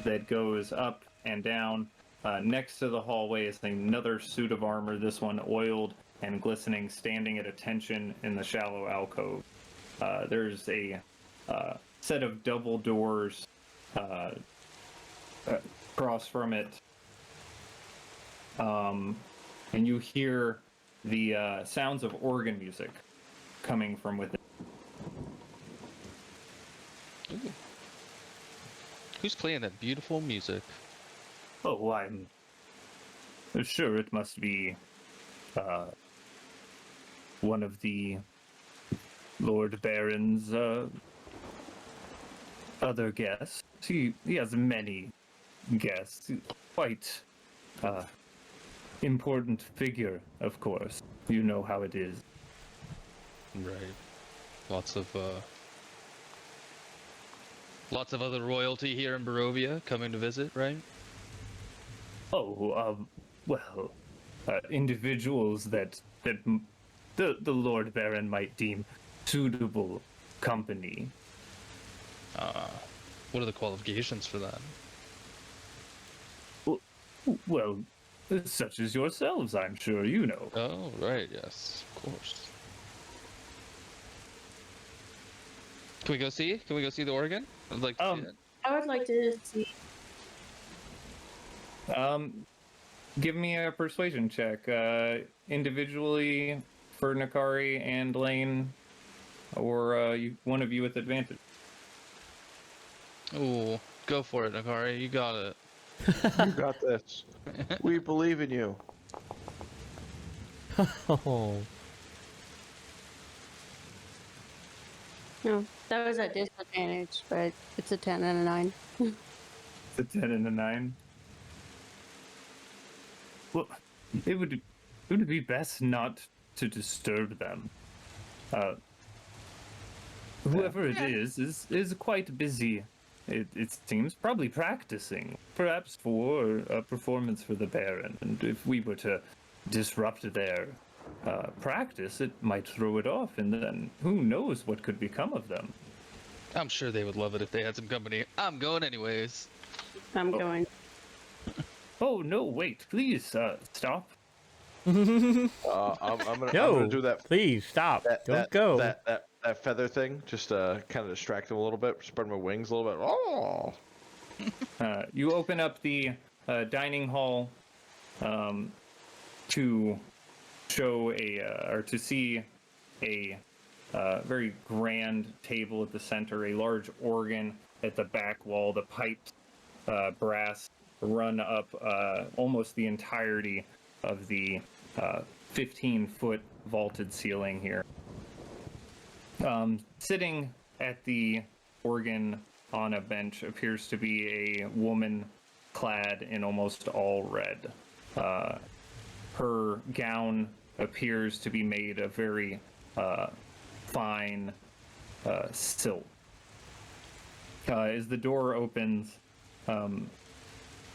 that goes up and down. Next to the hallway is another suit of armor, this one oiled and glistening, standing at attention in the shallow alcove. There's a set of double doors across from it. And you hear the sounds of organ music coming from within. Ooh. Who's playing that beautiful music? Oh, I'm sure it must be one of the Lord Baron's other guests. He has many guests. Quite important figure, of course. You know how it is. Right. Lots of other royalty here in Barovia coming to visit, right? Oh, well, individuals that the Lord Baron might deem suitable company. What are the qualifications for that? Well, such as yourselves, I'm sure you know. Oh, right, yes, of course. Can we go see? Can we go see the organ? I'd like to see it. I would like to see. Give me a persuasion check, individually for Nakari and Lane, or one of you with advantage. Ooh, go for it, Nakari. You got it. You got this. We believe in you. Oh, No, that was at disadvantage, but it's a 10 and a 9. It's a 10 and a 9. Well, it would be best not to disturb them. Whoever it is quite busy. It seems probably practicing, perhaps for a performance for the Baron. And if we were to disrupt their practice, it might throw it off, and then who knows what could become of them. I'm sure they would love it if they had some company. I'm going anyways. I'm going. Oh no! Wait, please stop. I'm gonna do that. please stop. Don't go. That feather thing, just kind of distract them a little bit, spread my wings a little bit. Oh. You open up the dining hall to show or to see a very grand table at the center, a large organ at the back wall, the pipes, brass run up almost the entirety of the 15-foot vaulted ceiling here. Sitting at the organ on a bench appears to be a woman clad in almost all red. Her gown appears to be made of very fine silk. As the door opens,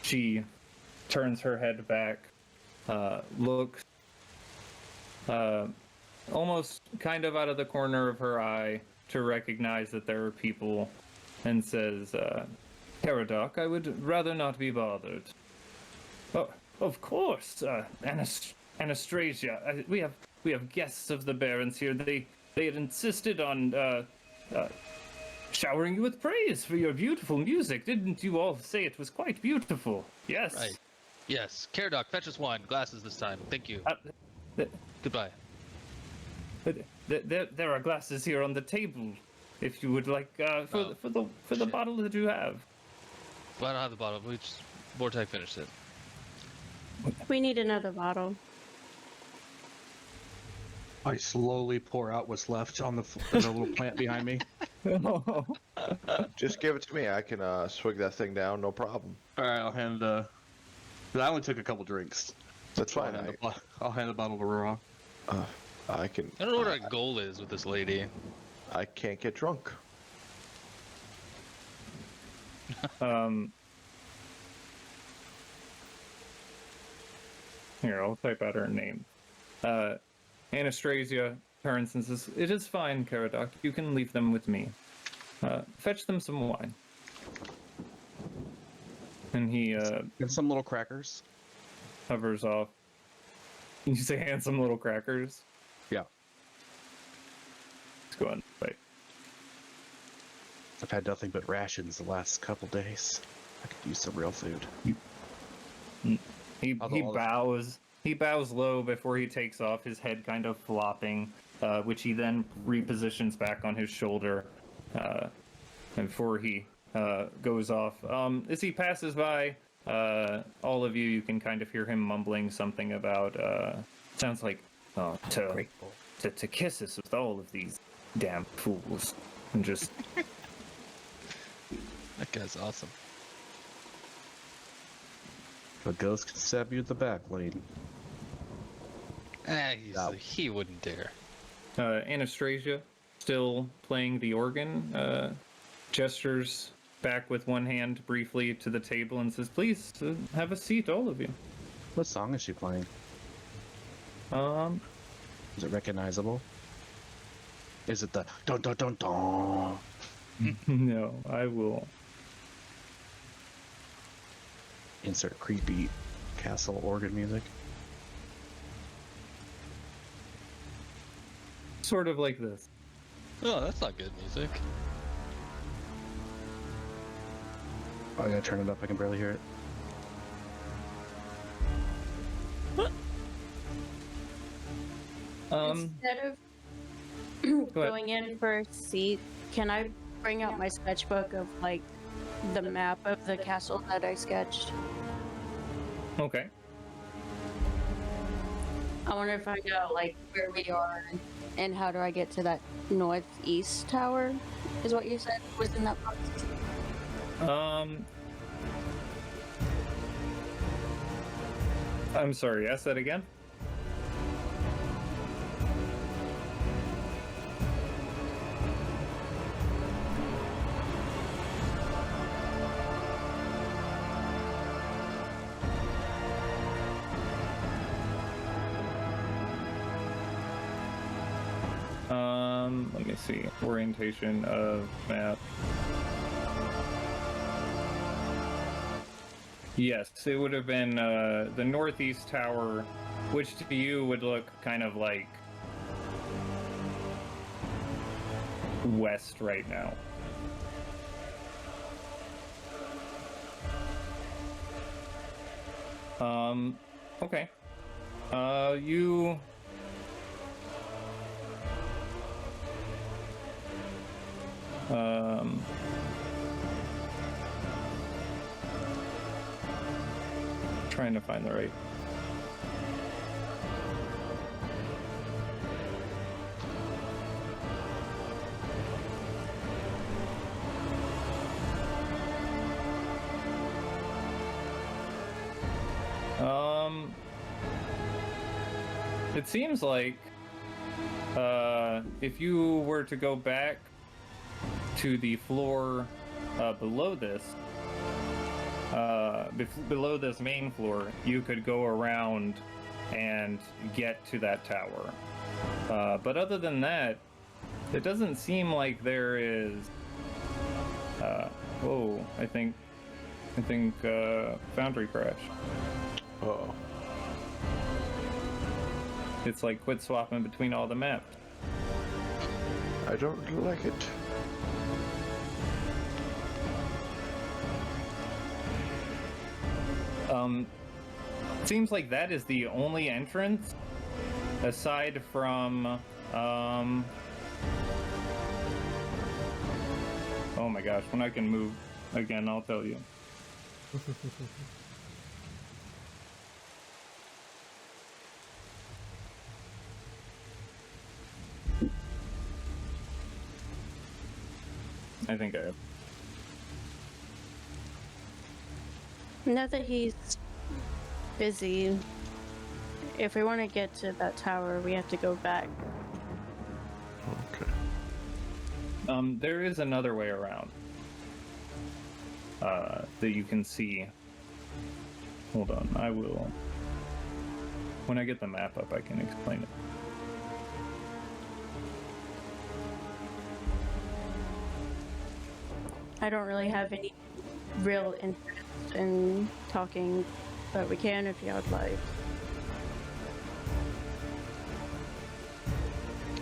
she turns her head back, looks almost kind of out of the corner of her eye to recognize that there are people, and says, Caradoc, I would rather not be bothered. Oh, of course, Anastasia. We have guests of the Barons here. They had insisted on showering you with praise for your beautiful music. Didn't you all say it was quite beautiful? Yes. Right. Yes. Caradoc, fetch us wine. Glasses this time. Thank you. Goodbye. There are glasses here on the table, if you would like, for the bottle that you have. Well, I don't have the bottle. Vortec finished it. We need another bottle. I slowly pour out what's left on the little plant behind me. Just give it to me. I can swig that thing down, no problem. All right, I'll hand. I only took a couple drinks. That's So fine. I'll hand the bottle to Rora. I can. I don't know what our goal is with this lady. I can't get drunk. Here, I'll type out her name. Anastasia turns and says, "It is fine, Caradoc. You can leave them with me. Fetch them some wine." And he And some little crackers. hovers off. You say handsome little crackers? Yeah. Let's go on. Wait. I've had nothing but rations the last couple days. I could use some real food. He bows. He bows low before he takes off, his head kind of flopping, which he then repositions back on his shoulder, and before he goes off. As he passes by, all of you can kind of hear him mumbling something about, sounds like, Grateful. to kiss us with all of these damn fools. And just, That guy's awesome. A ghost can stab you at the back, Lane. He wouldn't dare. Anastasia, still playing the organ, gestures back with one hand briefly to the table and says, "Please, have a seat, all of you." What song is she playing? Is it recognizable? Is it the dun dun dun dun? No, I will. Insert creepy castle organ music. Sort of like this. Oh, that's not good music. Oh, I gotta turn it up. I can barely hear it. Instead of going in for a seat, can I bring out my sketchbook of like the map of the castle that I sketched? Okay. I want to find out like where we are and how do I get to that northeast tower? Is what you said was in that box. I'm sorry, ask that again? Let me see. Orientation of map. Yes, it would have been the northeast tower, which to you would look kind of like west right now. Okay. You... Trying to find the right... It seems like if you were to go back to the floor below this, below this main floor, you could go around and get to that tower. But other than that, it doesn't seem like there is. Whoa! I think Foundry crashed. Uh-oh. It's like quit swapping between all the maps. I don't like it. Seems like that is the only entrance aside from oh my gosh, when I can move again, I'll tell you. I think I have. Now that he's busy, if we want to get to that tower, we have to go back. Okay. There is another way around that you can see. Hold on, I will. When I get the map up, I can explain it. I don't really have any real interest in talking, but we can if you would like.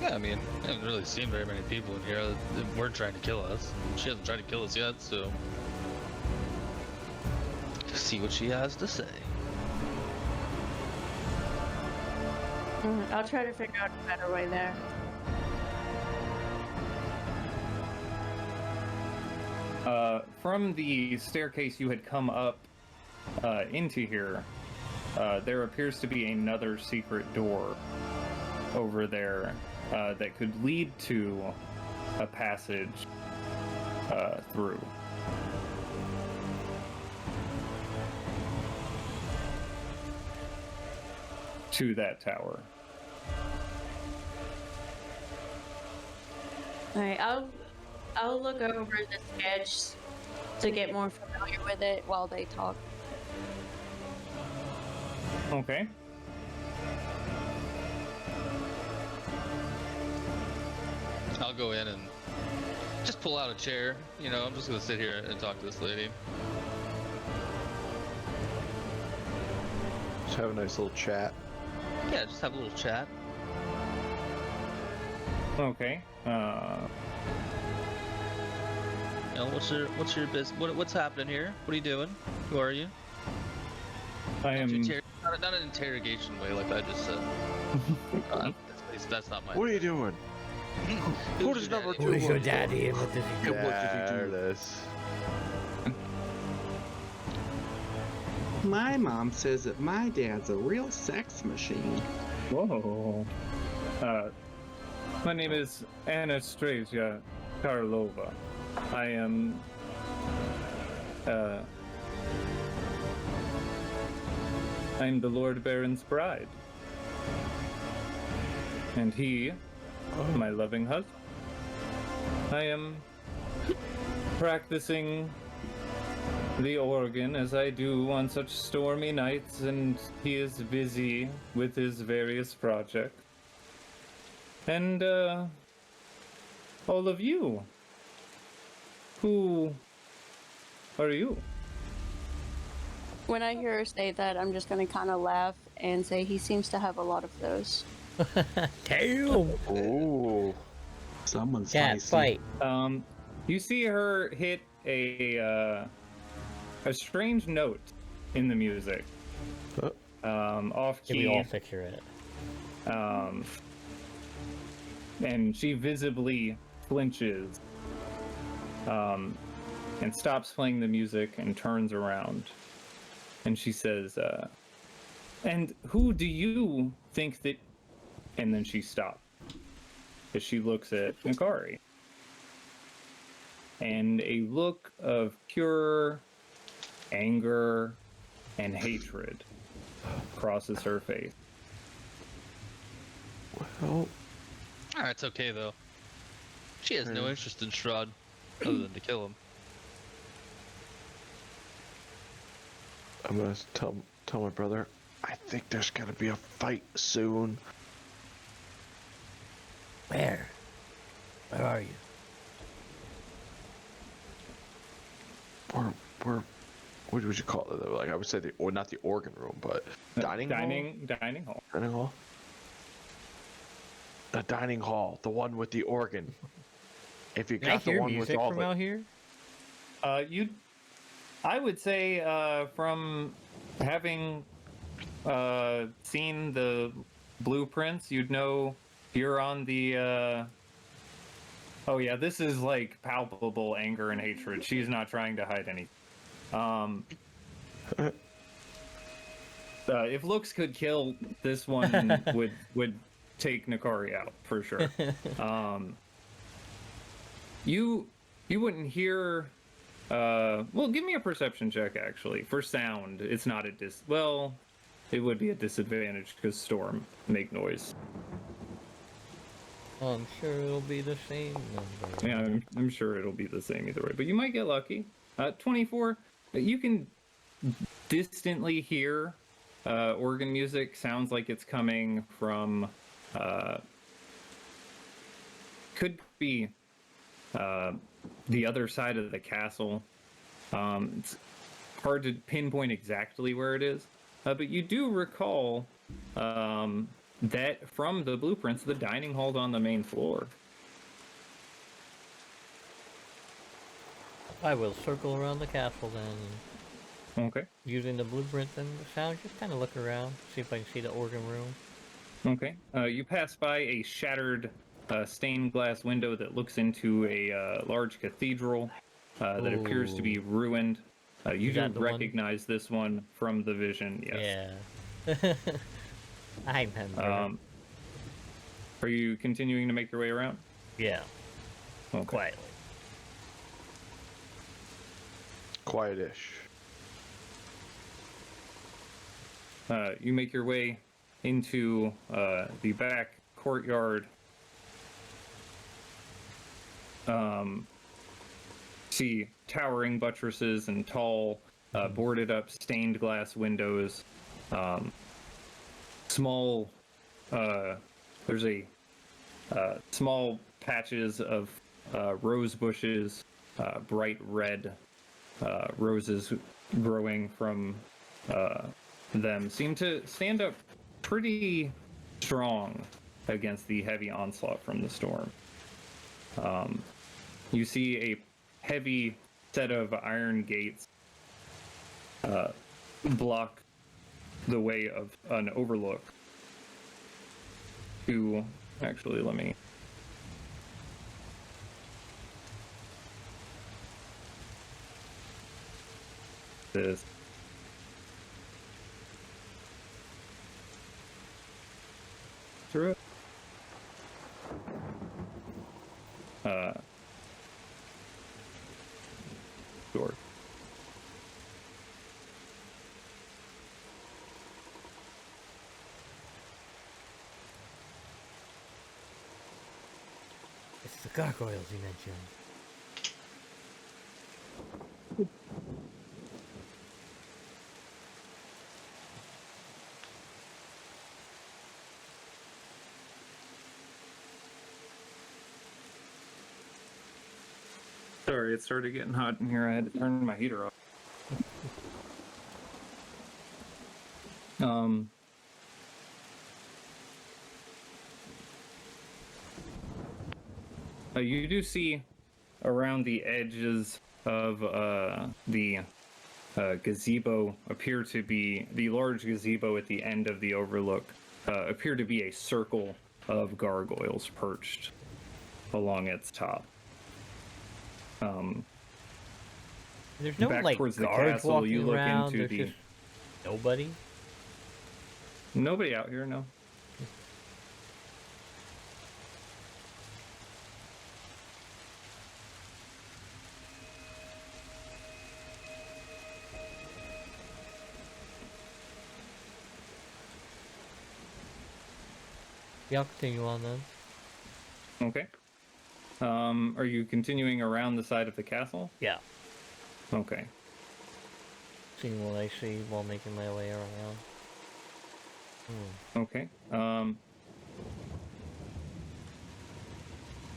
Yeah, I mean, I haven't really seen very many people in here that weren't trying to kill us. She hasn't tried to kill us yet, so just see what she has to say. I'll try to figure out a better way there. From the staircase you had come up into here, there appears to be another secret door over there that could lead to a passage through. To that tower. Alright, I'll look over the sketch to get more familiar with it while they talk. Okay. I'll go in and just pull out a chair. You know, I'm just gonna sit here and talk to this lady. Just have a nice little chat. Yeah, just have a little chat. Okay. You know, what's your business? What's happening here? What are you doing? Who are you? I am. Not an interrogation way, like I just said. That's not my. What are you doing? Who does number 2 Who's your work for? daddy and what does he do? And what did he There do? it is. My mom says that my dad's a real sex machine. Whoa. My name is Anastasia Karlova. I am. I'm the Lord Baron's bride. And he, my loving husband. I am practicing the organ as I do on such stormy nights, and he is busy with his various projects. And, all of you. Who are you? When I hear her say that, I'm just gonna kind of laugh and say he seems to have a lot of those. Damn! Ooh. Someone's Cat spicy. fight. You see her hit a strange note in the music. Off Can we all key. picture it? And she visibly flinches. And stops playing the music and turns around. And she says, and who do you think that... And then she stops. As she looks at Nikari. And a look of pure anger and hatred crosses her face. Well, It's okay though. She has no interest in Strahd, other than to kill him. I'm gonna tell my brother, I think there's gonna be a fight soon. Where? Where are you? We're what would you call it though? Like I would say not the organ room, but dining hall? Dining hall. Dining hall? The dining hall, the one with the organ. If you Can I got the hear one with music all from the out here? I would say from having seen the blueprints, you'd know you're on the. Oh yeah, this is like palpable anger and hatred. She's not trying to hide anything. If looks could kill, this one would take Nikari out for sure. You wouldn't hear. Well, give me a perception check actually for sound. It's not a well, it would be a disadvantage because storm make noise. I'm sure it'll be the same number. Yeah, I'm sure it'll be the same either way, but you might get lucky. 24. You can distantly hear organ music. Sounds like it's coming from. Could be the other side of the castle. It's hard to pinpoint exactly where it is, but you do recall that from the blueprints, the dining hall's on the main floor. I will circle around the castle then, and Okay. using the blueprint and the sound, just kind of look around, see if I can see the organ room. Okay. You pass by a shattered stained glass window that looks into a large cathedral that appears to be Ooh. ruined. You Is do that the one? recognize this one from the vision, yes. Yeah. I remember. Are you continuing to make your way around? Yeah, Okay. quietly. Quietish. You make your way into the back courtyard. See towering buttresses and tall, boarded up stained glass windows. Small, there's a small patches of rose bushes, bright red roses growing from them seem to stand up pretty strong against the heavy onslaught from the storm. You see a heavy set of iron gates block the way of an overlook to, actually, let me this. Through it. Door. It's the gargoyles you mentioned. Sorry, it started getting hot in here. I had to turn my heater off. You do see around the edges of the gazebo appear to be the large gazebo at the end of the overlook appear to be a circle of gargoyles perched along its top. There's no Back like towards the guards castle, walking you look around. into There's the just nobody. nobody out here, no. Yeah, I'll continue on then. Okay. Are you continuing around the side of the castle? Yeah, Okay. seeing what I see while making my way around. Okay.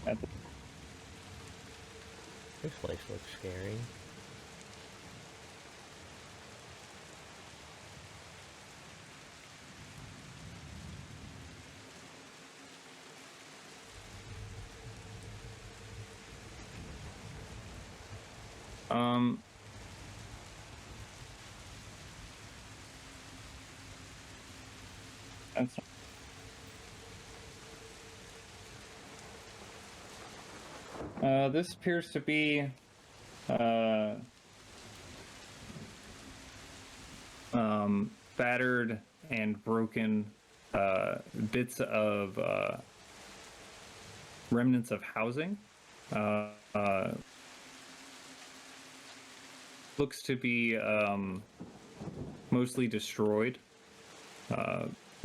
At the This place looks scary. that's this appears to be battered and broken bits of remnants of housing. Looks to be mostly destroyed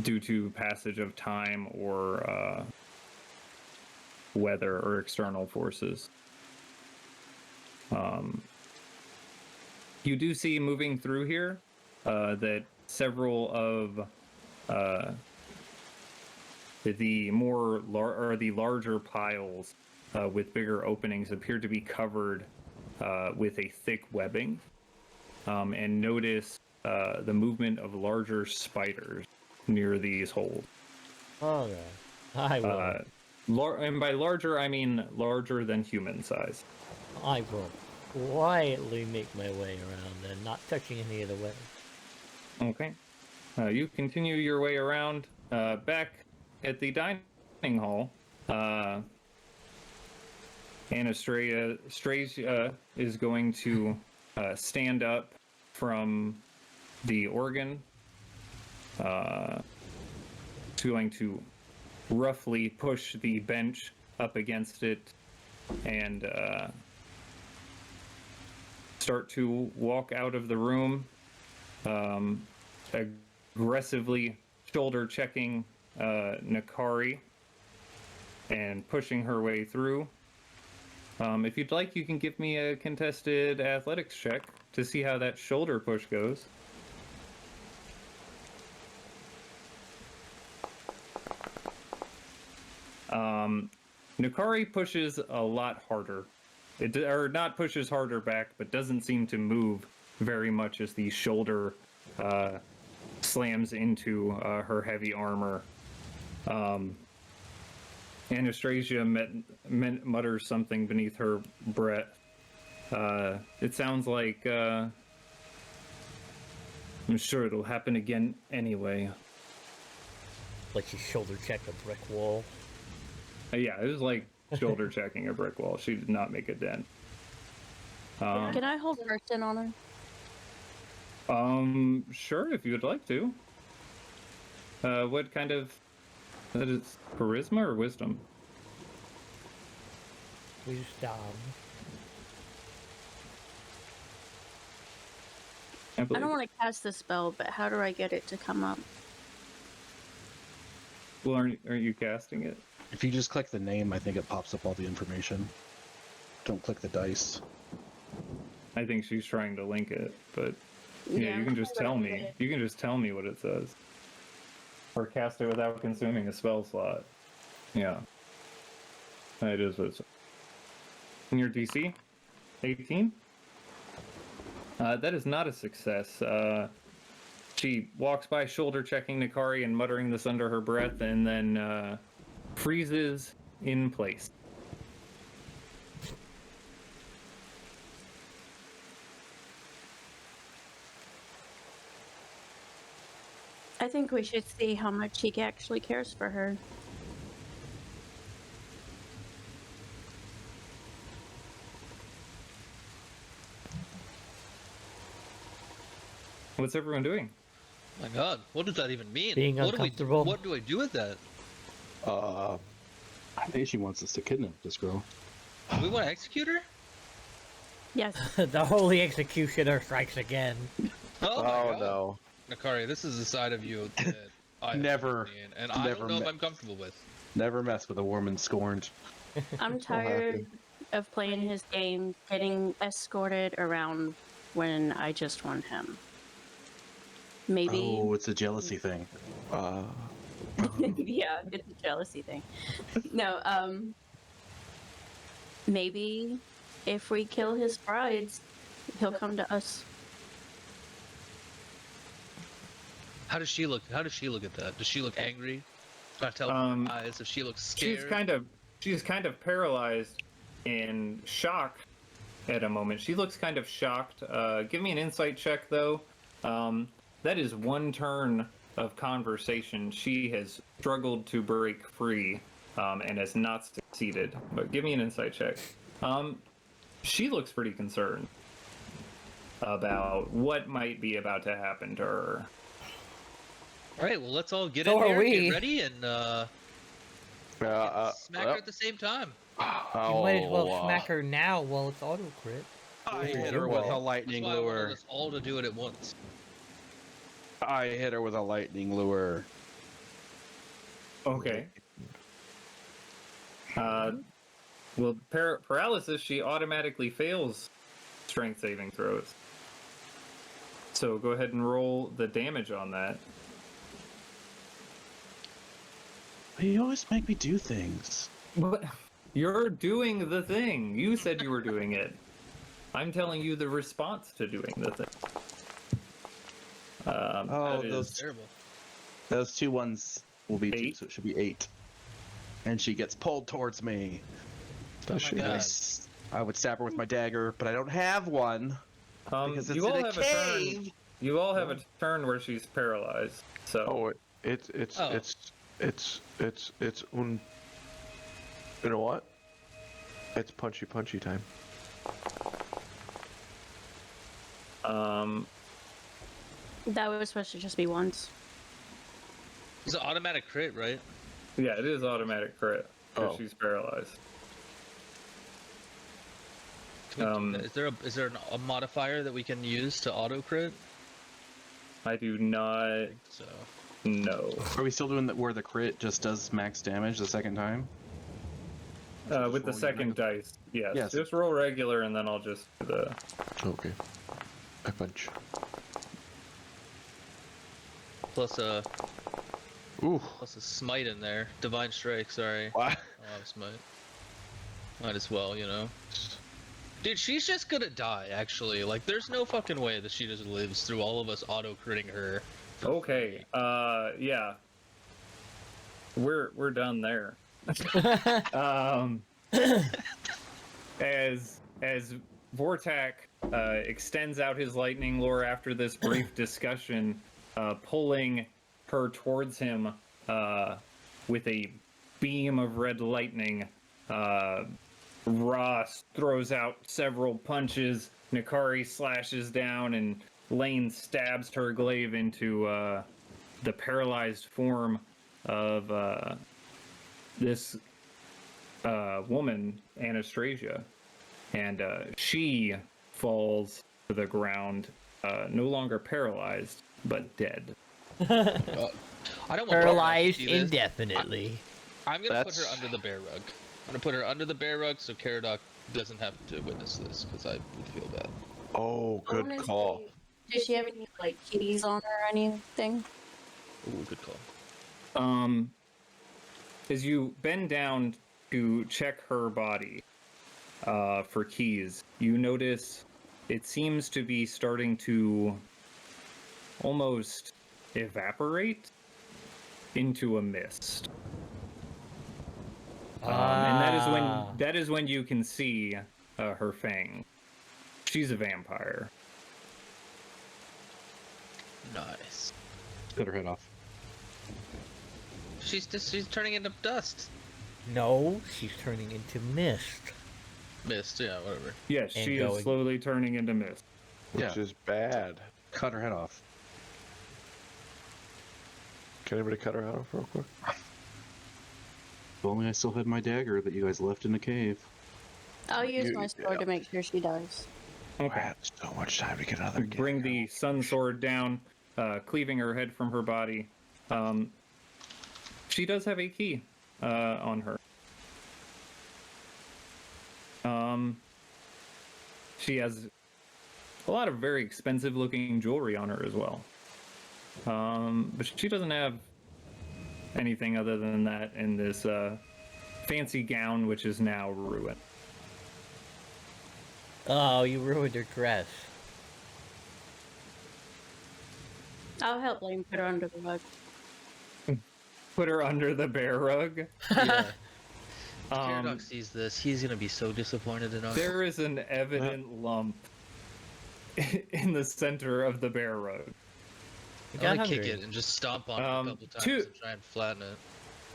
due to passage of time or weather or external forces. You do see moving through here that several of the more or the larger piles with bigger openings appear to be covered with a thick webbing, and notice the movement of larger spiders near these holes. Okay. I will. And by larger, I mean larger than human size. I will quietly make my way around and not touching any of the webs. Okay. You continue your way around. Back at the dining hall, Anastasia is going to stand up from the organ. She's going to roughly push the bench up against it and start to walk out of the room, aggressively shoulder checking Nakari and pushing her way through. If you'd like, you can give me a contested athletics check to see how that shoulder push goes. Nakari pushes a lot harder. Or not pushes harder back, but doesn't seem to move very much as the shoulder slams into her heavy armor. Anastasia mutters something beneath her breath. It sounds like, I'm sure it'll happen again anyway. Like you shoulder check a brick wall. Yeah, it was like shoulder checking a brick wall. She did not make a dent. Can I hold person on her? Sure, if you would like to. What kind of... That is charisma or wisdom? Wisdom. I don't want to cast the spell, but how do I get it to come up? Well, aren't you casting it? If you just click the name, I think it pops up all the information. Don't click the dice. I think she's trying to link it, but yeah, you can just tell me. You can just tell me what it says. Or cast it without consuming a spell slot. Yeah. That is what it says. And your DC? 18? That is not a success. She walks by shoulder checking Nakari and muttering this under her breath, and then freezes in place. I think we should see how much he actually cares for her. What's everyone doing? My God, what does that even mean? Being what uncomfortable. What do I do with that? I think she wants us to kidnap this girl. Do we want to execute her? Yes. The holy executioner strikes again. Oh, my God. No. Nakari, this is a side of you that I Never- seen, and I don't know if I'm comfortable with. Never mess with a woman scorned. I'm tired of playing his game, getting escorted around when I just want him. Maybe. Oh, it's a jealousy thing. Yeah, it's a jealousy thing. No, maybe if we kill his brides, he'll come to us. How does she look? How does she look at that? Does she look angry? Can I tell from her eyes if she looks scared? She's kind of paralyzed in shock at a moment. She looks kind of shocked. Give me an insight check, though. That is one turn of conversation. She has struggled to break free and has not succeeded. But give me an insight check. She looks pretty concerned about what might be about to happen to her. All right, well, let's all get So in are here, we. get ready, and smack her at the same time. You might as well smack her now while it's auto crit. I hit her with a That's lightning why I wanted lure. us all to do it at once. I hit her with a lightning lure. Okay. Well, paralysis, she automatically fails strength saving throws. So go ahead and roll the damage on that. You always make me do things. But You're doing the thing. You said you were doing it. I'm telling you the response to doing the thing. Oh, that those is Terrible. those two ones will be 2, 8. so it should be 8. And she gets pulled towards me. Does she? God. I would stab her with my dagger, but I don't have one because it's you all in a have a turn. cave. You all have a turn where she's paralyzed. So Oh, it's un. You know what? It's punchy time. That was supposed to just be once. It's an automatic crit, right? yeah, it is automatic crit because Oh. she's paralyzed. Can we do that? Is there a modifier that we can use to auto crit? I do not So know. Are we still doing that where the crit just does max damage the second time? With the roll your second regular- dice, yes. Yes. Just roll regular, and then I'll just do the. Okay. I punch. plus a Ooh. smite in there. Divine strike. Sorry. What? I'll have smite. Might as well, you know. Dude, she's just gonna die. Actually, like, there's no fucking way that she just lives through all of us auto critting her. Okay. Yeah. We're done there. As Vortak extends out his lightning lure after this brief discussion, pulling her towards him with a beam of red lightning, Ross throws out several punches. Nikari slashes down, and Lane stabs her glaive into the paralyzed form of this woman, Anastasia, and she falls to the ground, no longer paralyzed, but dead. I don't want Paralyzed to see this. indefinitely. I'm gonna put her That's- under the bear rug. I'm gonna put her under the bear rug so Caradoc doesn't have to witness this, because I would feel bad. Oh, good Honestly, call. Does she have any like keys on her or anything? Ooh, good call. As you bend down to check her body for keys, you notice it seems to be starting to almost evaporate into a mist. And that is when you can see her fang. She's a vampire. Nice. Cut her head off. She's turning into dust. No, she's turning into mist. Mist, yeah, whatever. Yes, And she going- is slowly turning into mist. Which is bad. Cut her head off. Can anybody cut her out real quick? If only I still had my dagger that you guys left in the cave. I'll use my sword to make sure she dies. I had so much time to get another. Bring the sun sword down, cleaving her head from her body. She does have a key on her. She has a lot of very expensive looking jewelry on her as well. But she doesn't have anything other than that in this fancy gown, which is now ruined. Oh, you ruined her dress. I'll help Lane put her under the rug. Put her under the bear rug. Yeah. If Um, Caradoc sees this, he's gonna be so disappointed in us. There is an evident lump in the center of the bear rug. You I'm got gonna kick hungry. it and just stomp on it a couple times two- and try and flatten it.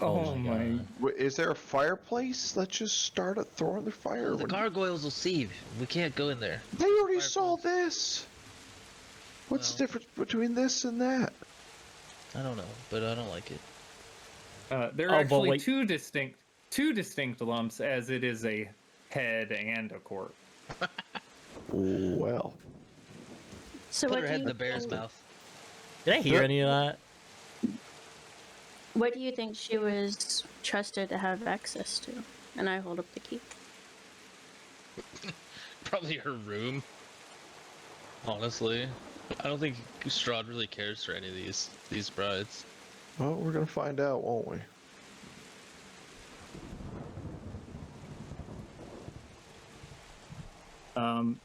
Oh my God. Wait, is there a fireplace? Let's just start at throwing the fire. The gargoyles will see. We can't go in there. They already Fireplace. saw this. What's the Well. difference between this and that? I don't know, but I don't like it. There Oh, are but actually wait. two distinct lumps, as it is a head and a corpse. Well, So Put what her do head in you the bear's think, mouth. Did I hear any of that? what do you think she was trusted to have access to? And I hold up the key. Probably her room. Honestly, I don't think Strahd really cares for any of these brides. well, we're gonna find out, won't we?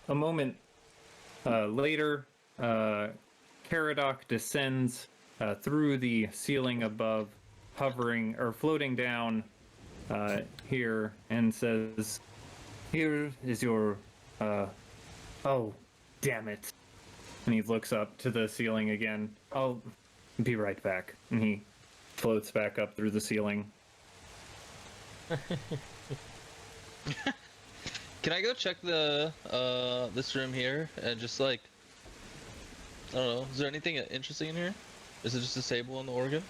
A moment later, Caradoc descends through the ceiling above, hovering or floating down here, and says, "Here is your. Oh, damn it!" And he looks up to the ceiling again. "I'll be right back." And he floats back up through the ceiling. Can I go check the this room here and just like, I don't know, is there anything interesting in here? Is it just a table and the organ?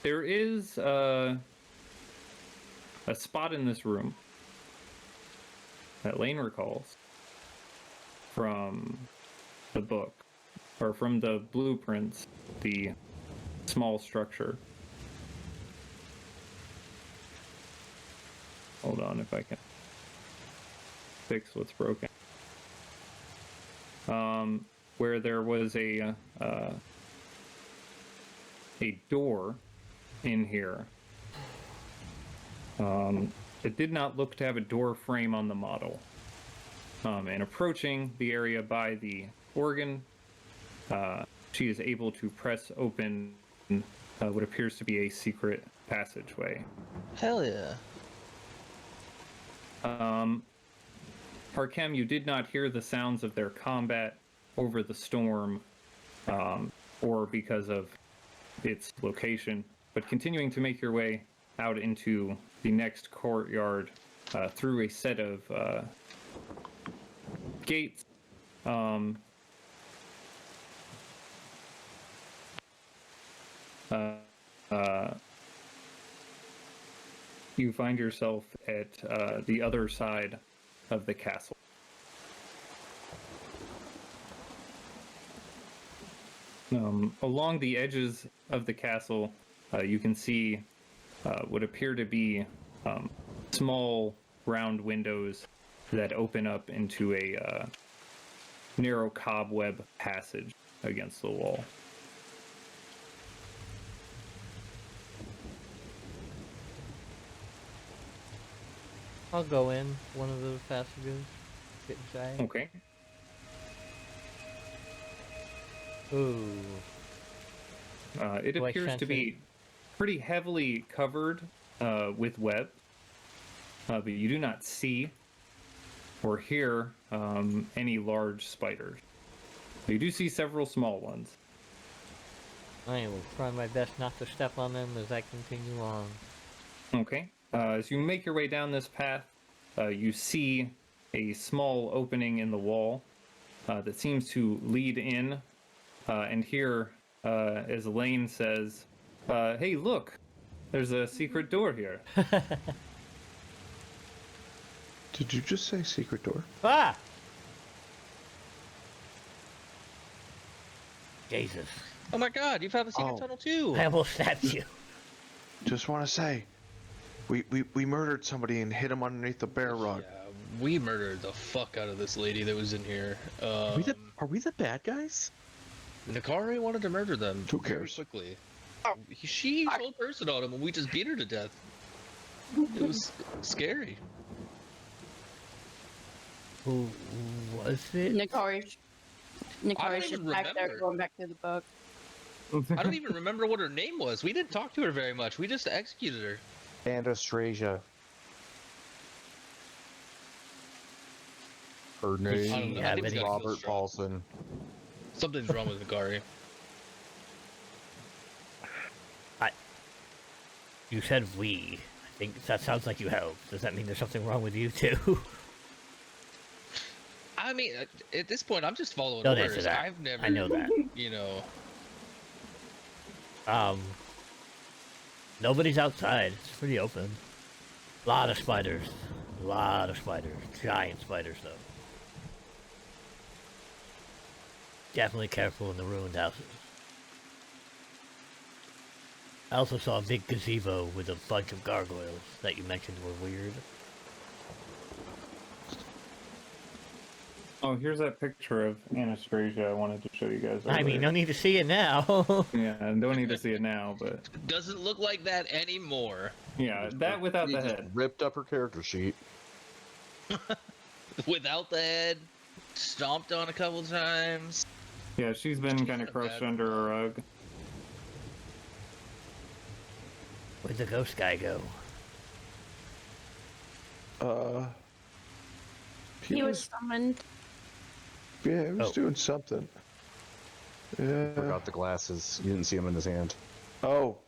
There is a spot in this room that Lane recalls from the book, or from the blueprints, the small structure. Hold on, if I can fix what's broken. Where there was a door in here. It did not look to have a door frame on the model. And approaching the area by the organ, she is able to press open what appears to be a secret passageway. Hell yeah. Harkem, you did not hear the sounds of their combat over the storm, or because of its location, but continuing to make your way out into the next courtyard through a set of gates. You find yourself at the other side of the castle. Along the edges of the castle, you can see what appear to be small round windows that open up into a narrow cobweb passage against the wall. I'll go in one of those passages. Get inside. Okay. Ooh. It Do I appears sense to be pretty heavily covered with web, but you do not see or hear any large spiders. You do see several small ones. I will try my best not to step on them as I continue on. Okay. As you make your way down this path, you see a small opening in the wall that seems to lead in. And here, as Elaine says, "Hey, look, there's a secret door here." Did you just say secret door? Ah! Jesus. Oh my god, you found the secret Oh. tunnel too! I almost stabbed you. Just want to say, we murdered somebody and hid him underneath the bear rug. Yeah, we murdered the fuck out of this lady that was in here. Are we the bad guys? Nakari wanted to murder them Who very cares? quickly. She told person on him and we just beat her to death. It was scary. Who was it? Nikari's just even back there remember. going back to the book. I don't even remember what her name was. We didn't talk to her very much. We just executed her. Anastasia. Her I don't name know. Yeah, I think but we he- gotta kill Robert Strahd. Paulson. Something's wrong with Nakari. You said we. I think that sounds like you helped. Does that mean there's something wrong with you too? I mean, at this point, I'm just following Don't orders. answer that. I've never, I know that. you know. Nobody's outside. It's pretty open. Lot of spiders. Lot of spiders. Giant spiders, though. Definitely careful in the ruined houses. I also saw a big gazebo with a bunch of gargoyles that you mentioned were weird. Oh, here's that picture of Anastasia I wanted to show you guys. I mean, earlier. no need to see it now. Yeah, and don't need to see it now, but Doesn't look like that anymore. Yeah, that without He the just head. ripped up her character sheet. Without the head, stomped on a couple times. Yeah, she's been She's kind in of a crushed bad under a spot. rug. Where'd the ghost guy go? He was summoned. Yeah, he was Oh. doing something. Yeah. Forgot the glasses. You didn't see them in his hand. Oh,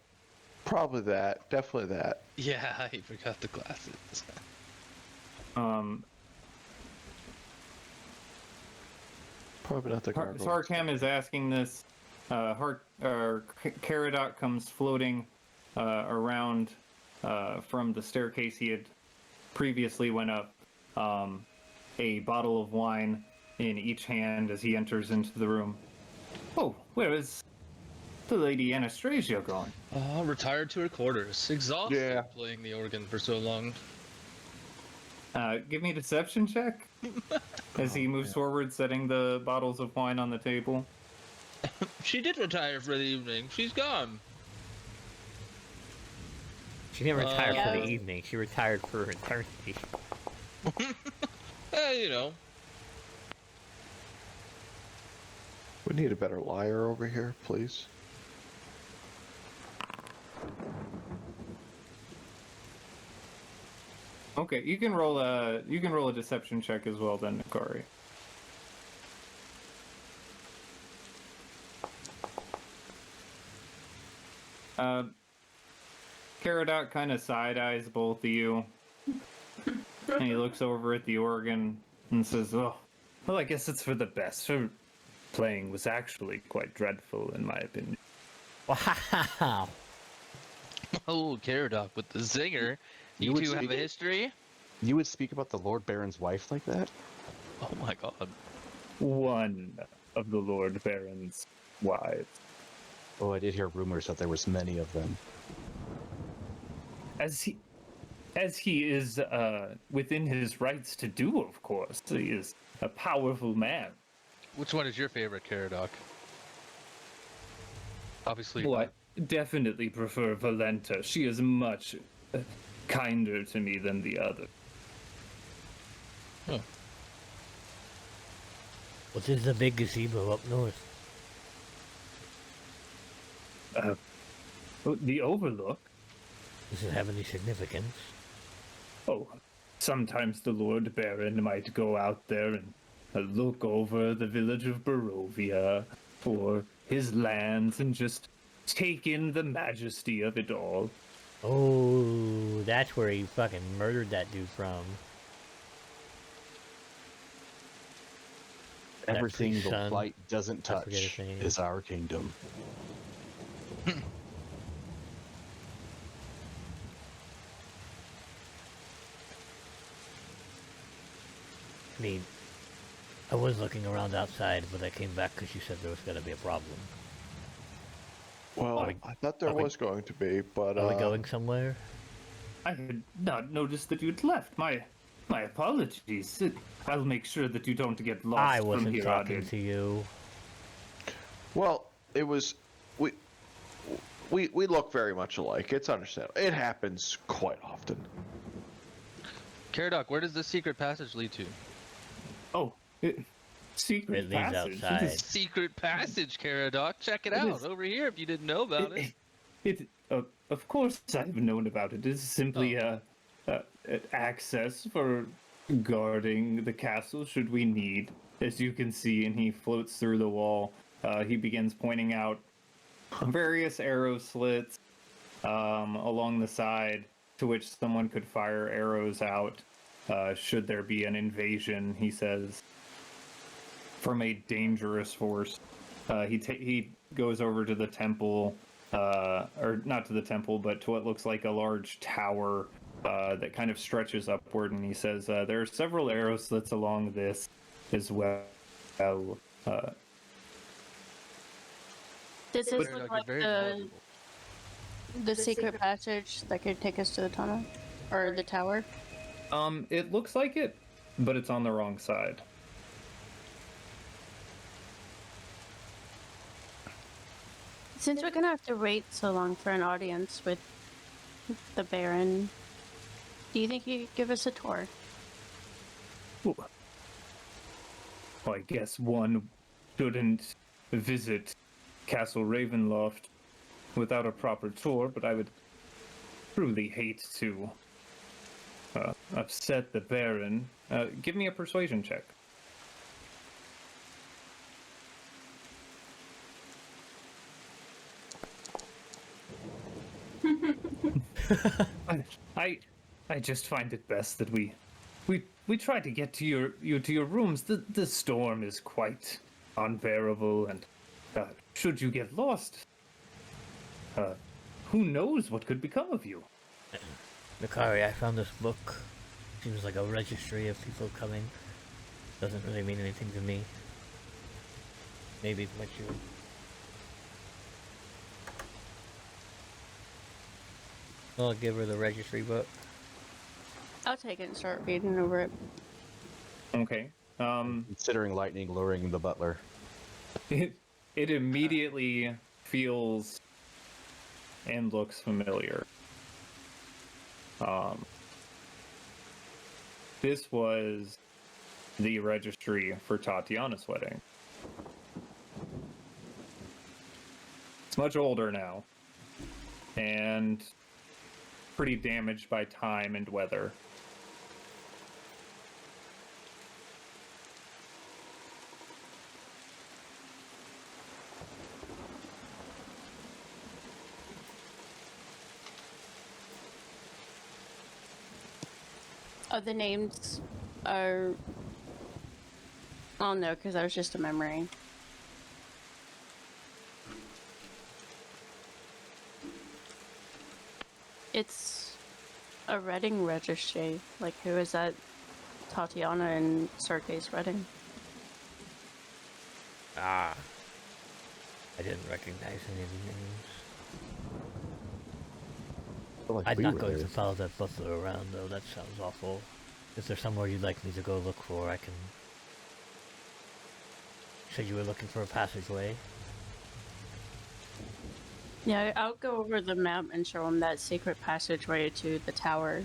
probably that. Definitely that. Yeah, he forgot the glasses. Probably not the gargoyle. Sarkam is asking this. Caradoc comes floating around from the staircase he had previously went up. A bottle of wine in each hand as he enters into the room. Oh, where is the Lady Anastasia gone? Retired to her quarters. Exhausted Yeah. playing the organ for so long. Give me a deception check as he moves forward, setting the bottles of wine on the table. She did retire for the evening. She's gone. She didn't retire for Yeah. the evening. She retired for eternity. You know. We need a better liar over here, please. Okay, you can roll a deception check as well then, Nikari. Caradoc kind of side-eyes both of you. And he looks over at the organ and says, "Oh, well, I guess it's for the best. Her playing was actually quite dreadful, in my opinion." Wow. Oh, Caradoc with the zinger. You would two have speak a it? history? You would speak about the Lord Baron's wife like that? Oh my god. One of the Lord Baron's wives. Oh, I did hear rumors that there was many of them. As he is within his rights to do, of course. He is a powerful man. Which one is your favorite, Caradoc? Obviously. Well, I definitely prefer Valenta. She is much kinder to me than the other. Huh. What is the big gazebo up north? The Overlook? Does it have any significance? Oh, sometimes the Lord Baron might go out there and look over the village of Barovia or his lands and just take in the majesty of it all. Oh, that's where he fucking murdered that dude from. That Everything priest's the son. light doesn't I forget touch his name. is our kingdom. I mean, I was looking around outside, but I came back because you said there was going to be a problem. Well, Are we- I thought there are we- was going to be, but Are we going somewhere? I had not noticed that you'd left. My apologies. I'll make sure that you don't get lost I from wasn't here on talking in. to you. well, it was we look very much alike. It's understandable. It happens quite often. Caradoc, where does the secret passage lead to? Oh, secret It leads passage. It outside. is- Secret passage, Caradoc. Check it It out is- over here if you didn't know about it. Of course, I've known about it. It's simply access for guarding the castle should we need. As you can see, and he floats through the wall. He begins pointing out various arrow slits along the side to which someone could fire arrows out should there be an invasion, he says, from a dangerous force. He goes over to the temple, or not to the temple, but to what looks like a large tower that kind of stretches upward, and he says, there are several arrow slits along this as well. Does this Caradoc, look you're like very the knowledgeable. secret passage that could take us to the tunnel or the tower? It looks like it, but it's on the wrong side. Since we're gonna have to wait so long for an audience with the Baron. Do you think you could give us a tour? Well, I guess one shouldn't visit Castle Ravenloft without a proper tour, but I would truly hate to upset the Baron. Give me a persuasion check. I just find it best that we try to get to your rooms. The storm is quite unbearable, and should you get lost, who knows what could become of you? Mikari, I found this book. Seems like a registry of people coming. Doesn't really mean anything to me. Maybe what you. I'll give her the registry book. I'll take it and start reading over it. Okay. Considering lightning luring the butler. It immediately feels and looks familiar. This was the registry for Tatiana's wedding. It's much older now, and pretty damaged by time and weather. Oh, the names are... Oh no, because that was just a memory. It's a wedding registry. Like, who is that? Tatiana and Sergei's wedding. Ah. I didn't recognize any of the names. I'm not going to follow that butler around, though. That sounds awful. Is there somewhere you'd like me to go look for? I can... You said you were looking for a passageway? Yeah, I'll go over the map and show him that secret passageway to the tower.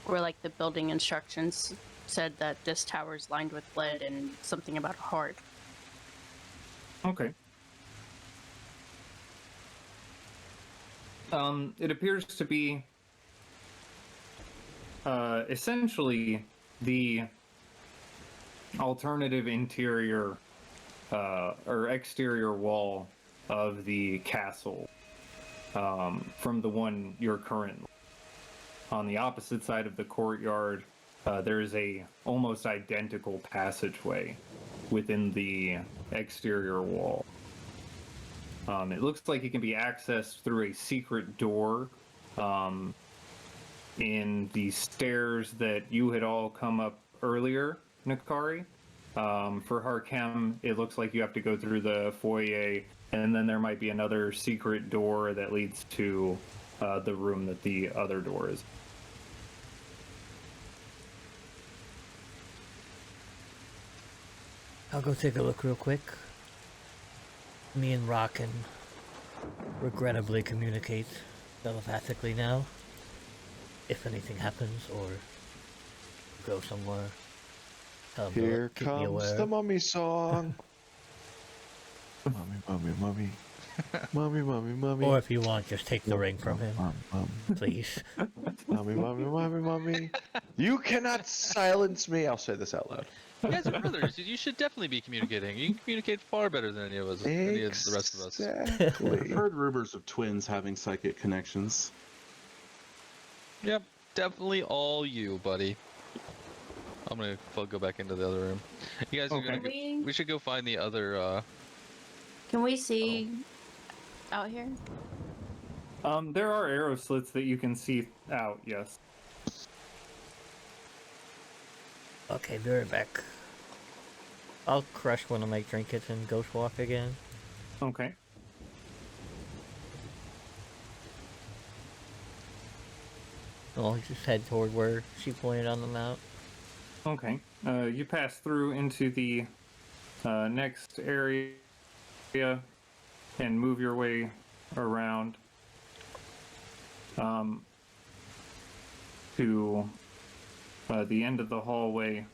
Where, like, the building instructions said that this tower is lined with lead and something about a heart. Okay. It appears to be essentially the alternative interior or exterior wall of the castle from the one you're currently. On the opposite side of the courtyard, there is a almost identical passageway within the exterior wall. It looks like it can be accessed through a secret door in the stairs that you had all come up earlier, Nakari. For Harkem, it looks like you have to go through the foyer, and then there might be another secret door that leads to the room that the other door is. I'll go take a look real quick. Me and Rock can regrettably communicate telepathically now. If anything happens or go somewhere, tell him Here to keep me comes aware. the mummy song. Mummy, mummy, mummy. Mummy, mummy, mummy. Or if you want, just take the ring from him, please. Mummy, mummy, mummy, mummy. You cannot silence me. I'll say this out loud. You guys are brothers. You should definitely be communicating. You can communicate far better than any of us, any of the rest of us. Exactly. I've heard rumors of twins having psychic connections. Yep, definitely all you, buddy. I'm gonna go back into the other room. You guys are Okay. gonna we should go find the other, Can we see out here? There are arrow slits that you can see out, yes. Okay, be right back. I'll crush one of my trinkets and ghost walk again. Okay. I'll just head toward where she pointed on the map. Okay. You pass through into the next area and move your way around to the end of the hallway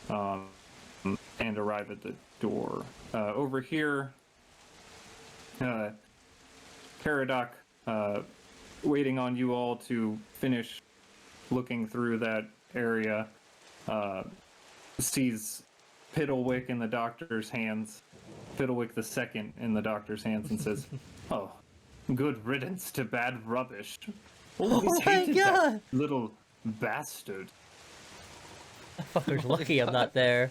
and arrive at the door. Over here, Caradoc, waiting on you all to finish looking through that area, sees Piddlewick in the doctor's hands, Piddlewick the second in the doctor's hands, and says, "Oh, good riddance to bad rubbish. Always Oh my hated that God. little bastard." That fucker's lucky I'm not there.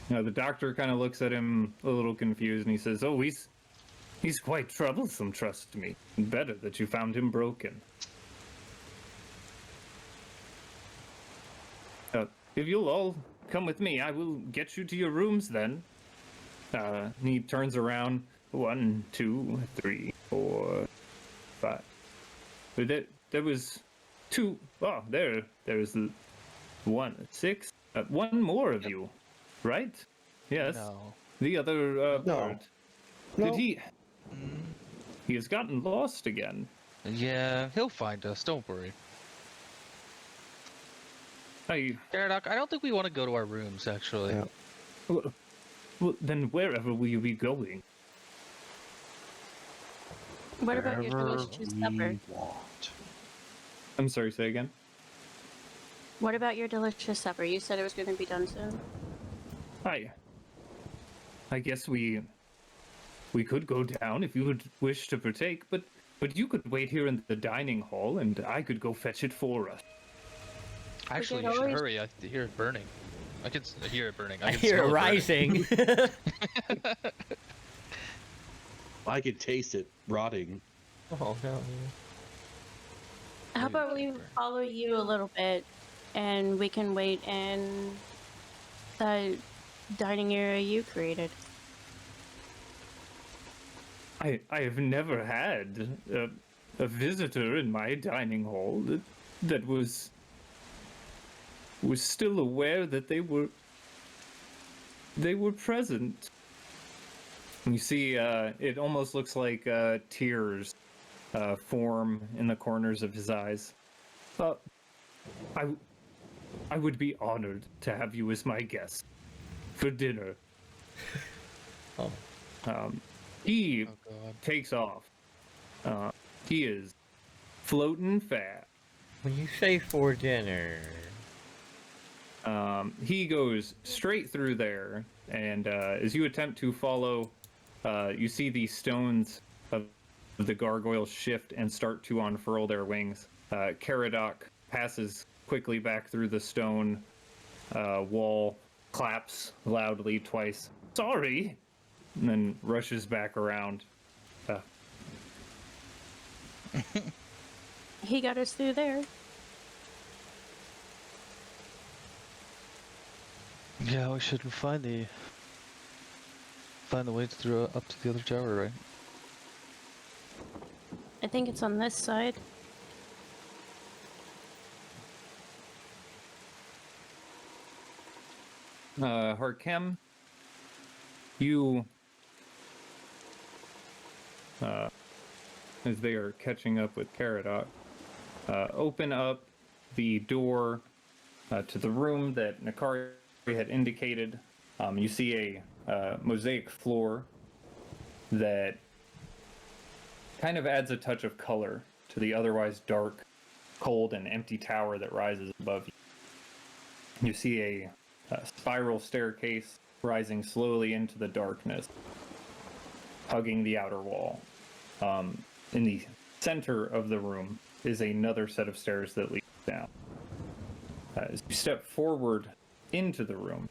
The doctor kind of looks at him a little confused, and he says, "Oh, he's quite troublesome, trust me. Better that you found him broken. If you'll all come with me, I will get you to your rooms then." And he turns around. 1, 2, 3, 4, 5. There was 2. Oh, there's the 1, 6. One more of you, right? Yes. No. The other No. bird. No. Did he? He has gotten lost again. Yeah, he'll find us. Don't worry. Caradoc, I don't think we want to go to our rooms, actually. Yeah. Well, then wherever will you be going? What about your Wherever delicious supper? we want. I'm sorry, say again? What about your delicious supper? You said it was going to be done soon. I guess we could go down if you would wish to partake, but you could wait here in the dining hall, and I could go fetch it for us. Actually, could you should always- hurry. I hear it burning. I can hear it burning. I can hear it smell rising. I could taste it rotting. Oh no. How about we follow you a little bit, and we can wait in the dining area you created? I have never had a visitor in my dining hall that was still aware that they were present. You see, it almost looks like tears form in the corners of his eyes. I would be honored to have you as my guest for dinner. Oh. He Oh god. takes off. He is floating fast. When you say for dinner, He goes straight through there, and as you attempt to follow, you see the stones of the gargoyles shift and start to unfurl their wings. Caradoc passes quickly back through the stone wall, claps loudly twice, "Sorry!" and then rushes back around. He got us through there. Yeah, we should find the way through up to the other tower, right? I think it's on this side. Harkem, you, as they are catching up with Caradoc, open up the door to the room that Nakari had indicated. You see a mosaic floor that kind of adds a touch of color to the otherwise dark, cold, and empty tower that rises above you. You see a spiral staircase rising slowly into the darkness, hugging the outer wall. In the center of the room is another set of stairs that lead down. As you step forward into the room,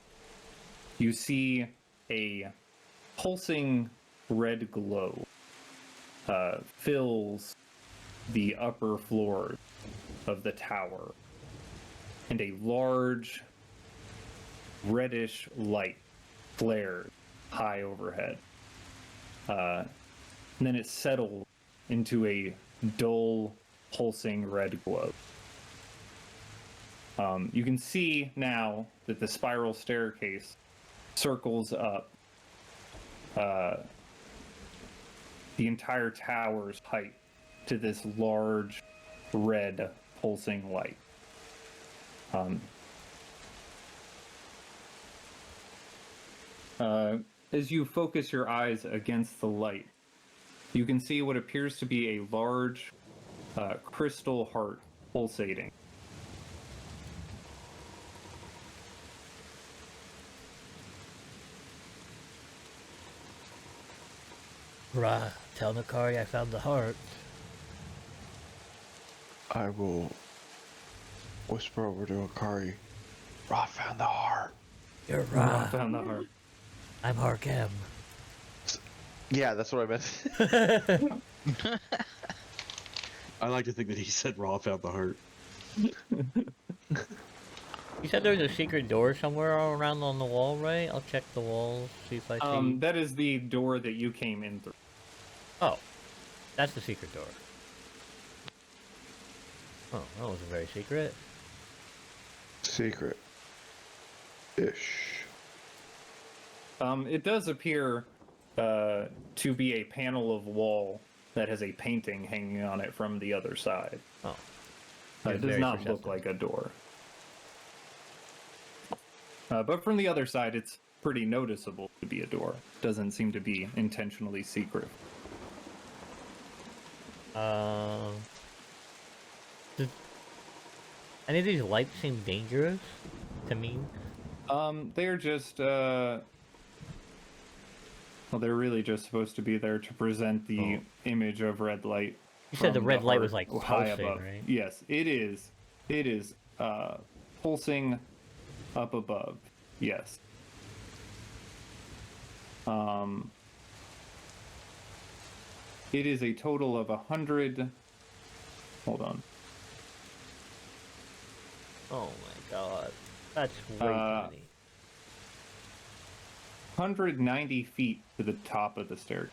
you see a pulsing red glow fills the upper floor of the tower, and a large reddish light flares high overhead. And then it settles into a dull, pulsing red glow. You can see now that the spiral staircase circles up the entire tower's height to this large red pulsing light. As you focus your eyes against the light, you can see what appears to be a large crystal heart pulsating. Ra, tell Nakari I found the heart. I will whisper over to Akari. Ra found the heart. You're I Ra. found the heart. I'm Harkem. Yeah, that's what I meant. I like to think that he said Raw found the heart. You said there's a secret door somewhere around on the wall, right? I'll check the walls, see if I see. That is the door that you came in through. Oh, that's the secret door. Oh, that wasn't very secret. Secret. Ish. It does appear to be a panel of wall that has a painting hanging on it from the other side. Oh. It does not look like a door. But from the other side, it's pretty noticeable to be a door. Doesn't seem to be intentionally secret. Does any of these lights seem dangerous to me? They're just, well, they're really just supposed to be there to present the image of red light. You said the from red light was heart like high pulsing, above. right? Yes, it is. It is pulsing up above. Yes. It is a total of 100. Hold on. Oh my god. That's way too many. 190 feet to the top of the stair.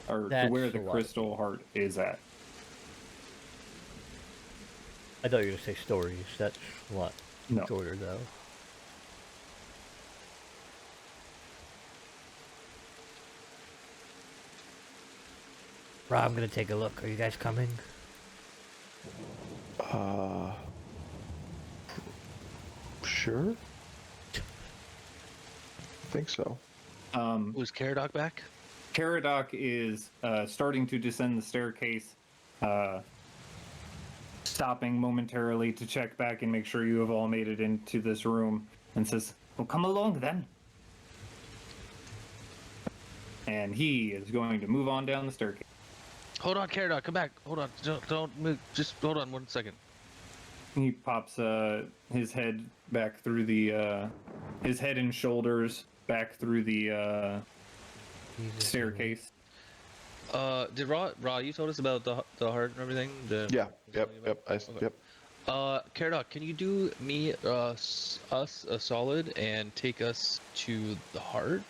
Or to That's where the a lot. crystal heart is at. I thought you were gonna say stories. That's a lot No. shorter though. Rob, I'm gonna take a look. Are you guys coming? Sure. Think so. Was Caradoc back? Caradoc is starting to descend the staircase, stopping momentarily to check back and make sure you have all made it into this room, and says, "Well, come along then." And he is going to move on down the staircase. Hold on, Caradoc, come back. Hold on, don't move. Just hold on 1 second. He pops his head back through the his head and shoulders back through the staircase. Did Ra, you told us about the heart and everything? Yeah. Yep. Yep. Caradoc, can you do me, us a solid and take us to the heart?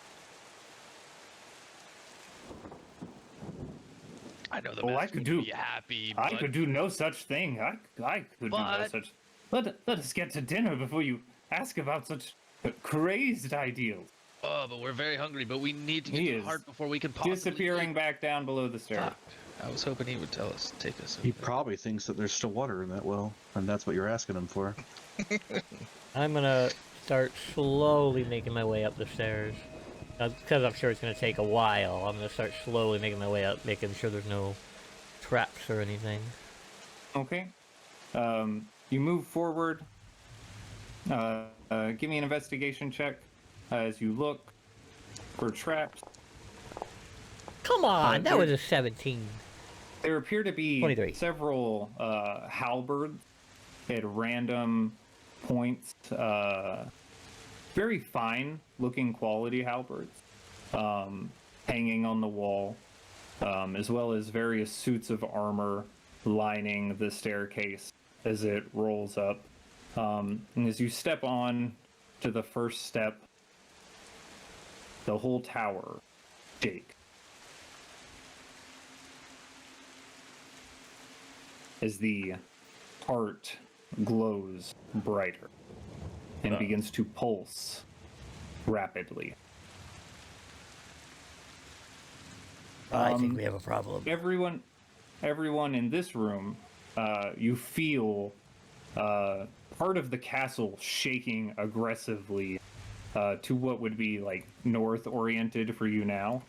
I know the Oh, I master could would do- be happy, I but could do no such thing. I could do no But- such. Let us get to dinner before you ask about such crazed ideals. but we're very hungry. But we need to get He to the is heart before we can possibly Disappearing eat. back down below the stairs. Fuck. I was hoping he would tell us, take us. He probably thinks that there's still water in that well, and that's what you're asking him for. I'm gonna start slowly making my way up the stairs. Because I'm sure it's gonna take a while, I'm gonna start slowly making my way up, making sure there's no traps or anything. Okay. You move forward. Give me an investigation check as you look for traps. Come on, that there- was a 17. There appear to be 23. several halberds at random points. Very fine looking quality halberds hanging on the wall, as well as various suits of armor lining the staircase as it rolls up. And as you step on to the first step, the whole tower shakes. As the heart glows brighter and begins to pulse rapidly. I think we have a problem. Everyone in this room, you feel part of the castle shaking aggressively to what would be like north oriented for you now,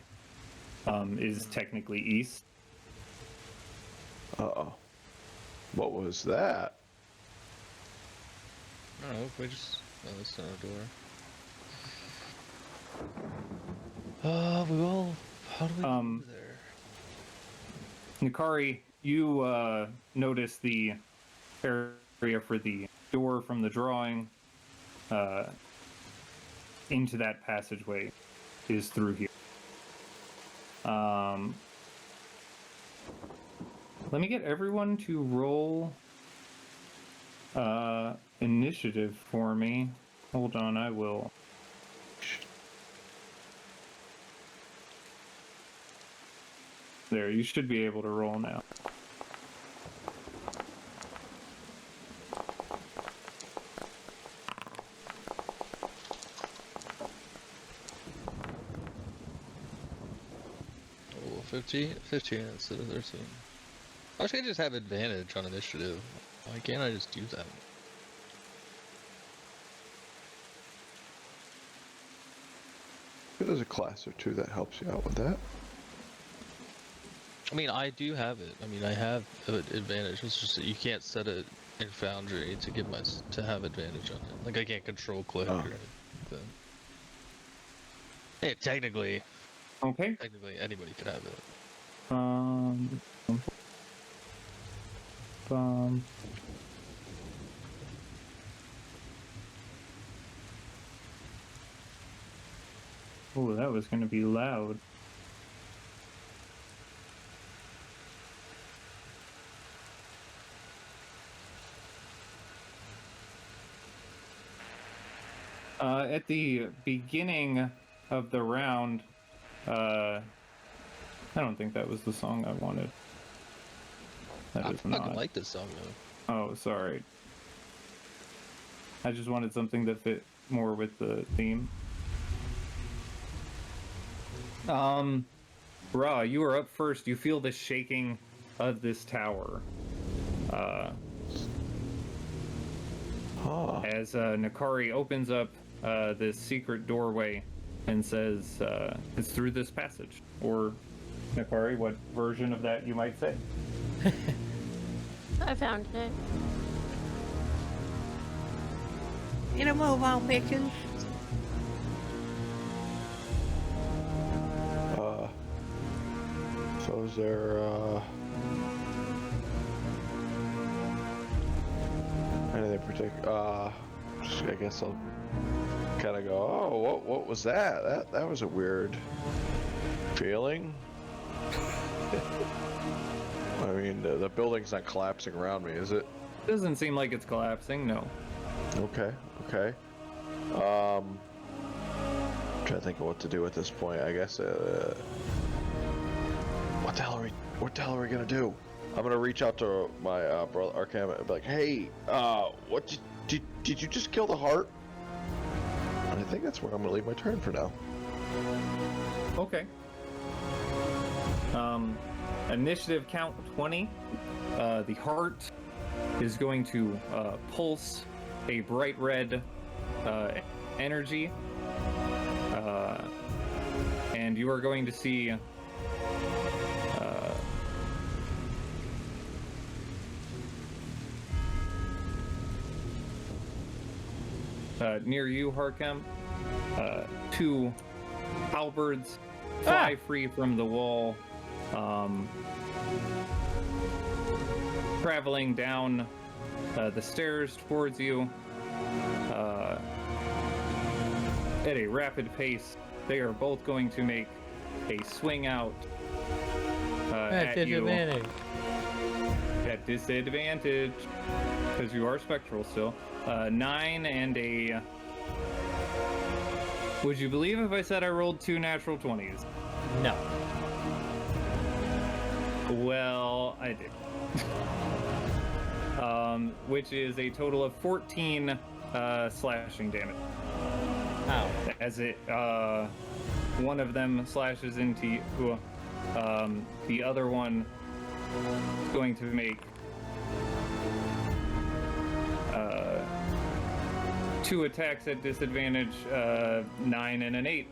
is technically east. Uh-oh. What was that? I don't know if we just... Oh, that's not a door. We will... How do we get over there? Nikari, you notice the area for the door from the drawing into that passageway is through here. Let me get everyone to roll initiative for me. Hold on, I will. There, you should be able to roll now. Oh, 15 instead of 13. Why should I just have advantage on initiative? Why can't I just do that? There's a class or two that helps you out with that. I mean, I do have it. I mean, I have advantage. It's just that you can't set it in Foundry to give to have advantage on it. Like I can't control click or anything. Hey, technically anybody could have it. Oh, that was going to be loud. At the beginning of the round, I don't think that was the song I wanted. That I is fucking not. like this song though. Oh, sorry. I just wanted something that fit more with the theme. Ra, you are up first. You feel the shaking of this tower. As Nikari opens up this secret doorway and says, it's through this passage. Or, Nikari, what version of that you might say? I found it. In a mobile, bitches. So is there, anything particular? I guess I'll kind of go, oh, what was that? That was a weird feeling. I mean, the building's not collapsing around me, is it? Doesn't seem like it's collapsing, no. Okay. Trying to think of what to do at this point. I guess, what the hell are we gonna do? I'm gonna reach out to my brother Arkham and be like, hey, what did you just kill the heart? And I think that's where I'm gonna leave my turn for now. Okay. Initiative count 20. The heart is going to pulse a bright red energy. And you are going to see near you, Harkem, two halberds fly free from the wall, traveling down the stairs towards you at a rapid pace. They are both going to make a swing out at you. At disadvantage, because you are spectral still. 9 and a... Would you believe if I said I rolled 2 natural 20s? No. Well, I did. which is a total of 14 slashing damage. Ow. As it, one of them slashes into you. The other one is going to make 2 attacks at disadvantage, 9 and an 8.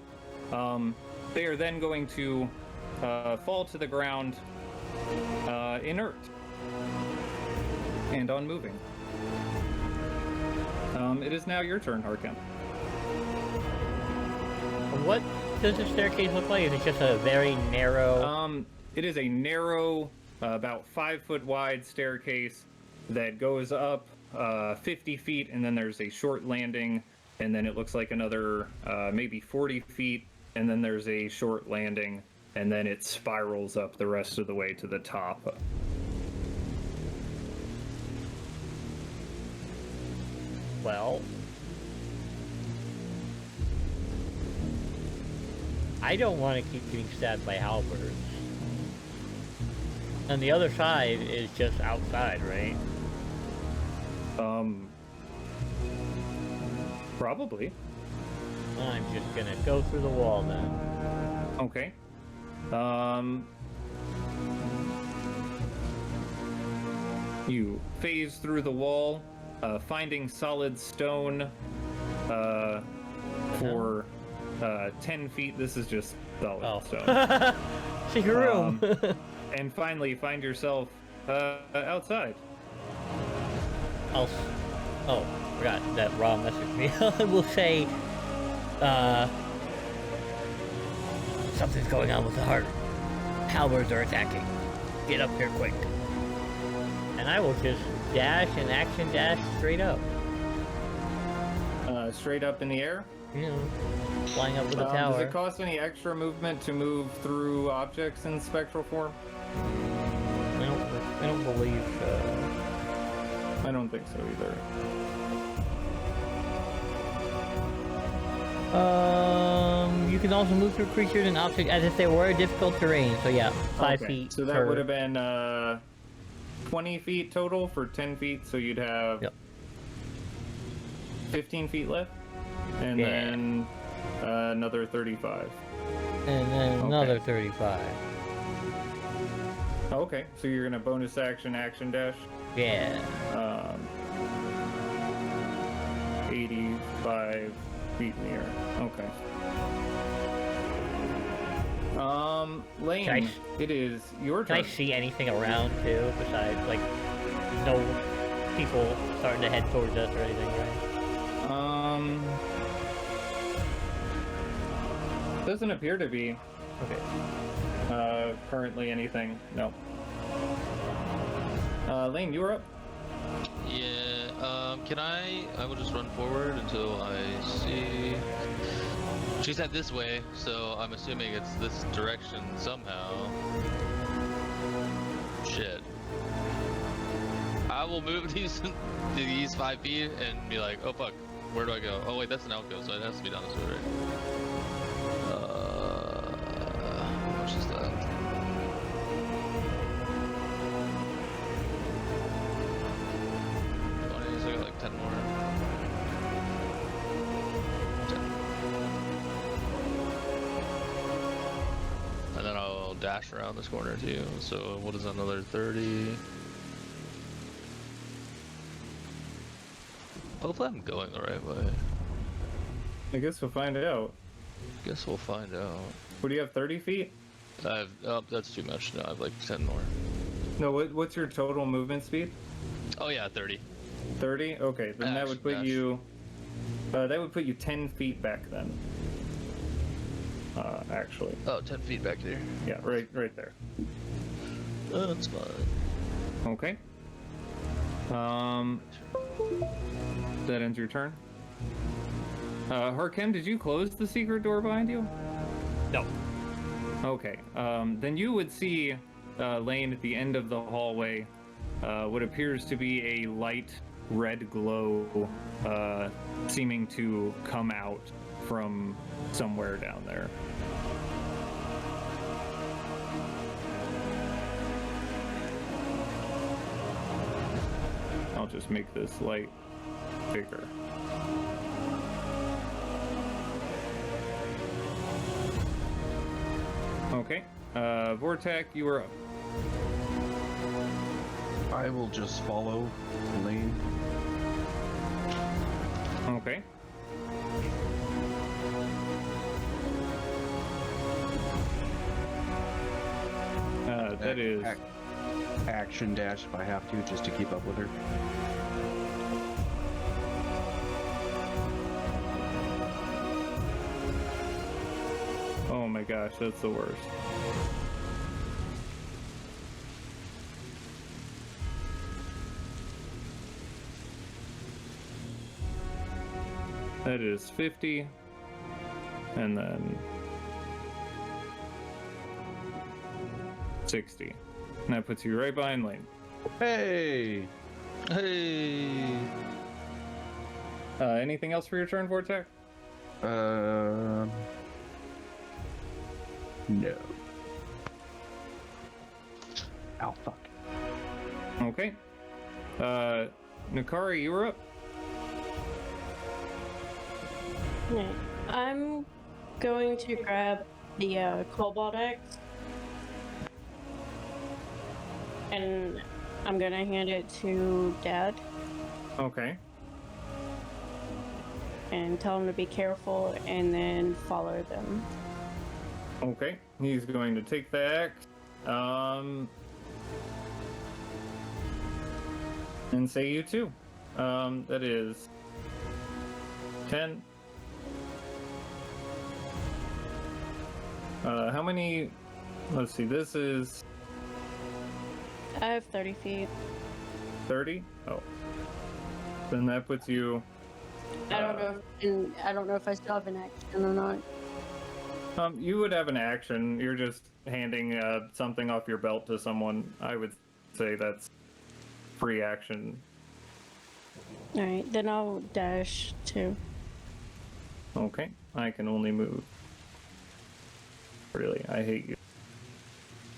They are then going to fall to the ground inert and unmoving. It is now your turn, Harkin. What does the staircase look like? Is it just a very narrow... It is a narrow, about 5 foot wide staircase that goes up 50 feet, and then there's a short landing, and then it looks like another maybe 40 feet, and then there's a short landing, and then it spirals up the rest of the way to the top. Well... I don't want to keep getting stabbed by halberds. And the other side is just outside, right? Probably. I'm just gonna go through the wall then. Okay. You phase through the wall, finding solid stone for 10 feet. This is just solid stone. Secret room. And finally find yourself outside. Oh, forgot that Raw messaged me. I will say, something's going on with the heart. Halberds are attacking. Get up here quick. And I will just dash and action dash straight up. Straight up in the air? You know, flying up to the tower. Does it cost any extra movement to move through objects in spectral form? I don't believe so. I don't think so either. You can also move through creatures and objects as if they were difficult terrain. So yeah, 5 feet. So that would have been 20 feet total for 10 feet. So you'd have 15 feet left, and then another 35. And then another 35. Okay, so you're gonna bonus action dash. Yeah. 85 feet in the air. Okay. Lane, it is your turn. Can I see anything around too, besides like no people starting to head towards us or anything, right? Doesn't appear to be. Okay. Currently anything. No. Lane, you're up. Yeah, can I will just run forward until I see... She said this way, so I'm assuming it's this direction somehow. Shit. I will move these 5 feet and be like, oh fuck, where do I go? Oh wait, that's an alcove, so it has to be down this way, right? How much is that? So I got like 10 more. 10. And then I'll dash around this corner too. So what is another 30? Hopefully I'm going the right way. I guess we'll find out. Guess we'll find out. What do you have, 30 feet? Oh, that's too much. No, I have like 10 more. No, what's your total movement speed? Oh yeah, 30. 30? Okay, then that would put you... that would put you 10 feet back then. Actually. Oh, 10 feet back there. Yeah, right there. That's fine. Okay. That ends your turn. Harkem, did you close the secret door behind you? No. Okay. Then you would see Lane at the end of the hallway what appears to be a light red glow seeming to come out from somewhere down there. I'll just make this light bigger. Okay. Vortak, you are up. I will just follow the lane. Okay. That is... Action dash if I have to, just to keep up with her. Oh my gosh, that's the worst. That is 50. And then 60. And that puts you right behind Lane. Hey! Hey. Anything else for your turn, Vortex? No. Ow, fuck. Okay. Nakari, you were up. Yeah. I'm going to grab the cobalt axe. And I'm gonna hand it to Dad Okay. and tell him to be careful and then follow them. Okay. He's going to take the axe. And say you too. That is 10. How many? Let's see. This is I have 30 feet. 30. Oh. Then that puts you. I don't know if I still have an action or not. You would have an action. You're just handing something off your belt to someone. I would say that's free action. All right, then I'll dash too. Okay. I can only move. Really, I hate you.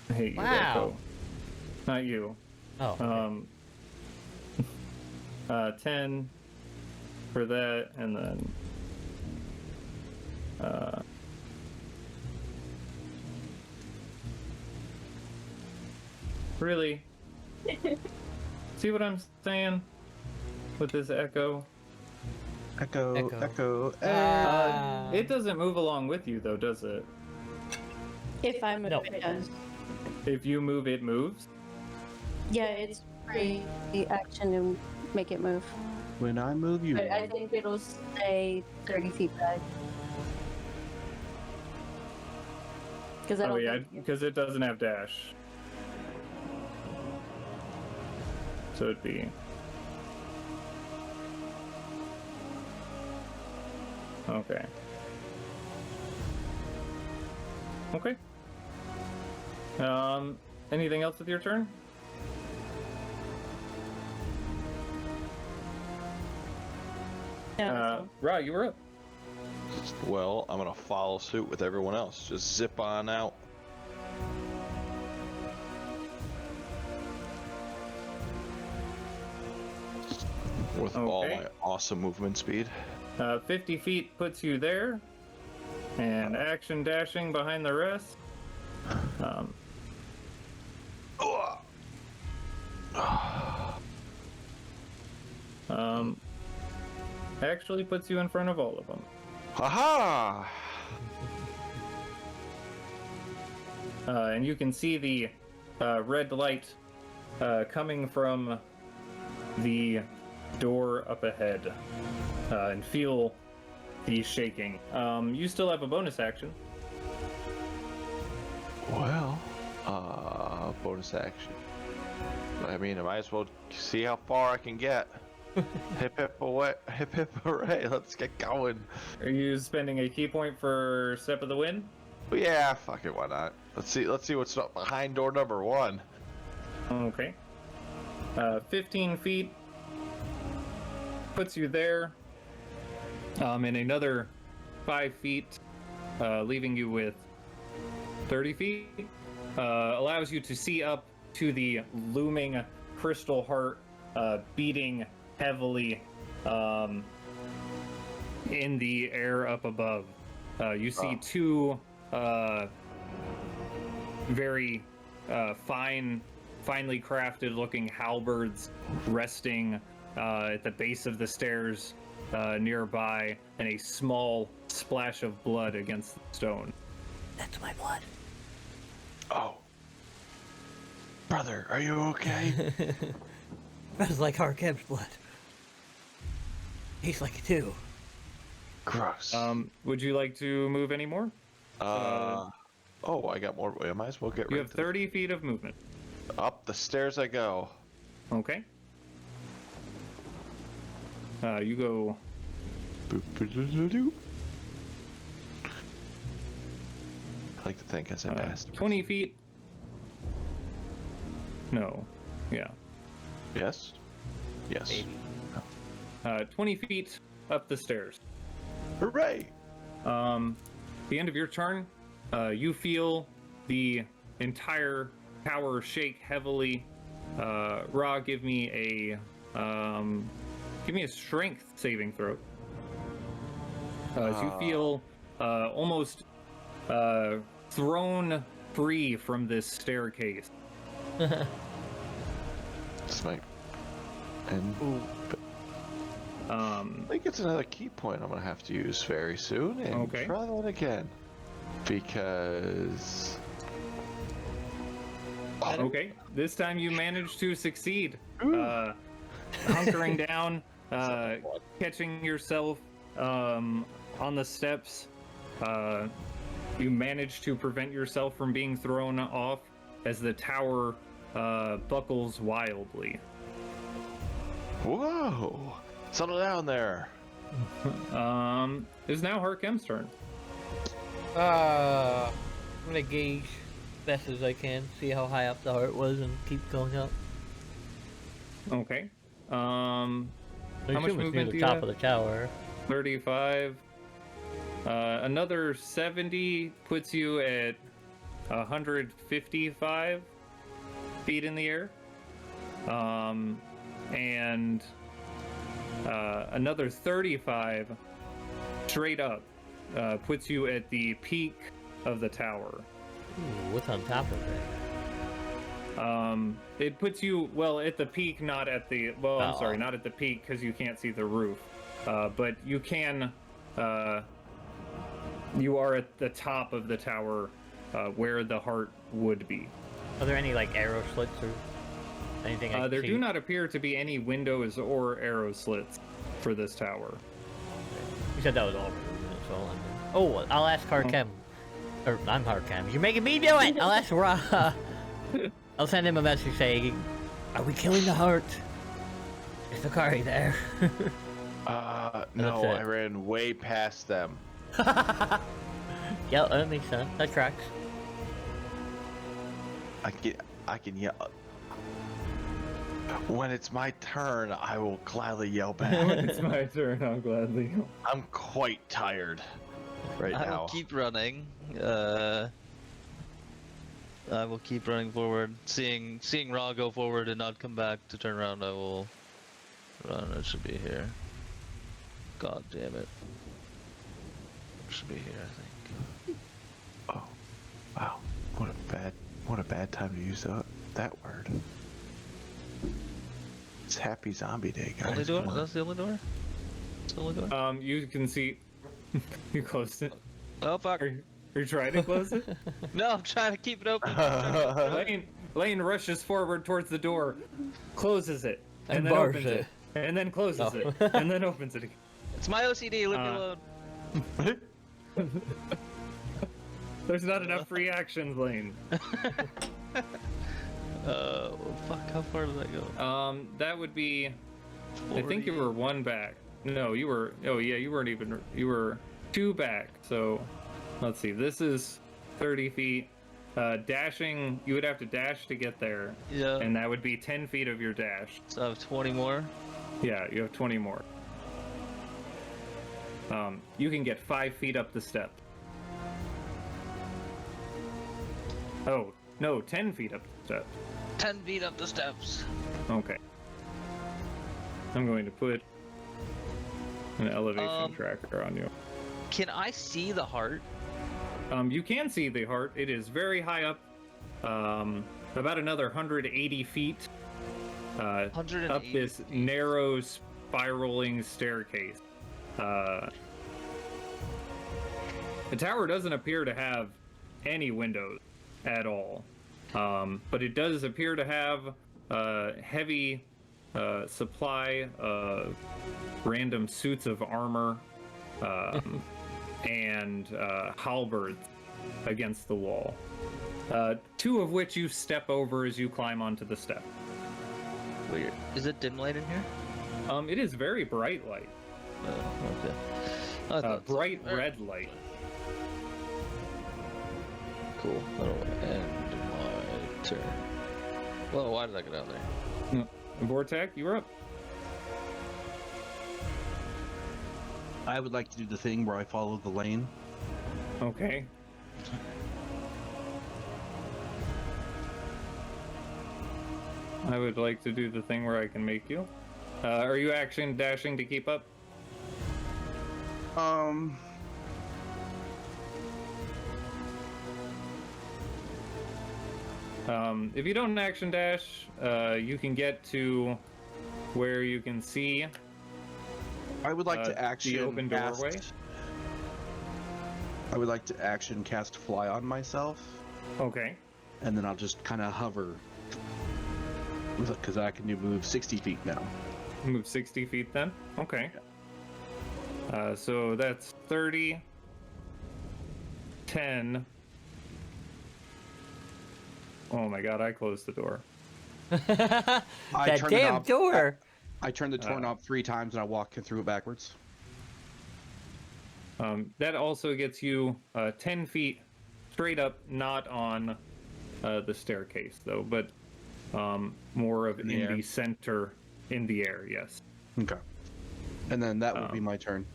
I hate you, Wow. Echo. Not you. Oh. Okay. 10 for that, and then really? See what I'm saying with this echo? Echo. It doesn't move along with you though, does it? If I move, No. it does. If you move, it moves? Yeah, it's free action to make it move. When I move, you But I move. think it'll stay 30 feet back. Because I Oh don't yeah, think because it doesn't have dash. So it'd be... Okay. Okay. Anything else with your turn? Ra, you were up. Well, I'm gonna follow suit with everyone else. Just zip on out. With all Okay. my awesome movement speed. 50 feet puts you there. And action dashing behind the rest. Actually puts you in front of all of them. Haha! And you can see the red light coming from the door up ahead, and feel the shaking. You still have a bonus action. Well, bonus action. I mean, I might as well see how far I can get. Hip hip away, hip hip hooray! Let's get going. Are you spending a key point for Step of the Wind? But yeah, fuck it, why not? Let's see what's up behind door number 1. Okay. 15 feet puts you there. And another 5 feet, leaving you with 30 feet, allows you to see up to the looming crystal heart beating heavily in the air up above. You see two very finely crafted looking halberds resting at the base of the stairs nearby, and a small splash of blood against the stone. That's my blood. Oh. Brother, are you okay? Smells like Harkem's blood. Tastes like it too. Gross. Would you like to move any more? Oh, I got more. I might as well get You rid have of this. 30 feet of movement. Up the stairs I go. Okay. You go. Boop, boop, boop, boop, boop. I like to think as I passed. 20 feet. No. Yeah. Yes? Yes. Maybe. 20 feet up the stairs. Hooray! The end of your turn, you feel the entire tower shake heavily. Ra, give me a strength saving throw. As you feel almost thrown free from this staircase. This might. And I think it's another key point I'm gonna have to use very soon, and Okay. try that again. Because Okay, this time you managed to succeed. Hunkering down, catching yourself on the steps. You managed to prevent yourself from being thrown off as the tower buckles wildly. whoa, settle down there. It's now Harkem's turn. I'm gonna gauge best as I can, see how high up the heart was, and keep going up. Okay. I How much assume it's near movement do the you top have? of the tower. 35. Another 70 puts you at 155 feet in the air. And another 35 straight up puts you at the peak of the tower. Ooh, what's on top of it? It puts you, well, at the peak, not at the, well, I'm Oh. sorry, not at the peak because you can't see the roof. But you can, you are at the top of the tower where the heart would be. Are there any like arrow slits or anything? I can There see? do not appear to be any windows or arrow slits for this tower. You said that was all rude, so oh, I'll ask Harkem. Or I'm Harkem. You're making me do it. I'll ask Ra. I'll send him a message saying, "Are we killing the heart? Is the Kari there?" No, it. I ran way past them. Yeah, that makes sense. That tracks. I can yell. When it's my turn, I will gladly yell back. It's my turn, I'll gladly. I'm quite tired right I now. will keep running. I will keep running forward. Seeing Ra go forward and not come back to turn around, I will run. It should be here. God damn it. It should be here, I think. Oh, wow! What a bad time to use that word. It's Happy Zombie Day, guys. Only door? Come on. That's the only door? That's the only door? You can see, you closed it. Oh fuck. Are you trying to close it? No, I'm trying to keep it open. Lane rushes forward towards the door, closes it, and And then bars opens it. it, and then closes Oh. it, and then opens it again. It's my OCD, leave me alone. There's not enough free actions, Lane. Fuck, how far did that go? That would be, I think you 40. were one back. No, you were, oh yeah, you weren't even, you were two back. So, let's see, this is 30 feet. Dashing, you would have to dash to get there, Yeah. and that would be 10 feet of your dash. So I have 20 more. Yeah, you have 20 more. You can get 5 feet up the step. Oh, no, 10 feet up the step. 10 feet up the steps. Okay. I'm going to put an elevation tracker on you. Can I see the heart? You can see the heart. It is very high up, about another 180 feet up 180 this feet. narrow, spiraling staircase. The tower doesn't appear to have any windows at all, but it does appear to have a heavy supply of random suits of armor and halberds against the wall. Two of which you step over as you climb onto the step. Weird. Is it dim light in here? It is very bright light. Oh, okay. I thought so. Bright red light. Cool. That'll end my turn. Well, why did I get out there? Vortek, you're up. I would like to do the thing where I follow the lane. Okay. I would like to do the thing where I can make you. Are you action dashing to keep up? If you don't action dash, you can get to where you can see I would like to action the open doorway. I would like to action cast fly on myself, Okay. and then I'll just kind of hover. Because I can move 60 feet now. Move 60 feet then? Okay. So that's 30, 10. Oh my god, I closed the door. That turn the damn knob- door. I turn the door knob 3 times and I walk through it backwards. That also gets you 10 feet straight up, not on the staircase though, but more of in the center, in the air, yes. Okay. And then that would be my turn.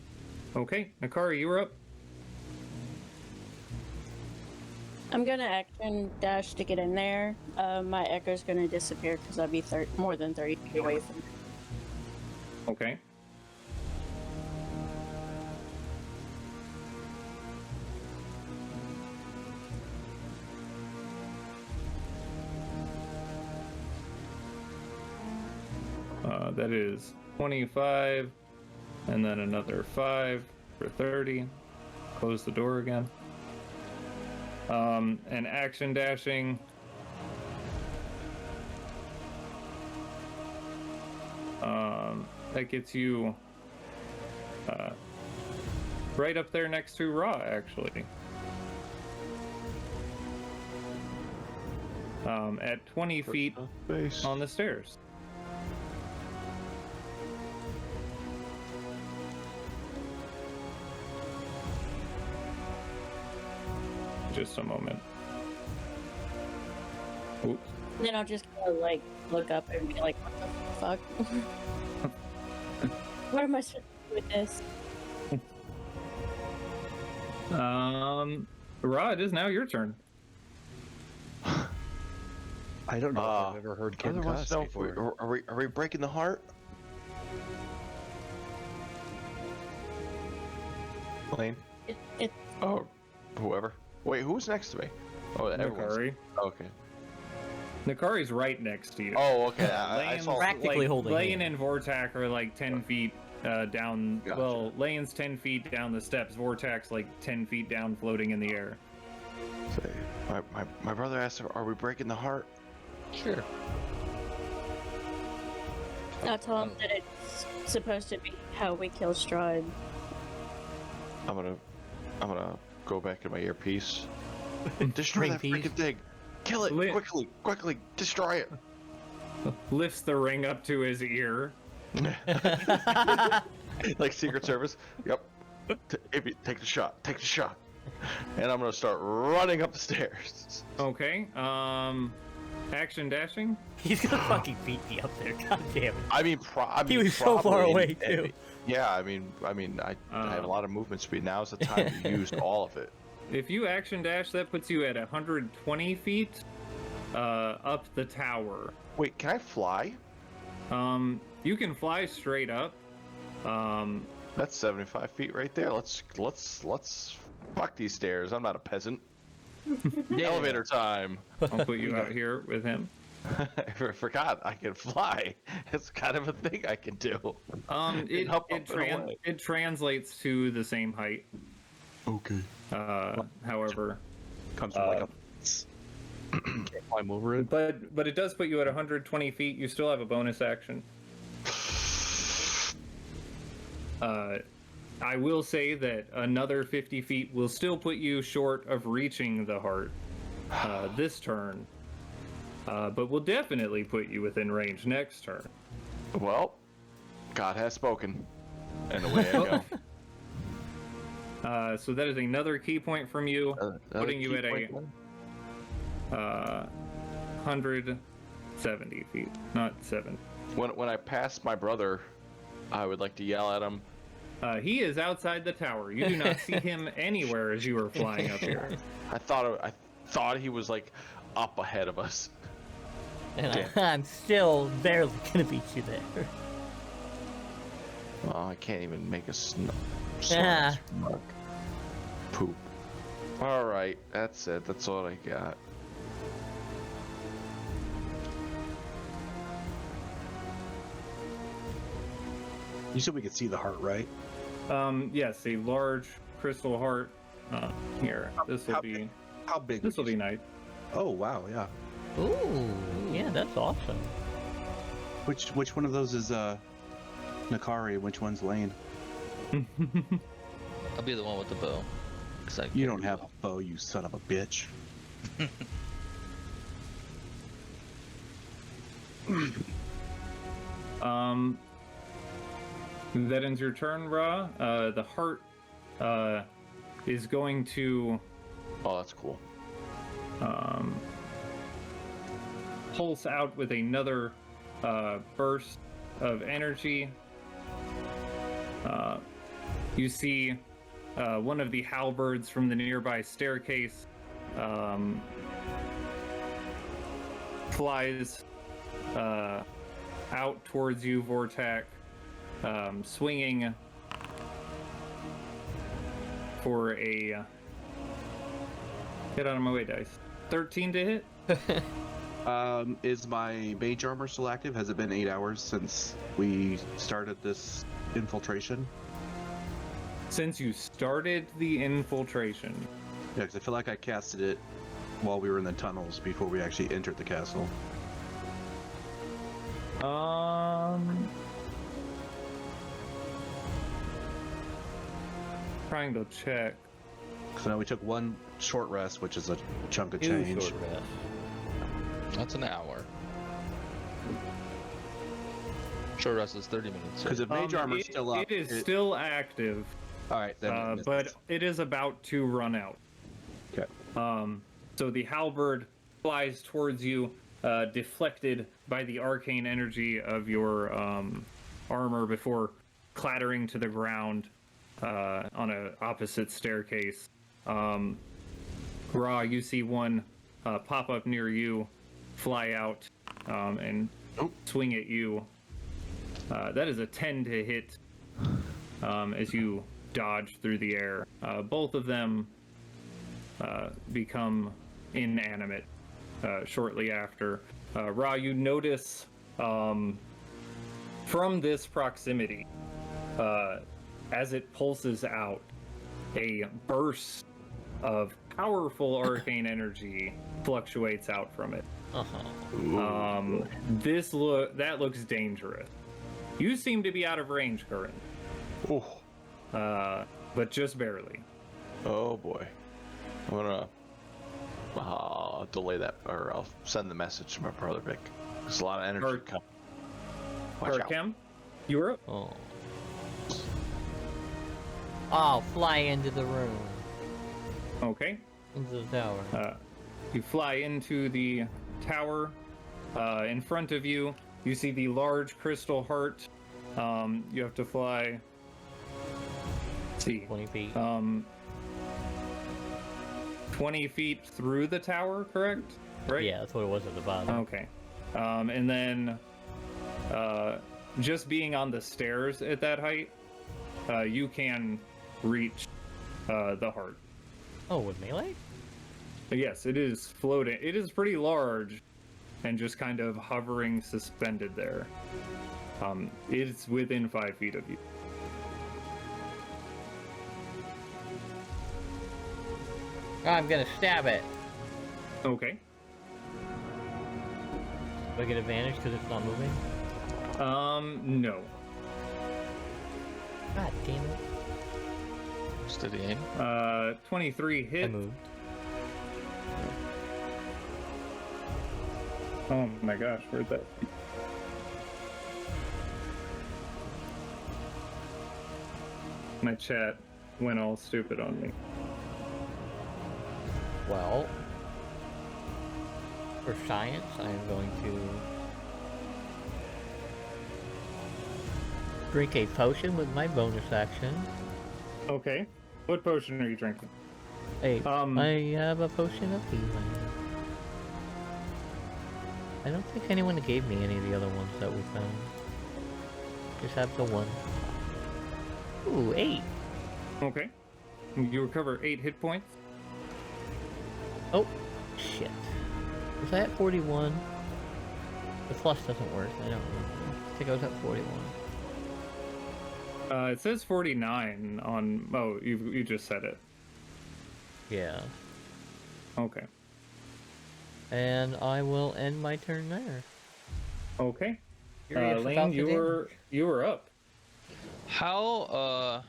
Okay, Nakari, you were up. I'm gonna action dash to get in there. My echo's gonna disappear because I'll be more than 30 feet away from it. Okay. That is 25, and then another 5 for 30. Close the door again. And action dashing. That gets you right up there next to Ra, actually. At 20 feet on the stairs. Just a moment. Oops. Then I'll just kind of like look up and be like, what the fuck? What am I supposed to do with this? Ra, it is now your turn. I don't know if I've ever heard Ken Other ones cuss don't- before. Are we breaking the heart? Lane? It Oh, whoever. Wait, who's next to me? Oh, everyone's. Nakari. Okay. Nakari's right next to you. Oh, okay. I Lane's saw. Practically holding Lane hands. and Vortak are like 10 feet down. Gotcha. Well, Lane's 10 feet down the steps. Vortak's like 10 feet down, floating in the air. My brother asked, "Are we breaking the heart?" Sure. I'll tell him that it's supposed to be how we kill Strahd. I'm gonna go back to my earpiece. Destroy that Ring piece. freaking thing! Kill it Lit. quickly! Destroy it! Lifts the ring up to his ear. Like Secret Service. Yep. Take the shot. Take the shot. And I'm gonna start running up the stairs. Okay. Action dashing. He's gonna fucking beat me up there. God damn it. I mean, He was so far probably- away, too. Yeah, I mean, I have a lot of movement speed. Now's the time to use all of it. If you action dash, that puts you at 120 feet up the tower. Wait, can I fly? You can fly straight up. That's 75 feet right there. Let's fuck these stairs. I'm not a peasant. Elevator time. I'll put you out here with him. I forgot I can fly. It's kind of a thing I can do. It translates to the same height. Okay. However, Comes from like a. Can't climb over it. but it does put you at 120 feet. You still have a bonus action. I will say that another 50 feet will still put you short of reaching the heart this turn, but will definitely put you within range next turn. Well, God has spoken, and away I go. So that is another key point from you, putting you at a 170 feet, not 7. When I pass my brother, I would like to yell at him. He is outside the tower. You do not see him anywhere as you are flying up here. I thought he was like up ahead of us. And I'm still barely gonna beat you there. Well, I can't even make a Yeah. mark. Poop. All right, that's it. That's all I got. You said we could see the heart, right? Yes, a large crystal heart. Here, this will be. How big? This will be nice. Oh wow, yeah. Ooh, yeah, that's awesome. Which one of those is Nakari? Which one's Lane? I'll be the one with the bow. 'Cause I You can- don't have a bow, you son of a bitch. That ends your turn, Ra. The heart is going to Oh, that's cool. pulse out with another burst of energy. You see one of the halberds from the nearby staircase flies out towards you, Vortak, swinging for a... Get out of my way, dice. 13 to hit? Is my mage armor still active? Has it been 8 hours since we started this infiltration? Since you started the infiltration. Yeah, because I feel like I casted it while we were in the tunnels before we actually entered the castle. Trying to check. So now we took one short rest, which is a chunk of Two change. short rest. That's an hour. Short rest is 30 minutes. Because if mage armor's still up, It is still active, all right. Then but it is about to run out. okay. So the halberd flies towards you, deflected by the arcane energy of your armor before clattering to the ground on an opposite staircase. Ra, you see one pop up near you, fly out, and swing at you. That is a 10 to hit as you dodge through the air. Both of them become inanimate shortly after. Ra, you notice from this proximity, as it pulses out, a burst of powerful arcane energy fluctuates out from it. That looks dangerous. You seem to be out of range currently, but just barely. Oh boy. I'm gonna delay that, or I'll send the message to my brother Vic. There's a lot of energy coming. Watch out. Arkham, you're up. Oh. I'll fly into the room. Okay. Into the tower. You fly into the tower. In front of you, you see the large crystal heart. You have to fly. Let's see. 20 feet. 20 feet through the tower, correct? Right? Yeah, that's what it was at the bottom. Okay. And then just being on the stairs at that height, you can reach the heart. Oh, with melee? Yes, it is floating. It is pretty large and just kind of hovering suspended there. It's within 5 feet of you. I'm gonna stab it. Okay. Do I get advantage because it's not moving? No. God damn it. Steady aim. 23 I hit. moved. Oh my gosh, where'd that? My chat went all stupid on me. Well, for science, I am going to drink a potion with my bonus action. Okay. What potion are you drinking? Hey, I have a potion of healing. I don't think anyone gave me any of the other ones that we found. Just have the one. Ooh, 8. Okay. You recover 8 hit points. Oh, shit. Was I at 41? The plus doesn't work. I don't remember. I think I was at 41. It says 49 on... Oh, you just said it. Yeah. Okay. And I will end my turn there. Okay. Curious Lane, about the you were up. How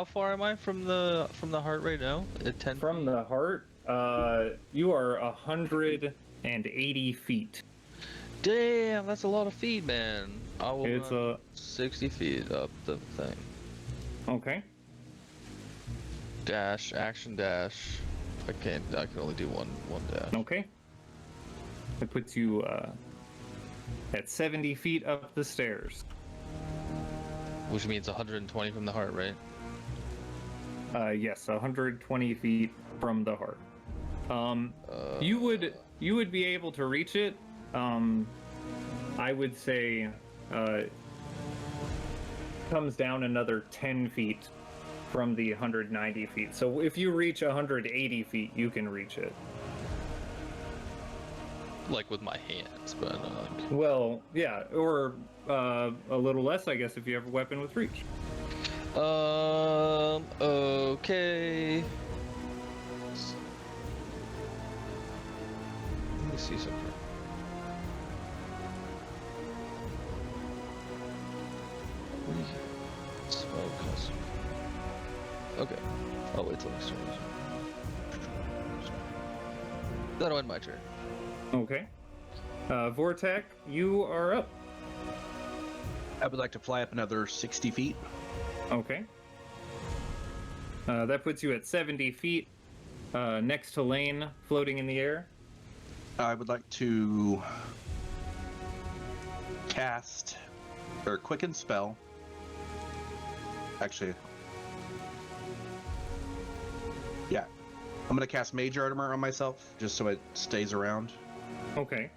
far am I from the heart right now? At 10. From the heart, you are 180 feet. Damn, that's a lot of feet, man. I will It's run 60 feet up the thing. Okay. Dash, action dash. I can only do one dash. Okay. It puts you at 70 feet up the stairs. Which means 120 from the heart, right? Yes, 120 feet from the heart. You would be able to reach it. I would say comes down another 10 feet from the 190 feet. So if you reach 180 feet, you can reach it. Like with my hands, but like... Well, yeah, or a little less, I guess, if you have a weapon with reach. Okay. Let me see something. Smoke custom. Okay. I'll wait till next turn. That'll end my turn. Okay. Vortek, you are up. I would like to fly up another 60 feet. Okay. That puts you at 70 feet, next to Lane, floating in the air. I would like to cast or quicken spell. Actually, yeah, I'm gonna cast Mage Armor on myself just so it stays around. Okay.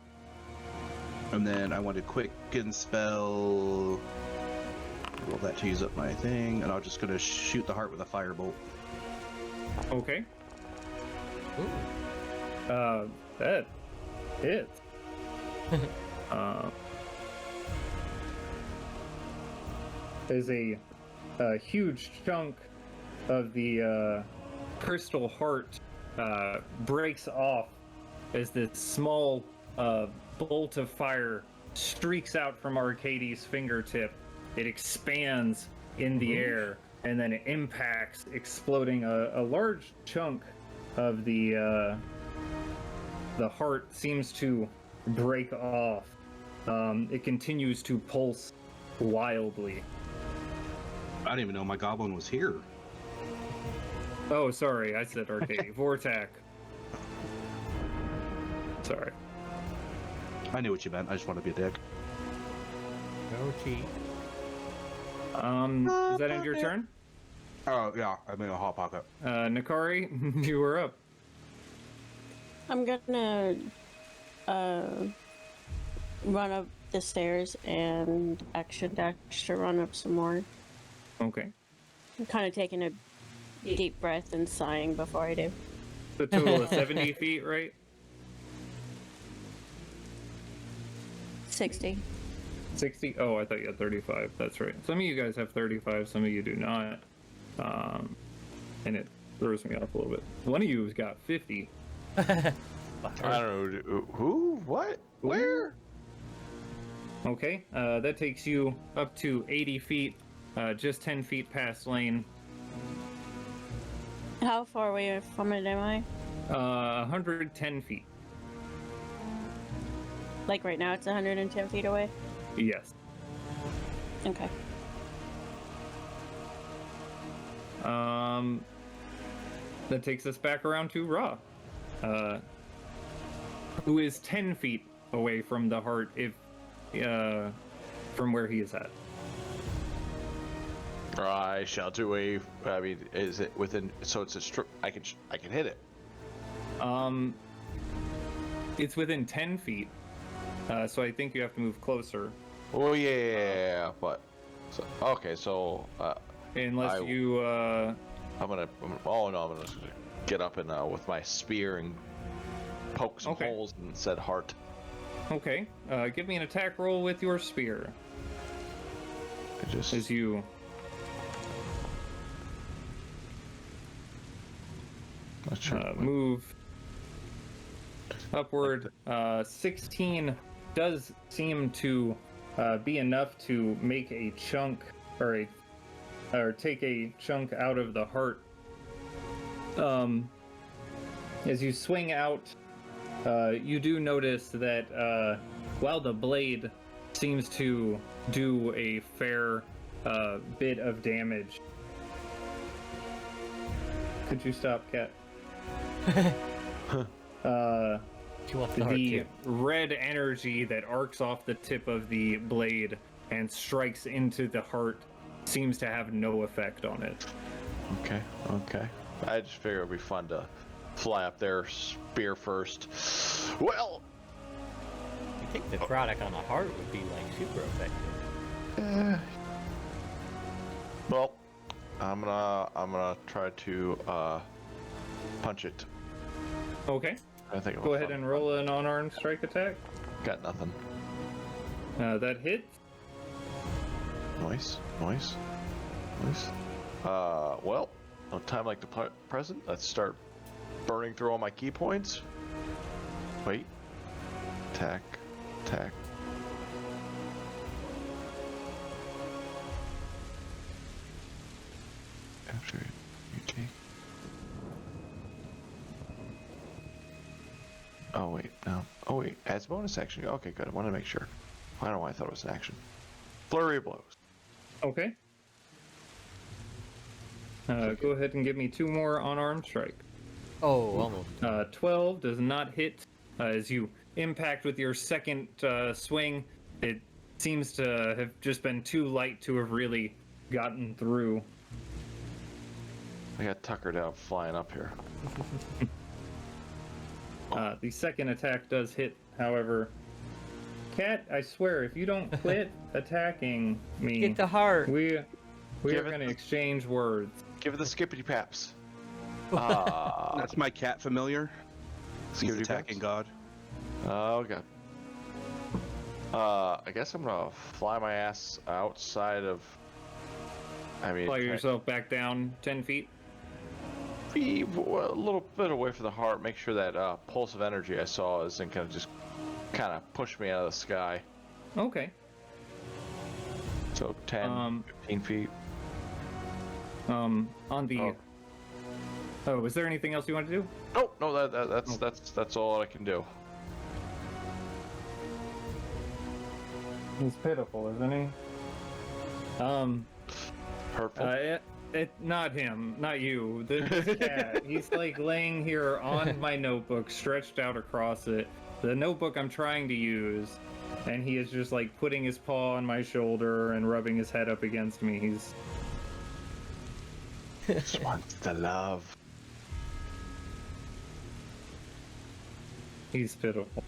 And then I want to quicken spell. Roll that to use up my thing, and I'm just gonna shoot the heart with a firebolt. Okay. Ooh. That hits. There's a huge chunk of the crystal heart breaks off as this small bolt of fire streaks out from Arcadie's fingertip. It expands in the air, and then it impacts, exploding a large chunk of the heart seems to break off. It continues to pulse wildly. I didn't even know my goblin was here. Oh, sorry, I said Arcadie. Vortak. Sorry. I knew what you meant. I just want to be a dick. No cheat. Does that end your turn? Oh yeah, I made a hot pocket. Nakari, you were up. I'm gonna run up the stairs and action dash to run up some more. Okay. I'm kind of taking a deep breath and sighing before I do. The total of 70 feet, right? 60. 60? Oh, I thought you had 35. That's right. Some of you guys have 35, some of you do not. And it throws me off a little bit. One of you has got 50. I don't know. Who? What? Where? Okay, that takes you up to 80 feet, just 10 feet past Lane. How far away from it am I? 110 feet. Like right now, it's 110 feet away? Yes. Okay. That takes us back around to Ra, who is 10 feet away from the heart, if from where he is at. I shall do a. I mean, is it within? So it's a strip. I can hit it. It's within 10 feet, so I think you have to move closer. Oh yeah, but so, okay. So Unless you. I'm gonna. Oh no, I'm gonna get up and with my spear and poke some holes in said heart. Okay, give me an attack roll with your spear. As you. Move upward. 16 does seem to be enough to make a chunk or take a chunk out of the heart. As you swing out, you do notice that while the blade seems to do a fair bit of damage. Could you stop, Cat? The red energy that arcs off the tip of the blade and strikes into the heart seems to have no effect on it. Okay. I just figured it'd be fun to fly up there, spear first. Well, I think necrotic on the heart would be like super effective. Well, I'm gonna try to punch it. Okay. I think. Go ahead and roll an unarmed strike attack. Got nothing. That hits. Nice. Well, no time like the present. Let's start burning through all my key points. Wait. Attack. After you take. Oh wait, no. Oh wait, as bonus action. Okay, good. I want to make sure. I don't know why I thought it was an action. Flurry of blows. Okay. Go ahead and give me 2 more unarmed strike. Oh, almost. 12 does not hit. As you impact with your second swing, it seems to have just been too light to have really gotten through. I got tuckered out flying up here. The second attack does hit, however. Cat, I swear, if you don't quit attacking me, Get the heart. we are going to exchange words. Give it the skippity paps. That's my cat familiar. He's Skippity attacking paps? God. Oh god. I guess I'm gonna fly my ass outside of. I mean, Fly yourself back down 10 feet. Be a little bit away from the heart. Make sure that pulse of energy I saw isn't gonna just kind of push me out of the sky. Okay. So 10, 15 feet. On the. Oh, is there anything else you want to do? No, that's all I can do. He's pitiful, isn't he? Hurtful. Not him, not you. This cat. He's like laying here on my notebook, stretched out across it. The notebook I'm trying to use, and he is just like putting his paw on my shoulder and rubbing his head up against me. He's Just wants the love. He's pitiful.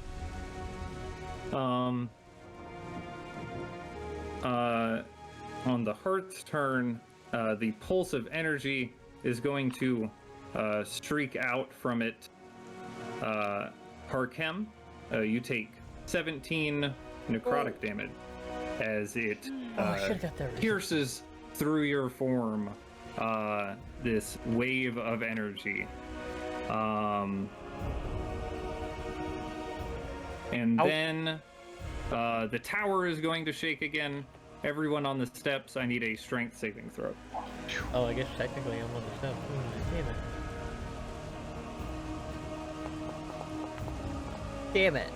on the Heart's turn, the pulse of energy is going to streak out from it. Harkem, you take 17 necrotic damage as it I should've got that right. pierces through your form. This wave of energy. And then the tower is going to shake again. Everyone on the steps, I need a strength saving throw. Oh, I guess technically I'm on the step. Damn it. Damn it.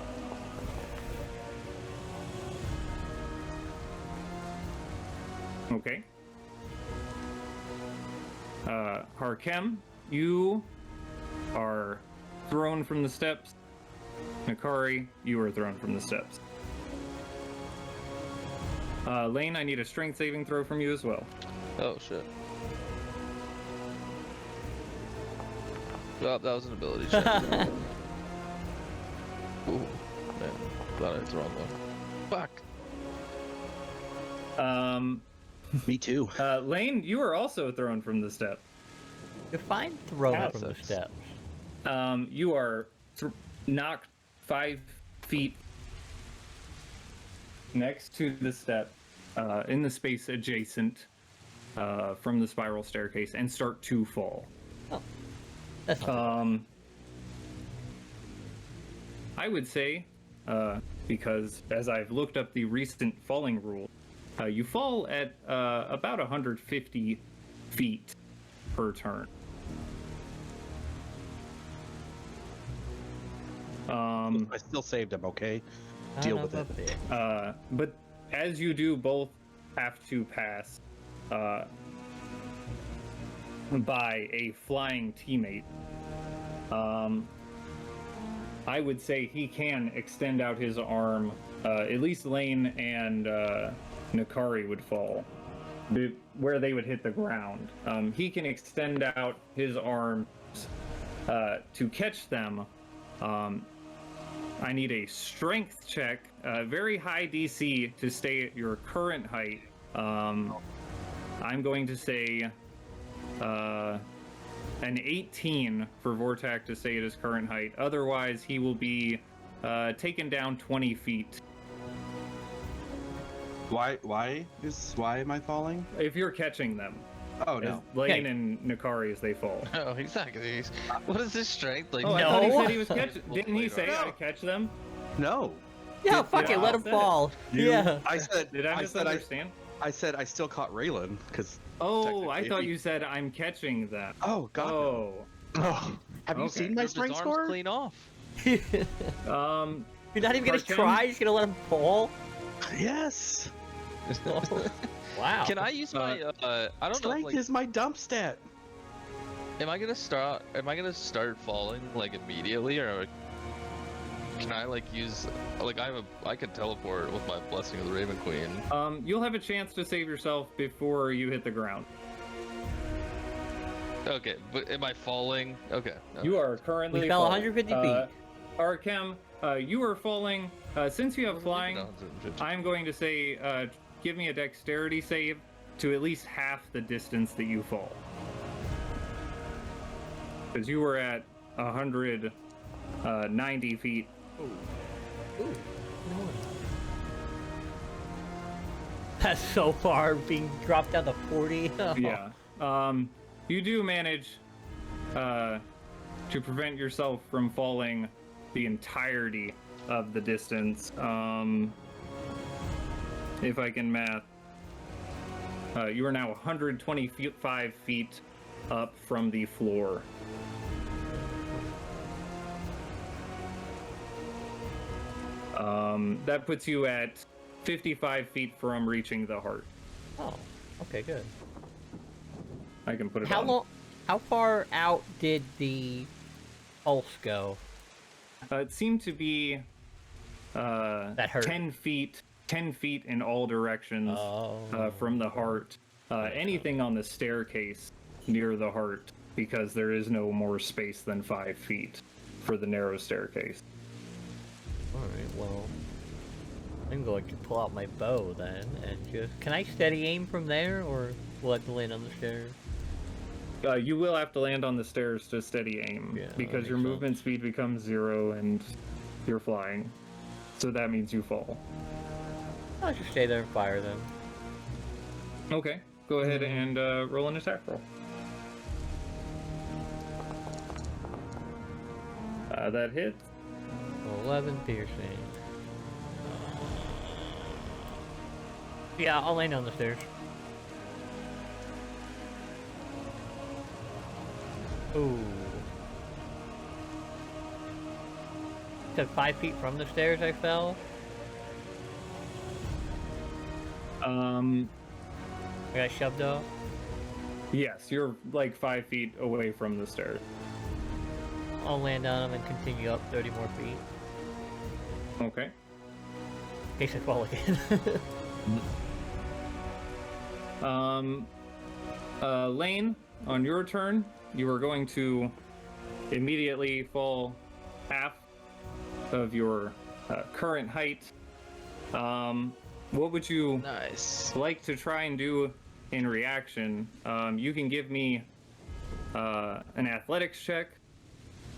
Okay. Harkem, you are thrown from the steps. Nakari, you are thrown from the steps. Lane, I need a strength saving throw from you as well. Oh shit. Oh, that was an ability check. Ooh, man, thought I hit the wrong one. Fuck. Me too. Lane, you are also thrown from the steps. Define thrown That from the sucks. steps. You are knocked 5 feet next to the step, in the space adjacent from the spiral staircase, and start to fall. That's not I would say, because as I've looked up the recent falling rule, you fall at about 150 feet per turn. I still saved him, okay? I Deal don't with know it. about that. But as you do, both have to pass by a flying teammate. I would say he can extend out his arm. At least Lane and Nakari would fall, where they would hit the ground. He can extend out his arms to catch them. I need a strength check, very high DC to stay at your current height. I'm going to say an 18 for Vortak to stay at his current height. Otherwise, he will be taken down 20 feet. Why am I falling? If you're catching them. Oh As no. Lane and Nakari as they fall. Oh, exactly. What is this strength? Like, Oh, I thought he No. said he was catching. Didn't he say No. I catch them? No. Yeah, Did- fuck yeah, it, let I him said it. fall. Yeah. I said Did I I misunderstand? said I still caught Raylan because. Oh, I thought you said I'm catching them. Oh God. Oh. Oh. Have you Okay. seen my Rip his strength arms score? clean off. You're Um. not even gonna Harkem? try, you're just gonna let him fall? Yes. Wow. Can I use my? I don't know. Strength Like, is my dump stat. am I gonna start falling like immediately, or can I like use like I can teleport with my blessing of the Raven Queen? You'll have a chance to save yourself before you hit the ground. Okay, but am I falling? Okay. You are currently We fell falling. 150 feet. Arkem, you are falling. Since you have flying, 150. I'm going to say, give me a dexterity save to at least half the distance that you fall. Because you were at 190 feet. That's so far, being dropped down to 40. Yeah. You do manage to prevent yourself from falling the entirety of the distance. If I can math. You are now 125 feet up from the floor. That puts you at 55 feet from reaching the heart. Oh, okay, good. I can put it How on. long? How far out did the pulse go? It seemed to be That hurt. 10 feet in all directions Oh. from the heart. Anything on the staircase near the heart, because there is no more space than 5 feet for the narrow staircase. Alright, well. I'm going to pull out my bow then and just... Can I steady aim from there, or will I have to land on the stairs? You will have to land on the stairs to steady aim, Yeah, that because your makes movement sense. speed becomes 0 and you're flying. So that means you fall. I'll just stay there and fire then. Okay, go ahead and roll an attack roll. That hits. 11 piercing. Yeah, I'll land on the stairs. Ooh. Said 5 feet from the stairs I fell. I got shoved off. Yes, you're like 5 feet away from the stairs. I'll land on them and continue up 30 more feet. Okay. In case I fall again. Lane, on your turn, you are going to immediately fall half of your current height. What would you Nice. like to try and do in reaction? You can give me an athletics check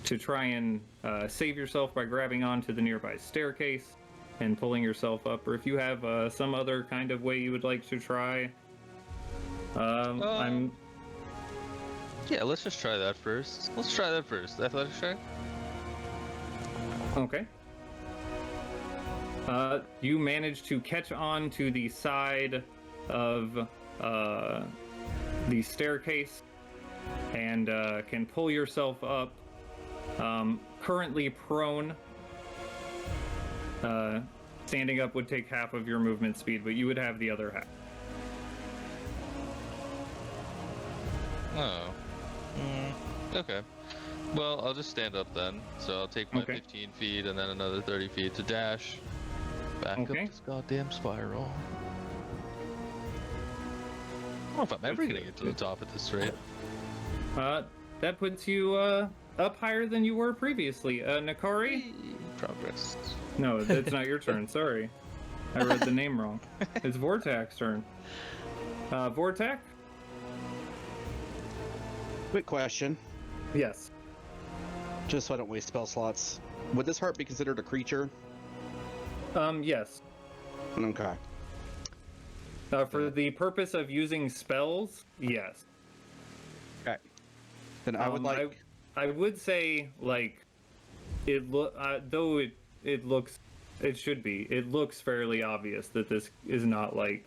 to try and save yourself by grabbing onto the nearby staircase and pulling yourself up, or if you have some other kind of way you would like to try. I'm Yeah, let's just try that first. Let's try that first. Athletics check? okay. You manage to catch on to the side of the staircase and can pull yourself up. Currently prone. Standing up would take half of your movement speed, but you would have the other half. Oh. Okay. Well, I'll just stand up then. So I'll take my Okay. 15 feet and then another 30 feet to dash back Okay. up this goddamn spiral. I don't know if I'm ever gonna get to the top at this rate. That puts you up higher than you were previously. Nakari? Progress. No, that's not your turn. Sorry. I read the name wrong. It's Vortak's turn. Vortak? Quick question, Yes. just so I don't waste spell slots. Would this heart be considered a creature? Yes. Okay. For the purpose of using spells, yes. Okay. Then I would like. I would say, like, though it looks, it should be. It looks fairly obvious that this is not like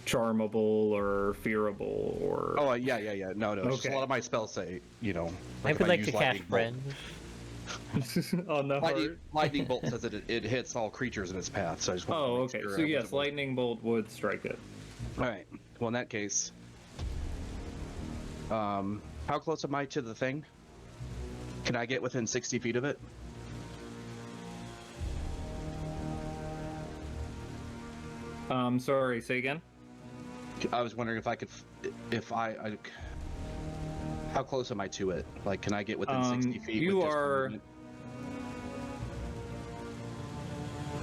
charmable or fearable or. Oh yeah. No. It's just Okay. a lot of my spells say, I if would like use to cast lightning bolt. friends. On the Lightning, heart. lightning bolt says that it hits all creatures in its path. So I just want Oh, to okay. make sure So I yes, wasn't- lightning bolt would strike it. All right. Well, in that case, how close am I to the thing? Can I get within 60 feet of it? Sorry. Say again. I was wondering if I could, how close am I to it? Like, can I get within 60 feet? You with just are movement?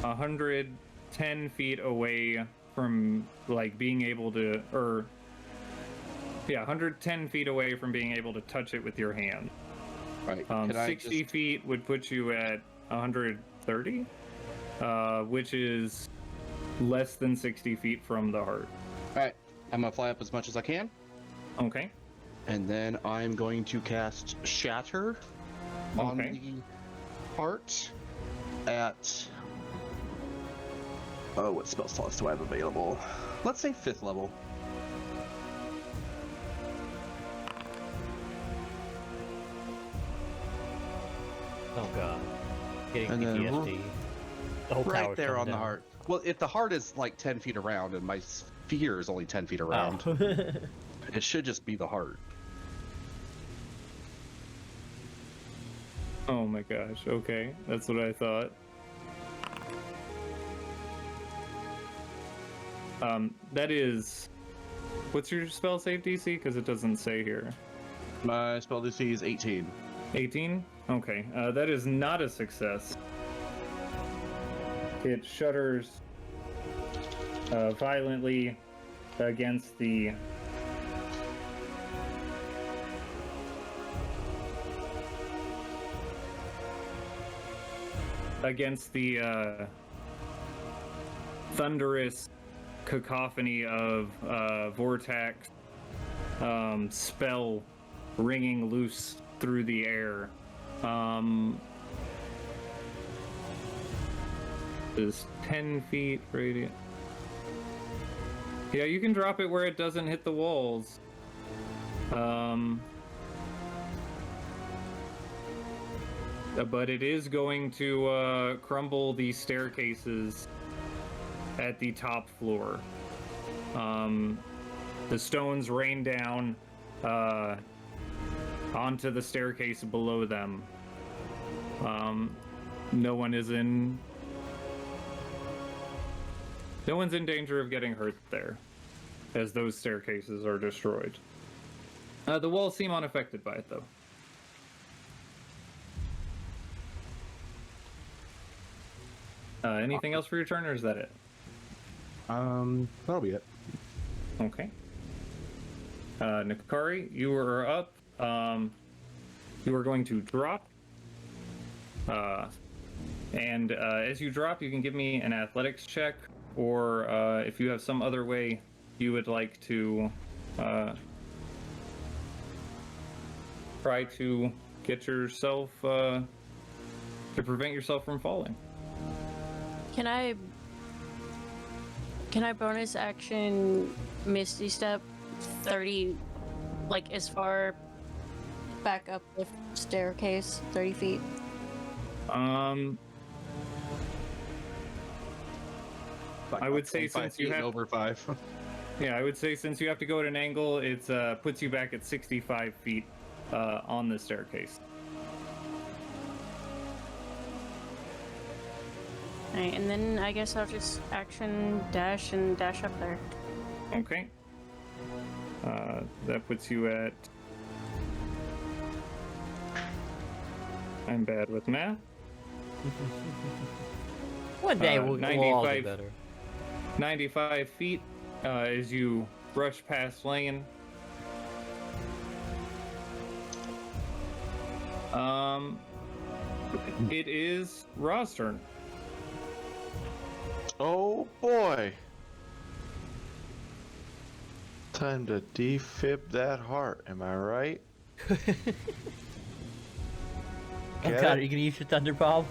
110 feet away from like being able to, 110 feet away from being able to touch it with your hand. Right. Can I 60 just- feet would put you at 130, which is less than 60 feet from the heart. All right. I'm gonna fly up as much as I can, Okay. and then I'm going to cast Shatter on Okay. the heart at. Oh, what spell slots do I have available? Let's say 5th level. Oh god. Getting And then PTSD. The whole Right tower's there coming on the down. heart. Well, if the heart is like 10 feet around and my sphere is only 10 feet around, Oh. it should just be the heart. Oh my gosh. Okay. That's what I thought. That is. What's your spell save DC? Because it doesn't say here. My spell DC is 18. 18? Okay. That is not a success. it shudders violently against the thunderous cacophony of vortex spell ringing loose through the air. Is 10 feet radius. Yeah, you can drop it where it doesn't hit the walls. But it is going to crumble the staircases at the top floor. The stones rain down onto the staircase below them. No one's in danger of getting hurt there, as those staircases are destroyed. The walls seem unaffected by it, though. Anything else for your turn, or is that it? That'll be it. Okay. Nikari, you are up. You are going to drop. And as you drop, you can give me an athletics check, or if you have some other way you would like to try to get yourself to prevent yourself from falling. Can I bonus action Misty Step 30, like as far back up the staircase, 30 feet? I would say since you have over 5. Yeah, I would say since you have to go at an angle, it puts you back at 65 feet on the staircase. Alright, and then I guess I'll just action dash and dash up there. Okay. That puts you at... I'm bad with math. One day we'll all get 95 better. 95 feet as you brush past Lane. It is Ra's turn. Oh boy. Time to defib that heart, am I right? Oh Get god, it? are you gonna use your Thunder Bomb?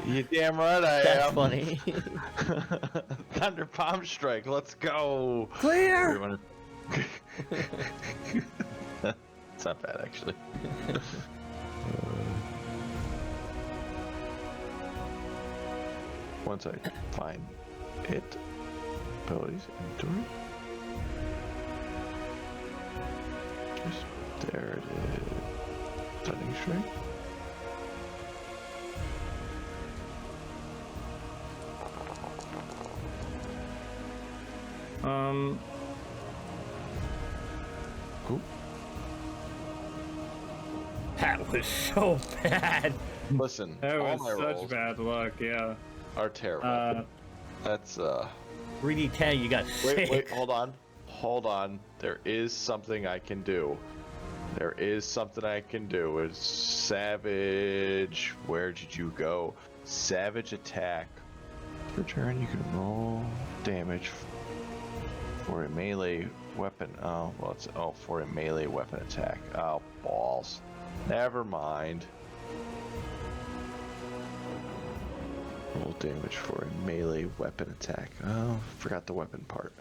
You damn right I That's am. funny. Thunder Bomb Strike, let's go. Clear! Everyone- It's not bad, actually. Once I find it, abilities, inventory. There it is. Stunning Strike. Ooh. That was so bad. Listen, That all was my such rolls bad luck, yeah. are terrible. That's 3d10, you got 6. Wait, hold on. There is something I can do. It's Savage. Where did you go? Savage attack. Per turn, you can roll damage for a melee weapon. Oh, well, it's for a melee weapon attack. Oh, balls. Never mind. Roll damage for a melee weapon attack. Oh, forgot the weapon part.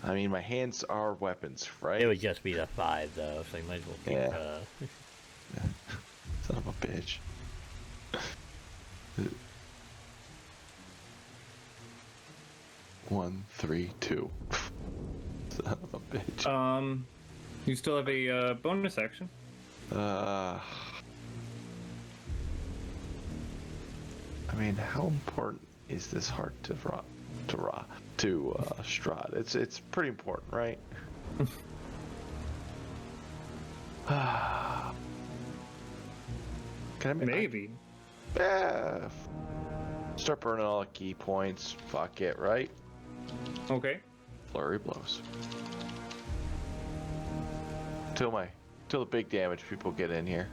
I mean, my hands are weapons, right? It would just be the 5 though, so you might as well keep Son of a bitch. One, 3, 2. Son of a bitch. You still have a bonus action. I mean, how important is this heart to Strahd? It's pretty important, right? Can I make Maybe. Yeah. Start burning all the key points. Fuck it, right? Okay. Flurry blows. Till the big damage people get in here.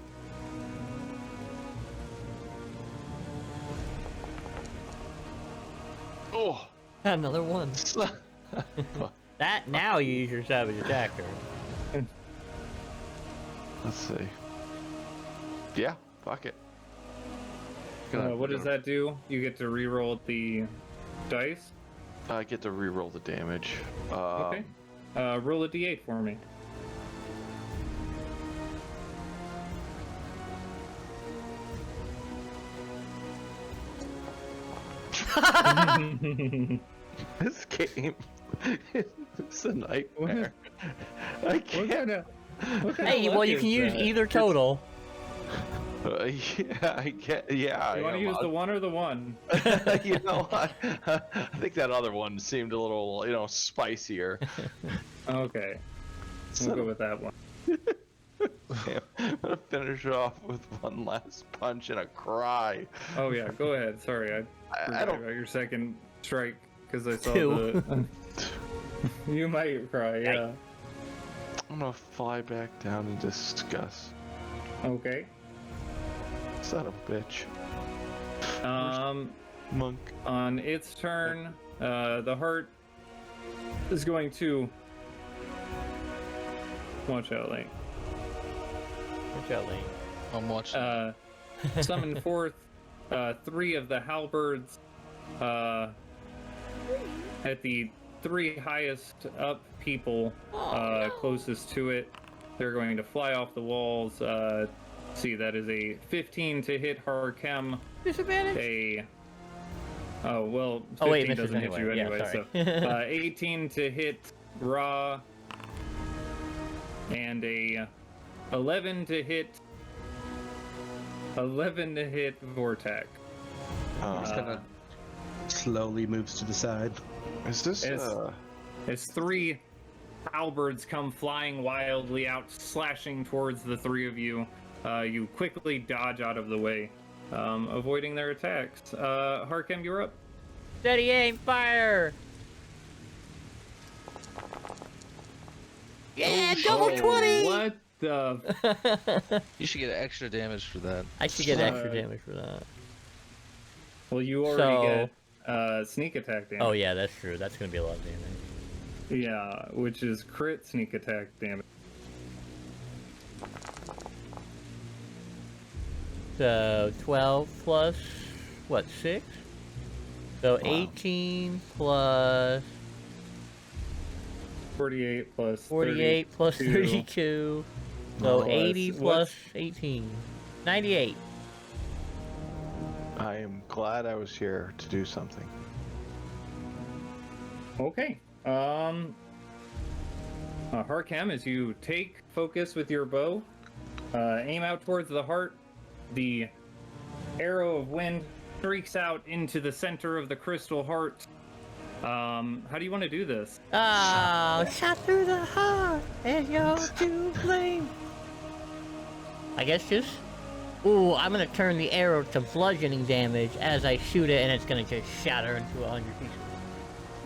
Oh. Another one. That now you use your savage attacker. Let's see. Yeah, fuck it. What does that do? You get to reroll the dice. I get to reroll the damage. Okay. Roll a d8 for me. This game is a nightmare. I can't. Hey, well, you can use either total. Yeah, I get. Yeah. You want to use the 1 or the 1? You know what? I think that other one seemed a little, spicier. Okay. We'll go with that one. I'm gonna finish off with one last punch and a cry. Oh yeah, go ahead. Sorry, I forgot don't. about your second strike because I saw 2. the. You might cry, yeah. I'm gonna fly back down in disgust. Okay. Son of a bitch. Monk. On its turn, the heart is going to. Watch out, Link. Watch out, Lane. I'm watching. Summon forth 3 of the halberds at the 3 highest up people closest to it. They're going to fly off the walls. See, that is a 15 to hit Harkem. Disadvantage. Oh, well, 15 Oh, wait, misses doesn't hit you anyway. anyway, Yeah, so 18 to hit Ra, and a 11 to hit Vortak. He's gonna slowly moves to the side. Is this? As 3 halberds come flying wildly out, slashing towards the 3 of you. You quickly dodge out of the way, avoiding their attacks. Harkem, you're up. Steady aim, fire! Yeah, double 20! What the? You should get extra damage for that. I should get extra damage for that. Well, you already get sneak attack damage. Oh yeah, that's true. That's gonna be a lot of damage. Yeah, which is crit sneak attack damage. So 12 plus what, 6? So 18 plus 48 plus 48 plus 32. So Plus 80 what's- plus 18. 98. I am glad I was here to do something. Okay. Harkem, as you take focus with your bow, aim out towards the heart. The arrow of wind streaks out into the center of the crystal heart. How do you want to do this? Oh, shot through the heart, and you're to blame. I guess just. Ooh, I'm gonna turn the arrow to bludgeoning damage as I shoot it, and it's gonna just shatter into 100 pieces.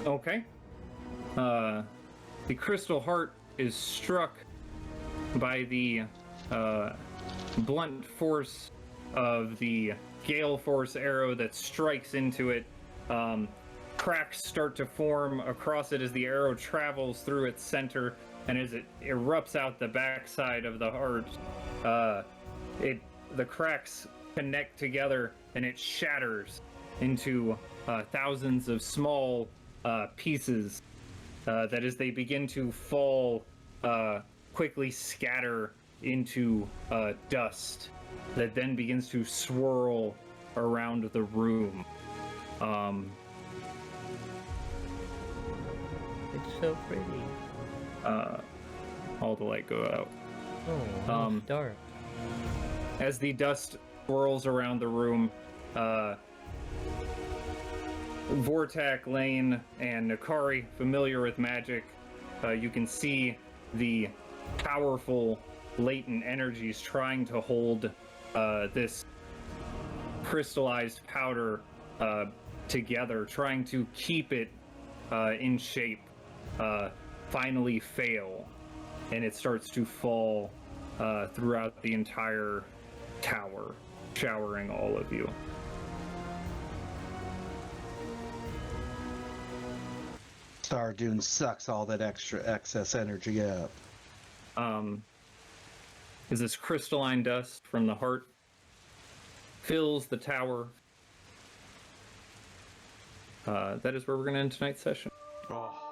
Okay. The crystal heart is struck by the blunt force of the gale force arrow that strikes into it. Cracks start to form across it as the arrow travels through its center, and as it erupts out the backside of the heart, the cracks connect together and it shatters into thousands of small pieces that as they begin to fall quickly scatter into dust that then begins to swirl around the room. It's so pretty. All the light go out. Oh, it's dark. As the dust swirls around the room, Vortak, Lane, and Nakari, familiar with magic, you can see the powerful latent energies trying to hold this crystallized powder together, trying to keep it in shape, finally fail, and it starts to fall throughout the entire tower, showering all of you. Stardoon sucks all that extra excess energy up. As this crystalline dust from the heart fills the tower, that is where we're going to end tonight's session. Oh.